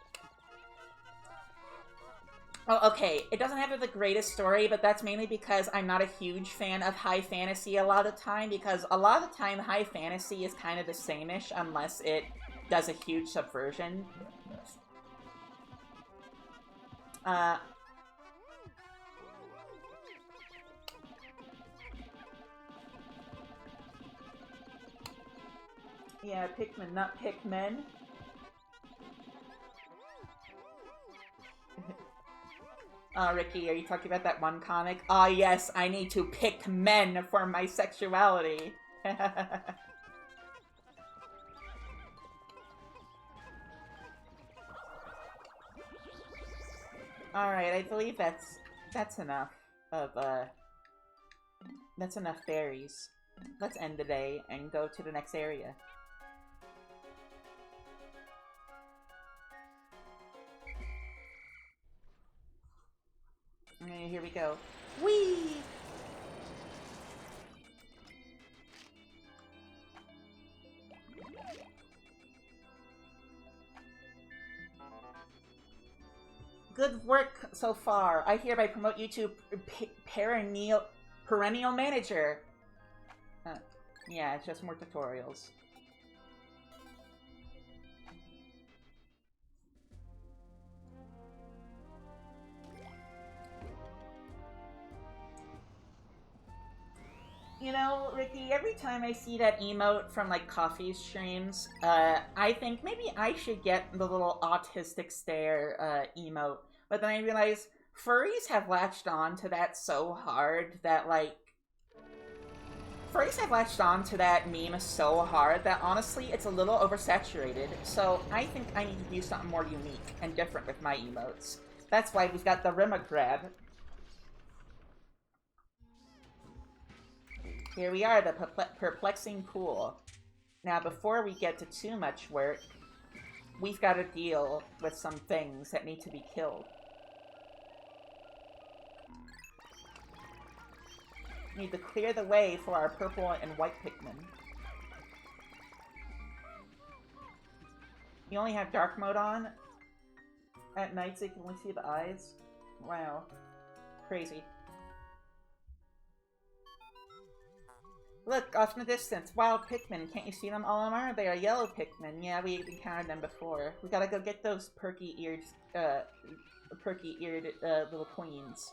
Oh, okay, it doesn't have the greatest story, but that's mainly because I'm not a huge fan of high fantasy a lot of the time, because a lot of the time high fantasy is kind of the same-ish unless it does a huge subversion. Yeah, Pikmin, not Pikmin. Ricky, are you talking about that one comic? Ah, yes, I need to pick men for my sexuality. Alright, I believe that's enough of, that's enough berries. Let's end the day and go to the next area. Okay, here we go. Whee! Good work so far. I hereby promote you to perennial manager. Yeah, it's just more tutorials. You know, Ricky, every time I see that emote from, like, coffee streams, I think maybe I should get the little autistic stare, emote. But then I realize furries have latched on to that so hard that, like... Furries have latched on to that meme so hard that, honestly, it's a little oversaturated. So I think I need to do something more unique and different with my emotes. That's why we've got the Rimma Grab. Here we are, the perplexing pool. Now, before we get to too much work, we've got to deal with some things that need to be killed. We need to clear the way for our purple and white Pikmin. You only have dark mode on at night so you can only see the eyes? Wow. Crazy. Look, off in the distance, wild Pikmin. Can't you see them all on? They are yellow Pikmin. Yeah, we encountered them before. We gotta go get those perky-eared, little queens.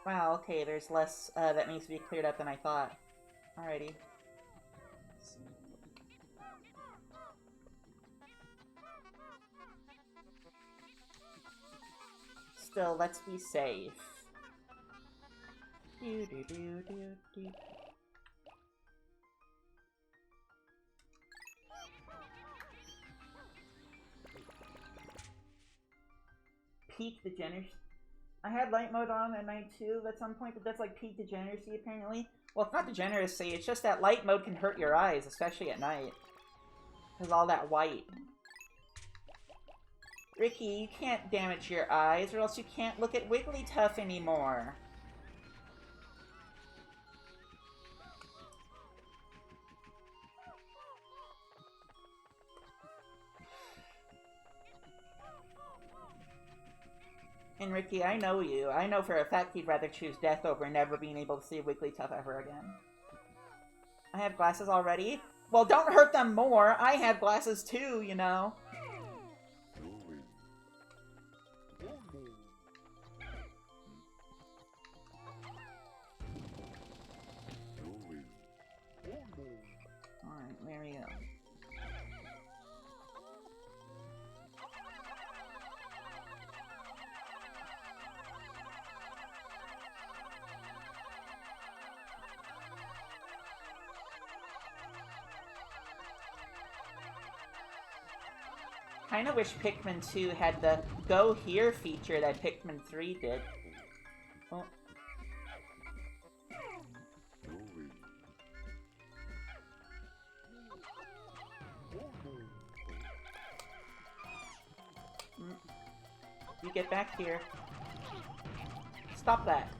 Wow, okay, there's less that needs to be cleared up than I thought. Alrighty. Still, let's be safe. Peak degeneration. I had light mode on at night too at some point, but that's like peak degeneracy apparently. Well, it's not degeneracy, it's just that light mode can hurt your eyes, especially at night. Because all that white. Ricky, you can't damage your eyes or else you can't look at Wigglytuff anymore. And Ricky, I know you. I know for a fact you'd rather choose death over never being able to see Wigglytuff ever again. I have glasses already? Well, don't hurt them more. I have glasses too, you know. Alright, there we go. Kinda wish Pikmin 2 had the Go Here feature that Pikmin 3 did. Oh. You get back here. Stop that.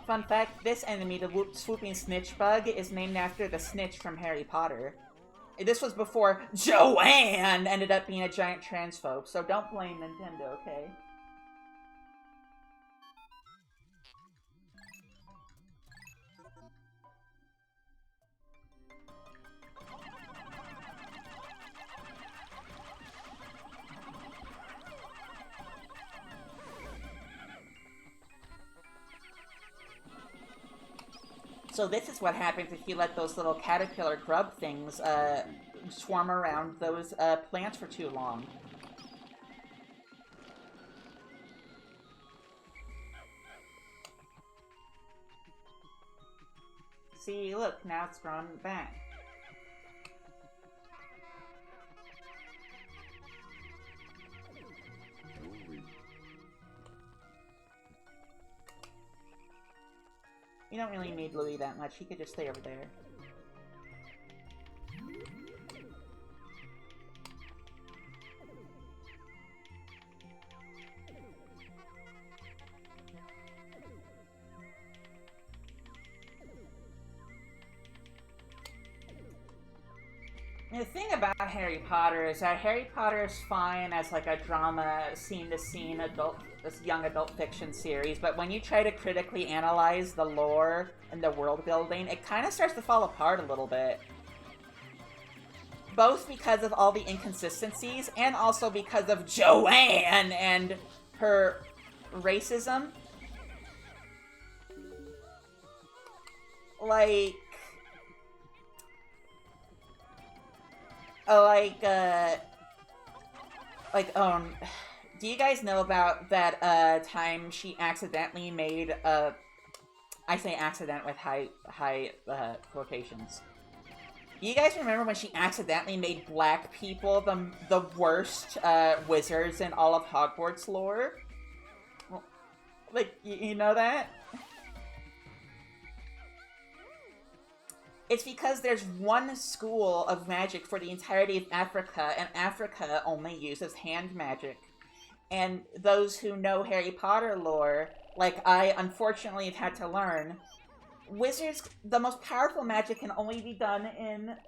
Fun fact, this enemy, the swooping snitch bug, is named after the snitch from Harry Potter. This was before Joanne ended up being a giant transphobe, so don't blame Nintendo, okay? So this is what happens if you let those little caterpillar grub things swarm around those plants for too long. See, look, now it's grown back. You don't really need Louis that much. He could just stay over there. And the thing about Harry Potter is that Harry Potter is fine as like a drama, scene-to-scene adult, this young adult fiction series, but when you try to critically analyze the lore and the world building, it kind of starts to fall apart a little bit. Both because of all the inconsistencies, and also because of Joanne and her racism. Do you guys know about that time she accidentally made I say accident with high quotations. Do you guys remember when she accidentally made black people the worst wizards in all of Hogwarts lore? Well, like, you know that? It's because there's one school of magic for the entirety of Africa, and Africa only uses hand magic. And those who know Harry Potter lore, like I unfortunately have had to learn, wizards, the most powerful magic can only be done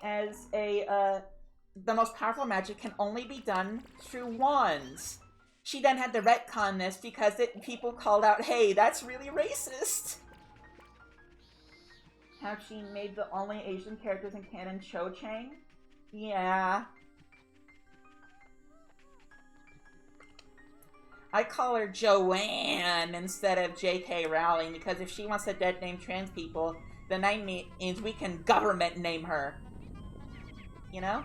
the most powerful magic can only be done through wands. She then had to retcon this because people called out, hey, that's really racist. Have she made the only Asian characters in canon Cho Chang? Yeah. I call her Joanne instead of J.K. Rowling because if she wants to dead name trans people, then that means we can government name her. you know?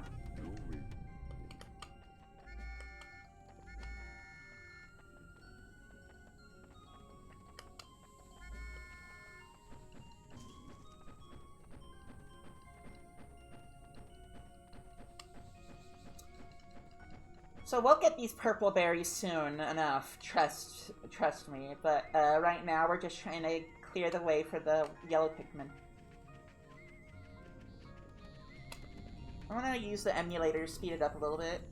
So we'll get these purple berries soon enough, trust me. But right now we're just trying to clear the way for the yellow Pikmin. I'm gonna use the emulator to speed it up a little bit.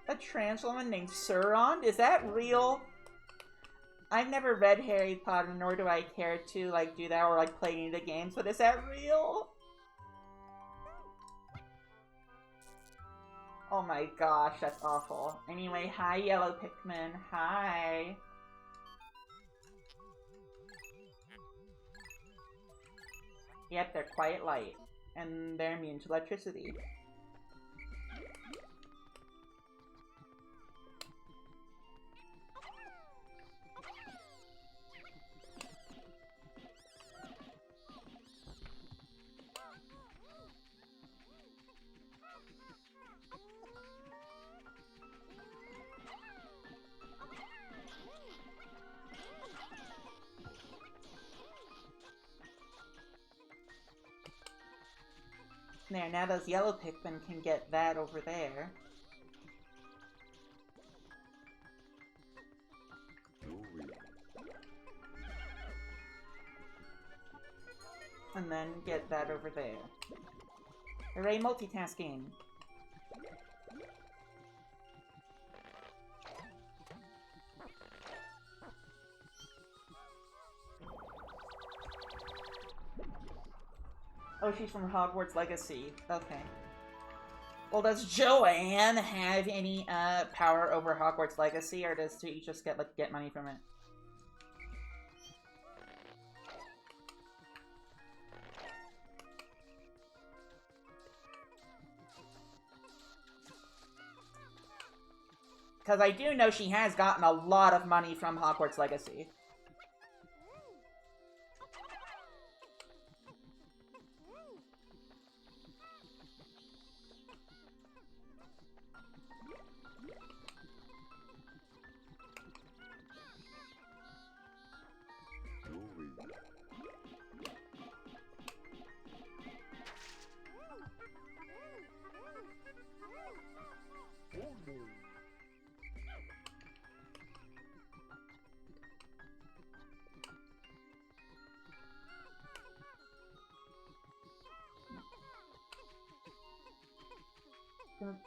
A trans woman named Sauron? Is that real? I've never read Harry Potter, nor do I care to like do that or like play any of the games, but is that real? Oh my gosh, that's awful. Anyway, hi yellow Pikmin, hi. Yep, they're quiet light, and they're immune to electricity. There, now those yellow Pikmin can get that over there. And then get that over there. Hooray, multitasking! Oh, she's from Hogwarts Legacy. Okay. Well, does Joanne have any power over Hogwarts Legacy, or does she just get money from it? Because I do know she has gotten a lot of money from Hogwarts Legacy.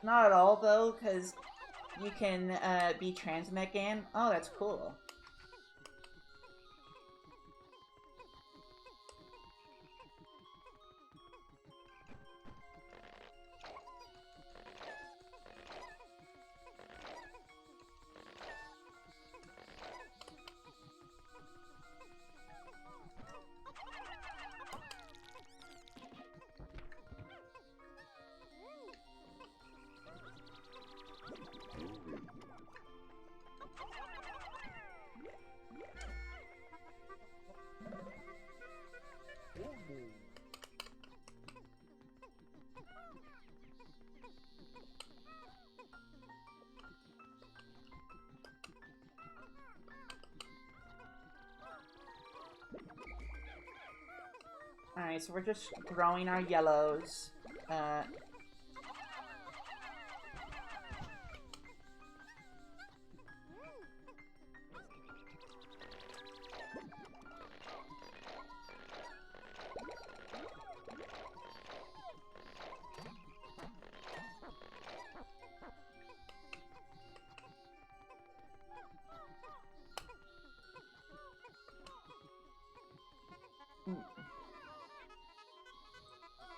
Not at all, though, because you can be trans in that game. Oh, that's cool. Alright, so we're just growing our yellows.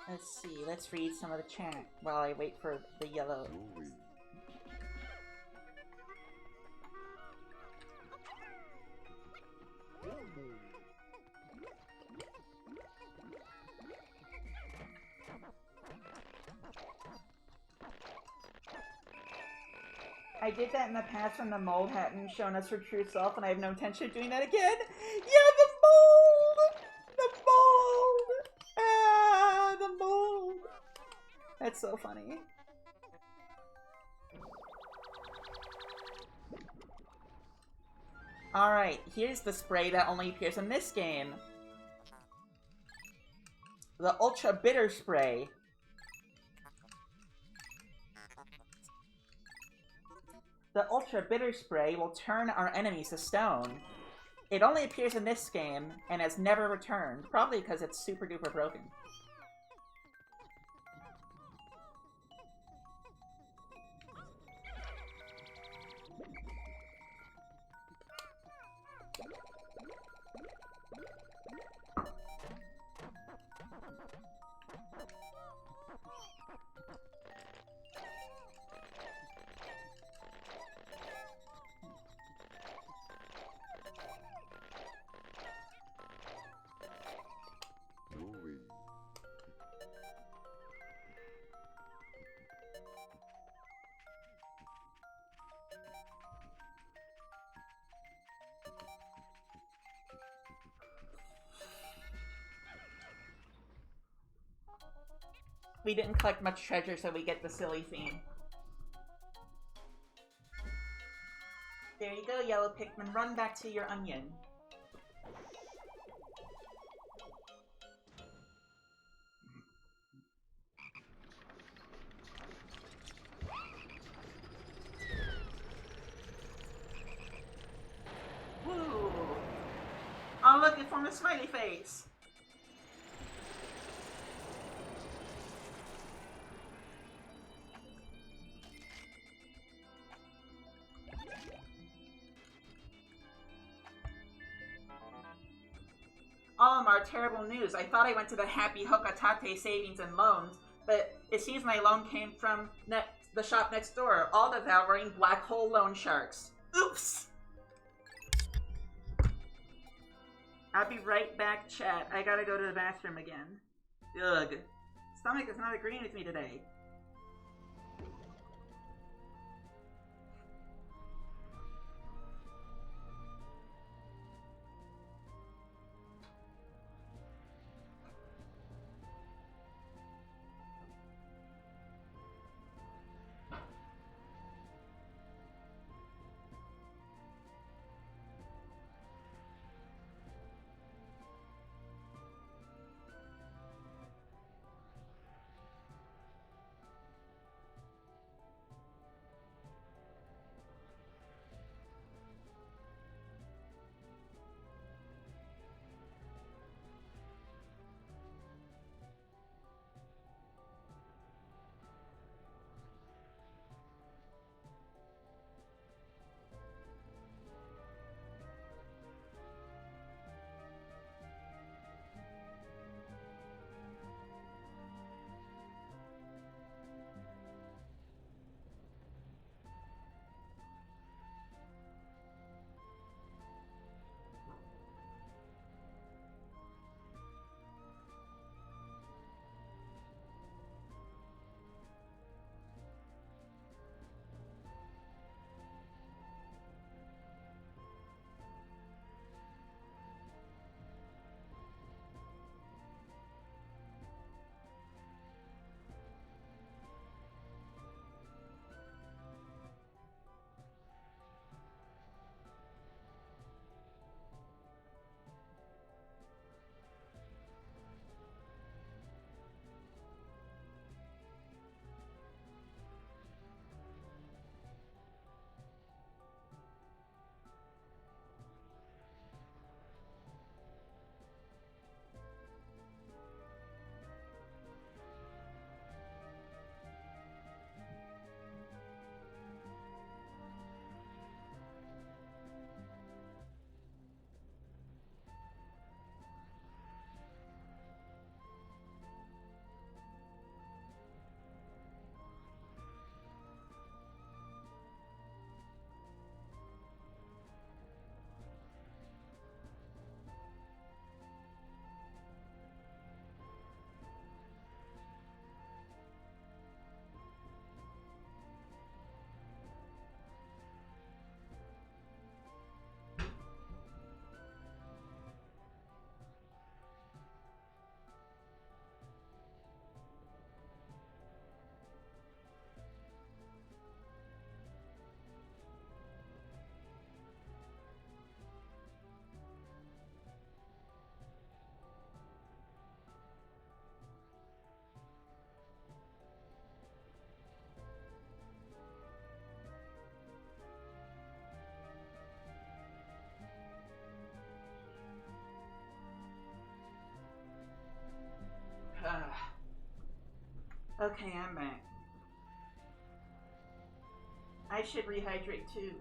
Let's see, let's read some of the chat while I wait for the yellow. I did that in the past when the mold hadn't shown us her true self, and I have no intention of doing that again. Yeah, the mold! The mold! Ah, the mold! That's so funny. Alright, here's the spray that only appears in this game. The Ultra Bitter Spray. The Ultra Bitter Spray will turn our enemies to stone. It only appears in this game, and has never returned. Probably because it's super duper broken. We didn't collect much treasure, so we get the silly theme. There you go, yellow Pikmin. Run back to your onion. Woo! Oh look, it formed a smiley face! Olimar, terrible news. I thought I went to the Happy Hokatate Savings and Loans, but it seems my loan came from the shop next door, all devouring black hole loan sharks. Oops! I'll be right back, chat. I gotta go to the bathroom again. Ugh. Stomach is not agreeing with me today. Okay, I'm back. I should rehydrate too.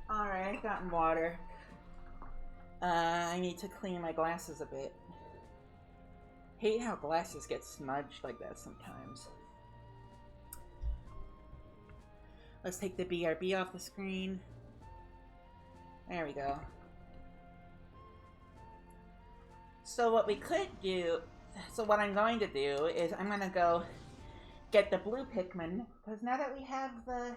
Alright, I've gotten water. I need to clean my glasses a bit. Hate how glasses get smudged like that sometimes. Let's take the BRB off the screen. There we go. So what we could do, so what I'm going to do is I'm going to go get the blue Pikmin, because now that we have the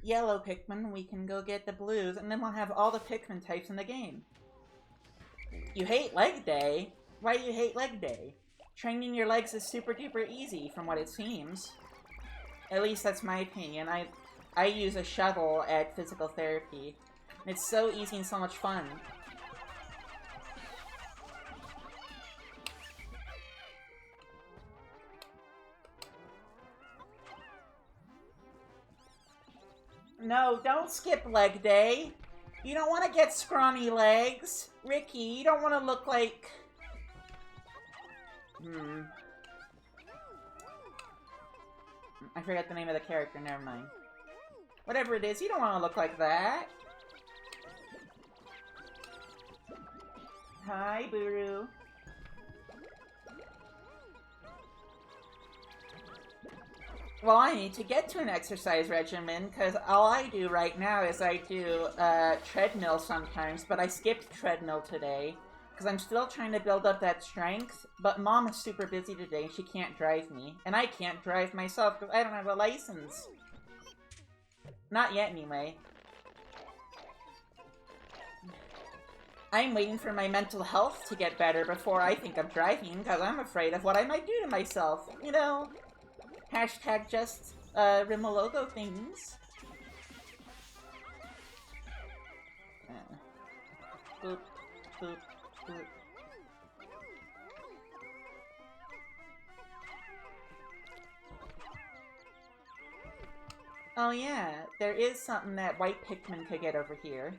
yellow Pikmin, we can go get the blues, and then we'll have all the Pikmin types in the game. You hate leg day? Why do you hate leg day? Training your legs is super duper easy from what it seems. At least that's my opinion. I use a shovel at physical therapy. It's so easy and so much fun. No, don't skip leg day. You don't want to get scrawny legs. Ricky, you don't want to look like... I forgot the name of the character, never mind. Whatever it is, you don't want to look like that. Hi, Buru. Well, I need to get to an exercise regimen, because all I do right now is I do treadmill sometimes, but I skipped treadmill today, because I'm still trying to build up that strength, but Mom is super busy today, she can't drive me, and I can't drive myself, because I don't have a license. Not yet, anyway. I'm waiting for my mental health to get better before I think of driving, because I'm afraid of what I might do to myself, you know? Hashtag just, Rimalogo things. Boop, boop, boop. Oh yeah, there is something that white Pikmin could get over here.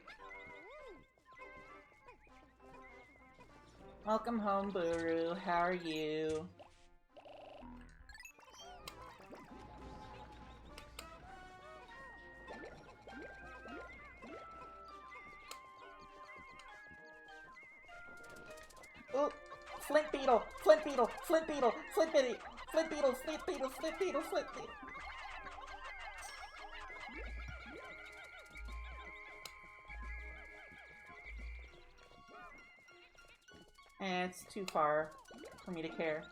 Welcome home, Buru. How are you? Oh, Flint Beetle! Flint Beetle! Flint Beetle! Flint Beetle! Flint Beetle! Flint Beetle! Flint Beetle! Flint Beetle! And it's too far for me to care.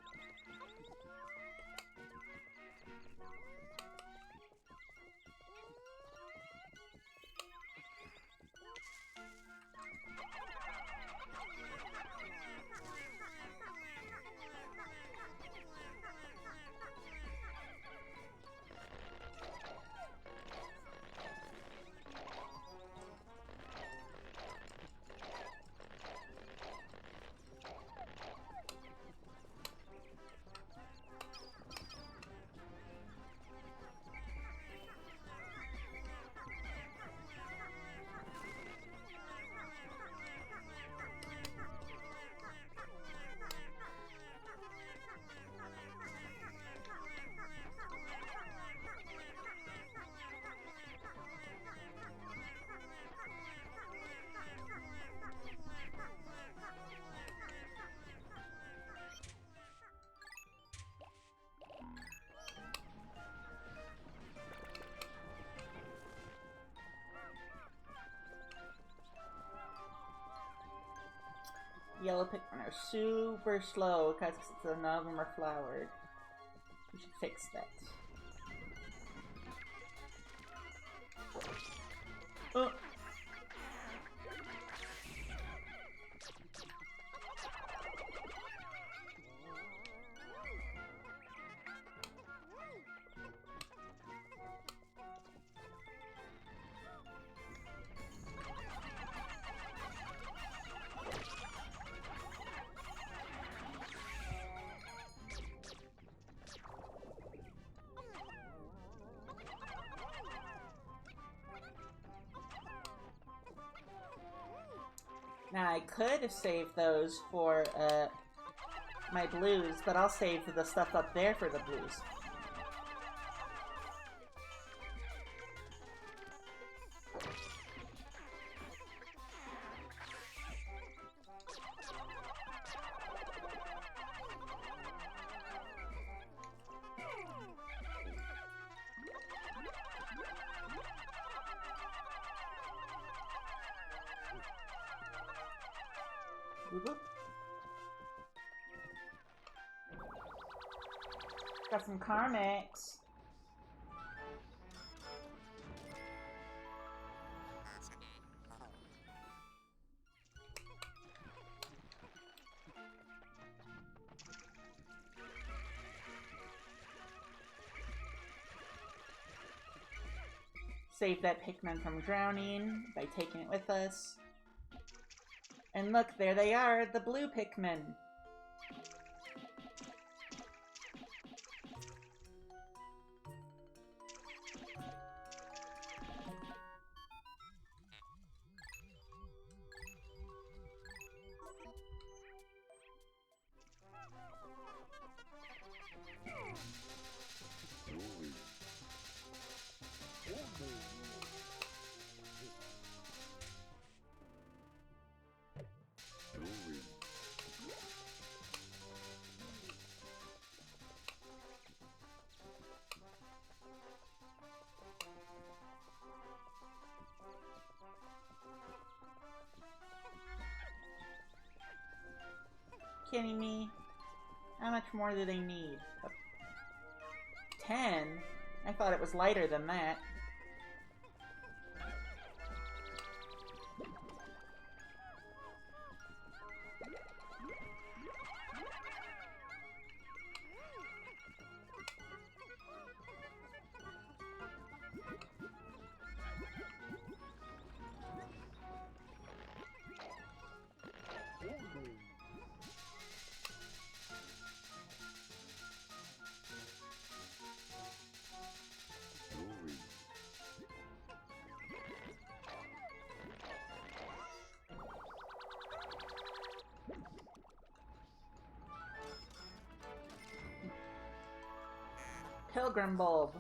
Yellow Pikmin are super slow because none of them are flowered. We should fix that. Oh. Now I could have saved those for my blues, but I'll save the stuff up there for the blues. Got some karmics. Save that Pikmin from drowning by taking it with us. And look, there they are, the blue Pikmin. Kidding me? How much more do they need? 10? I thought it was lighter than that. Pilgrim bulb.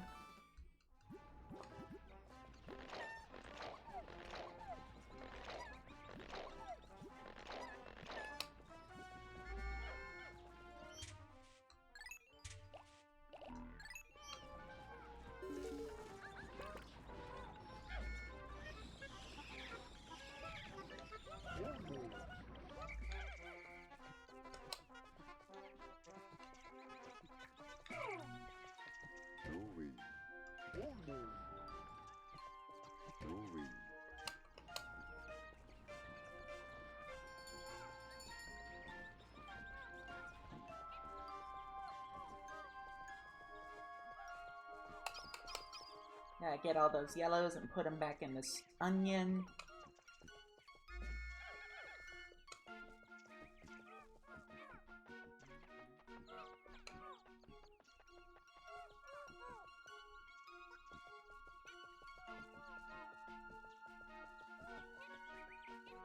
Gotta get all those yellows and put them back in this onion.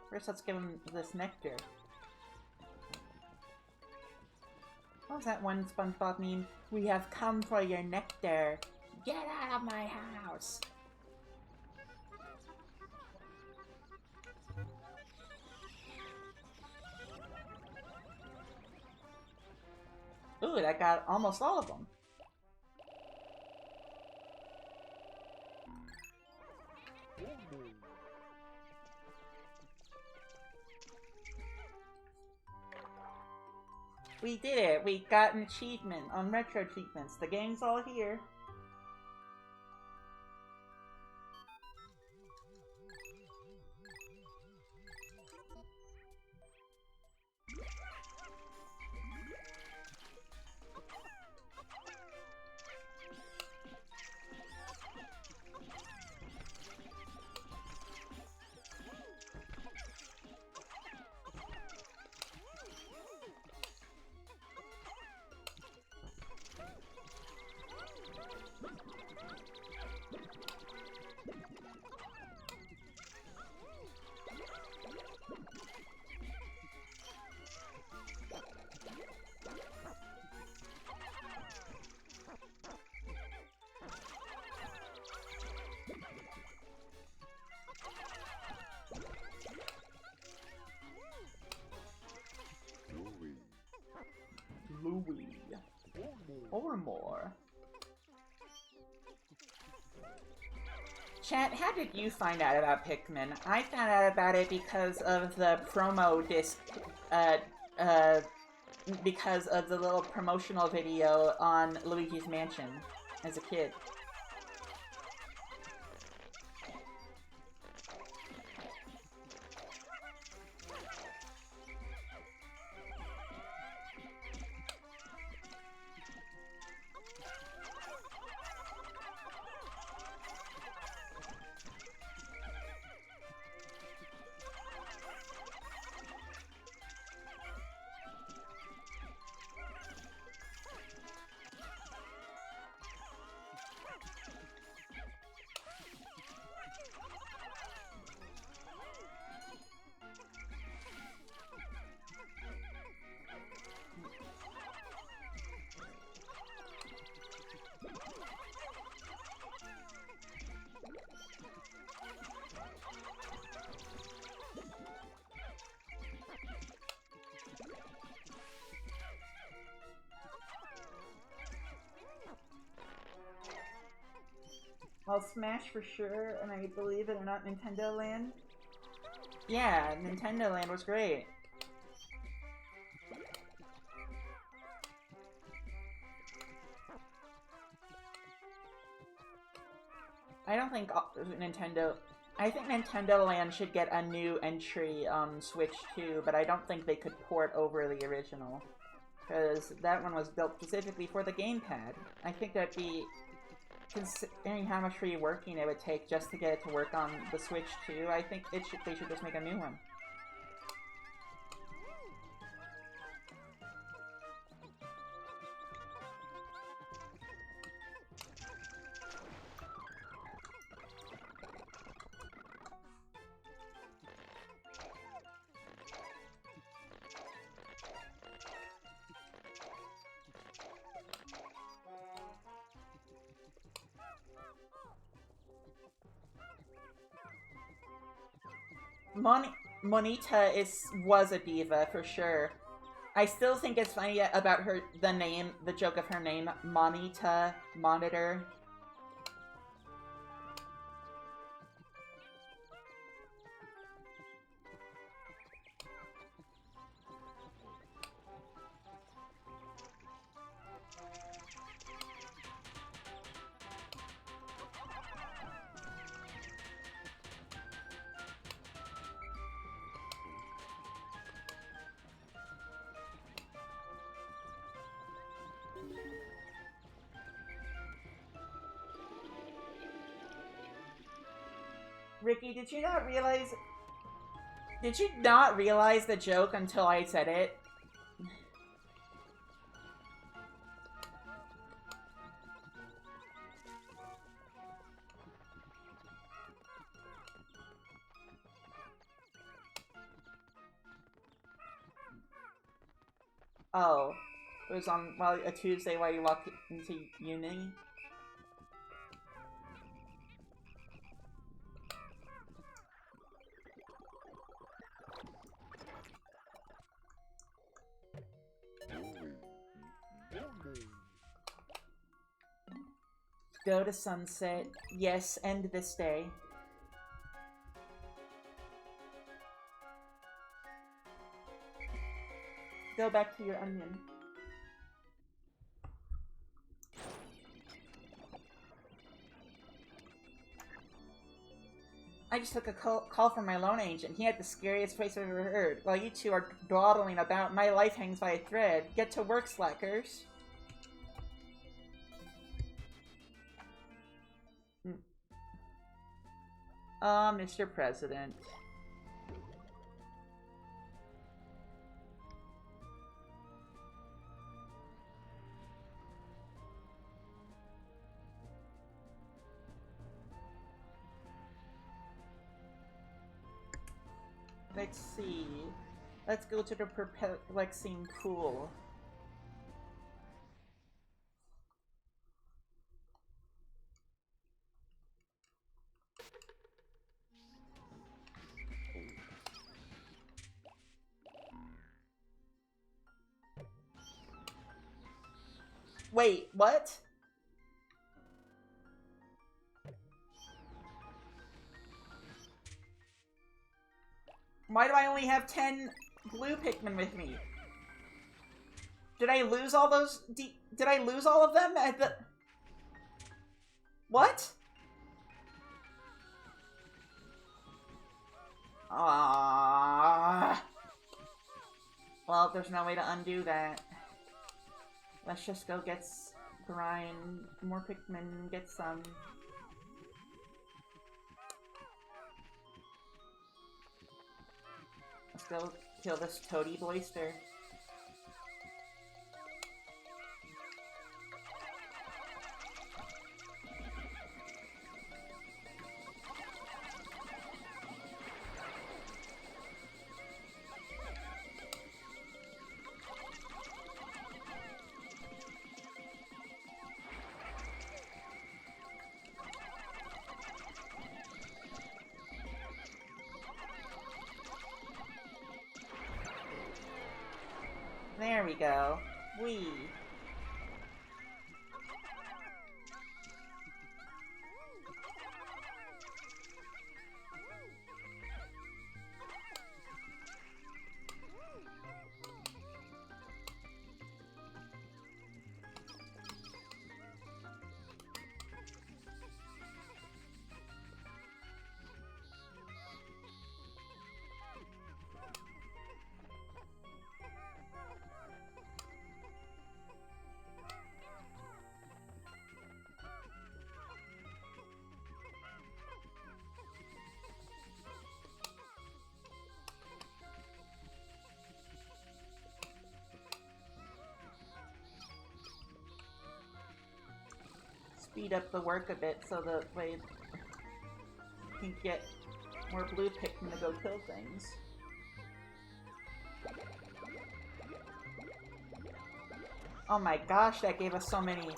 First, let's give him this nectar. What was that one SpongeBob meme? We have come for your nectar. Get out of my house! Ooh, that got almost all of them. We did it. We got an achievement on retro treatments. The gang's all here. Louis. Or more. Chat, how did you find out about Pikmin? I found out about it because of the promo disc, because of the little promotional video on Luigi's Mansion as a kid. Well, Smash for sure, and I believe it or not, Nintendo Land. Yeah, Nintendo Land was great. I don't think Nintendo... I think Nintendo Land should get a new entry on Switch too, but I don't think they could port over the original. Because that one was built specifically for the gamepad. I think that'd be... Considering how much reworking it would take just to get it to work on the Switch too, I think they should just make a new one. Monita was a diva for sure. I still think it's funny about the joke of her name, Monita Monitor. Ricky, did you not realize the joke until I said it? Oh, it was on a Tuesday while you walked into uni? Go to sunset. Yes, end this day. Go back to your onion. I just took a call from my loan agent. He had the scariest voice I've ever heard. While you two are dawdling about, my life hangs by a thread. Get to work, slackers. Mr. President. Let's see. Let's go to the perplexing pool. Wait, what? Why do I only have 10 blue Pikmin with me? Did I lose all those? Did I lose all of them at the... What? Ah. Well, there's no way to undo that. Let's just go get grind more Pikmin, get some. Let's go kill this Toady Boister. There we go. Whee! Speed up the work a bit so that way we can get more blue Pikmin to go kill things. Oh my gosh, that gave us so many.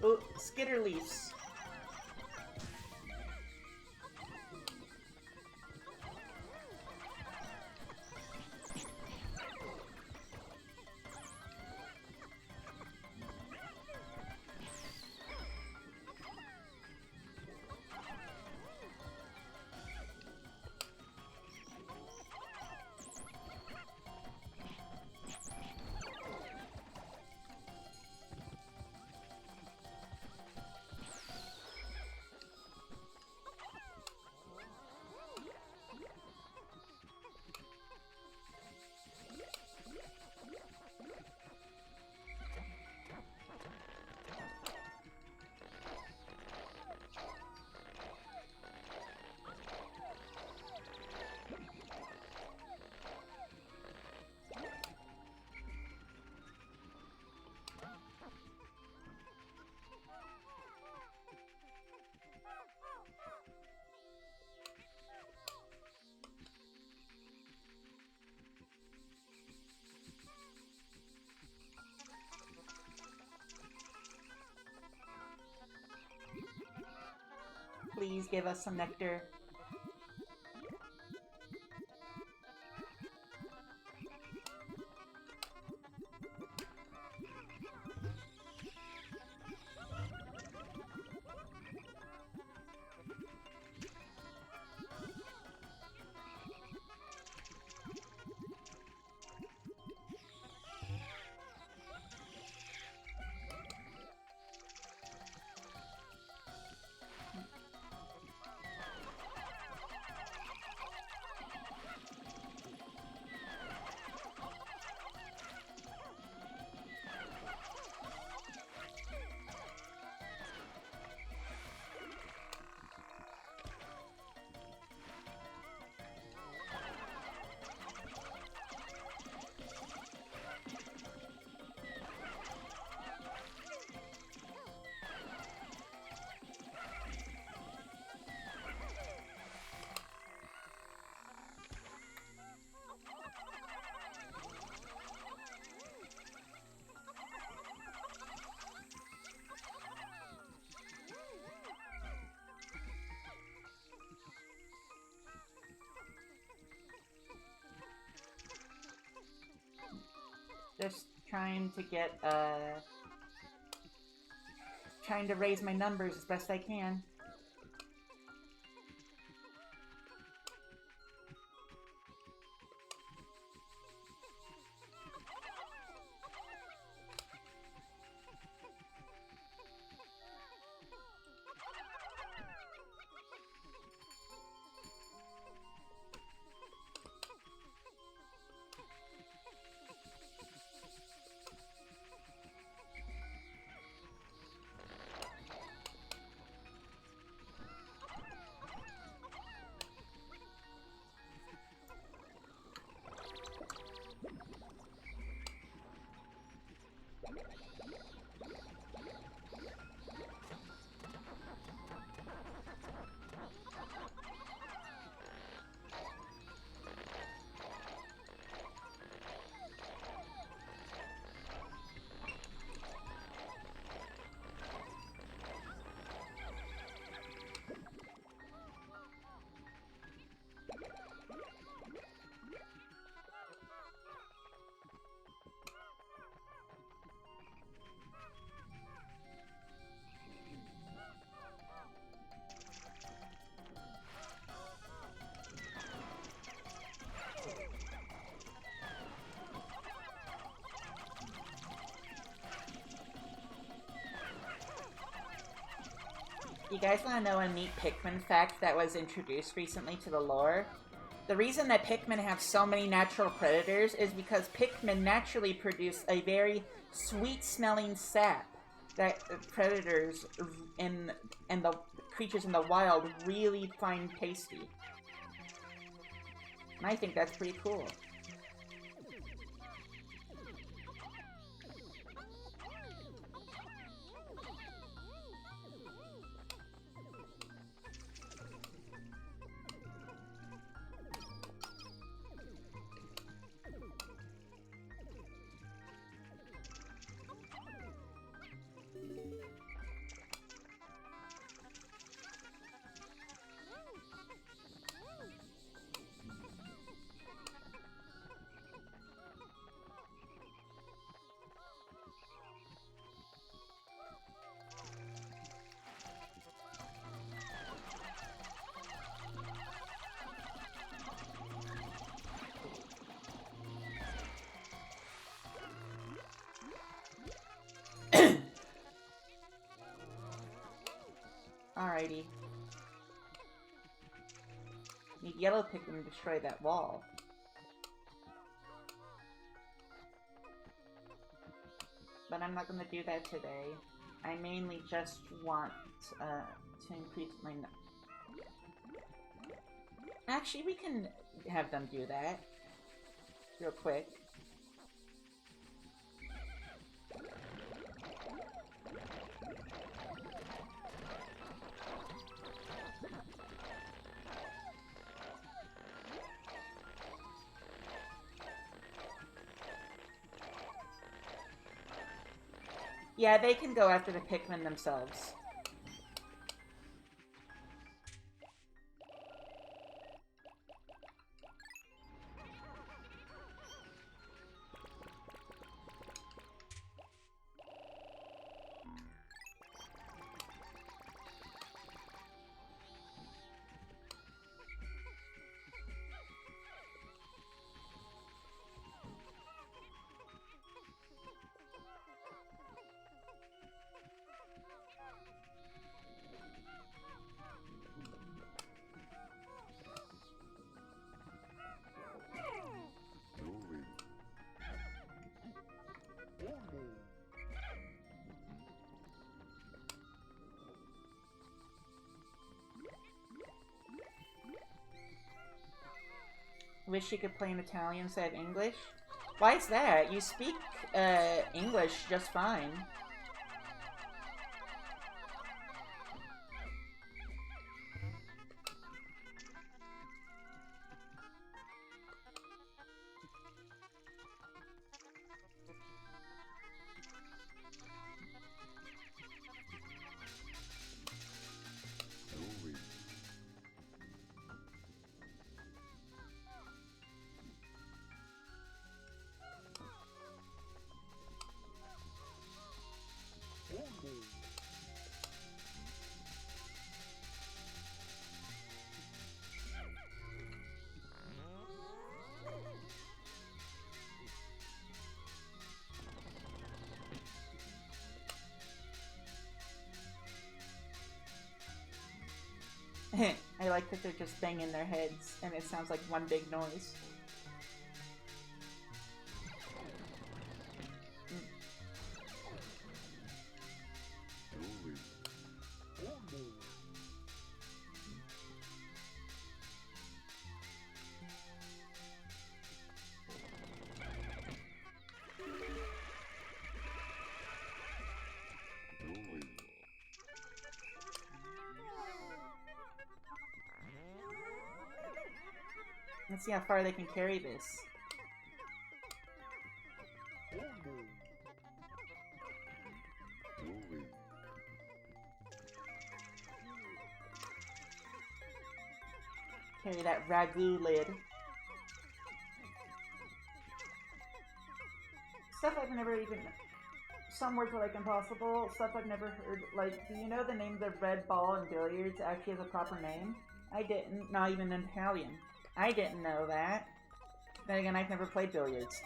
Oh, Skitterleafs. please give us some nectar. Just trying to get, trying to raise my numbers as best I can. You guys want to know a neat Pikmin fact that was introduced recently to the lore? The reason that Pikmin have so many natural predators is because Pikmin naturally produce a very sweet-smelling sap that predators and the creatures in the wild really find tasty. And I think that's pretty cool. Alrighty. Need yellow Pikmin to destroy that wall. But I'm not gonna do that today. I mainly just want to increase my... Actually, we can have them do that. Real quick. Yeah, they can go after the Pikmin themselves. Wish you could play in Italian instead of English. Why is that? You speak English just fine. I like that they're just banging their heads and it sounds like one big noise. Let's see how far they can carry this. Carry that ragu lid. Stuff I've never even... Some words are like impossible. Stuff I've never heard. Like, do you know the name of the red ball in billiards actually has a proper name? I didn't. Not even in Italian. I didn't know that. Then again, I've never played billiards.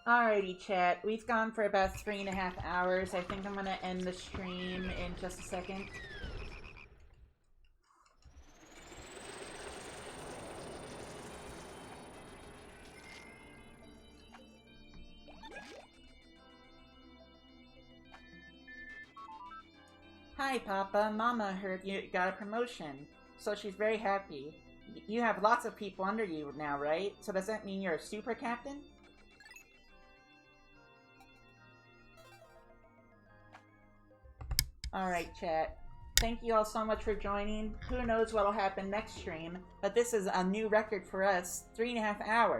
Alrighty, chat. We've gone for about 3.5 hours. I think I'm gonna end the stream in just a second. Hi, Papa. Mama heard you got a promotion, so she's very happy. You have lots of people under you now, right? So does that mean you're a super captain? Alright, chat. Thank you all so much for joining. Who knows what'll happen next stream, but this is a new record for us. 3.5 hours.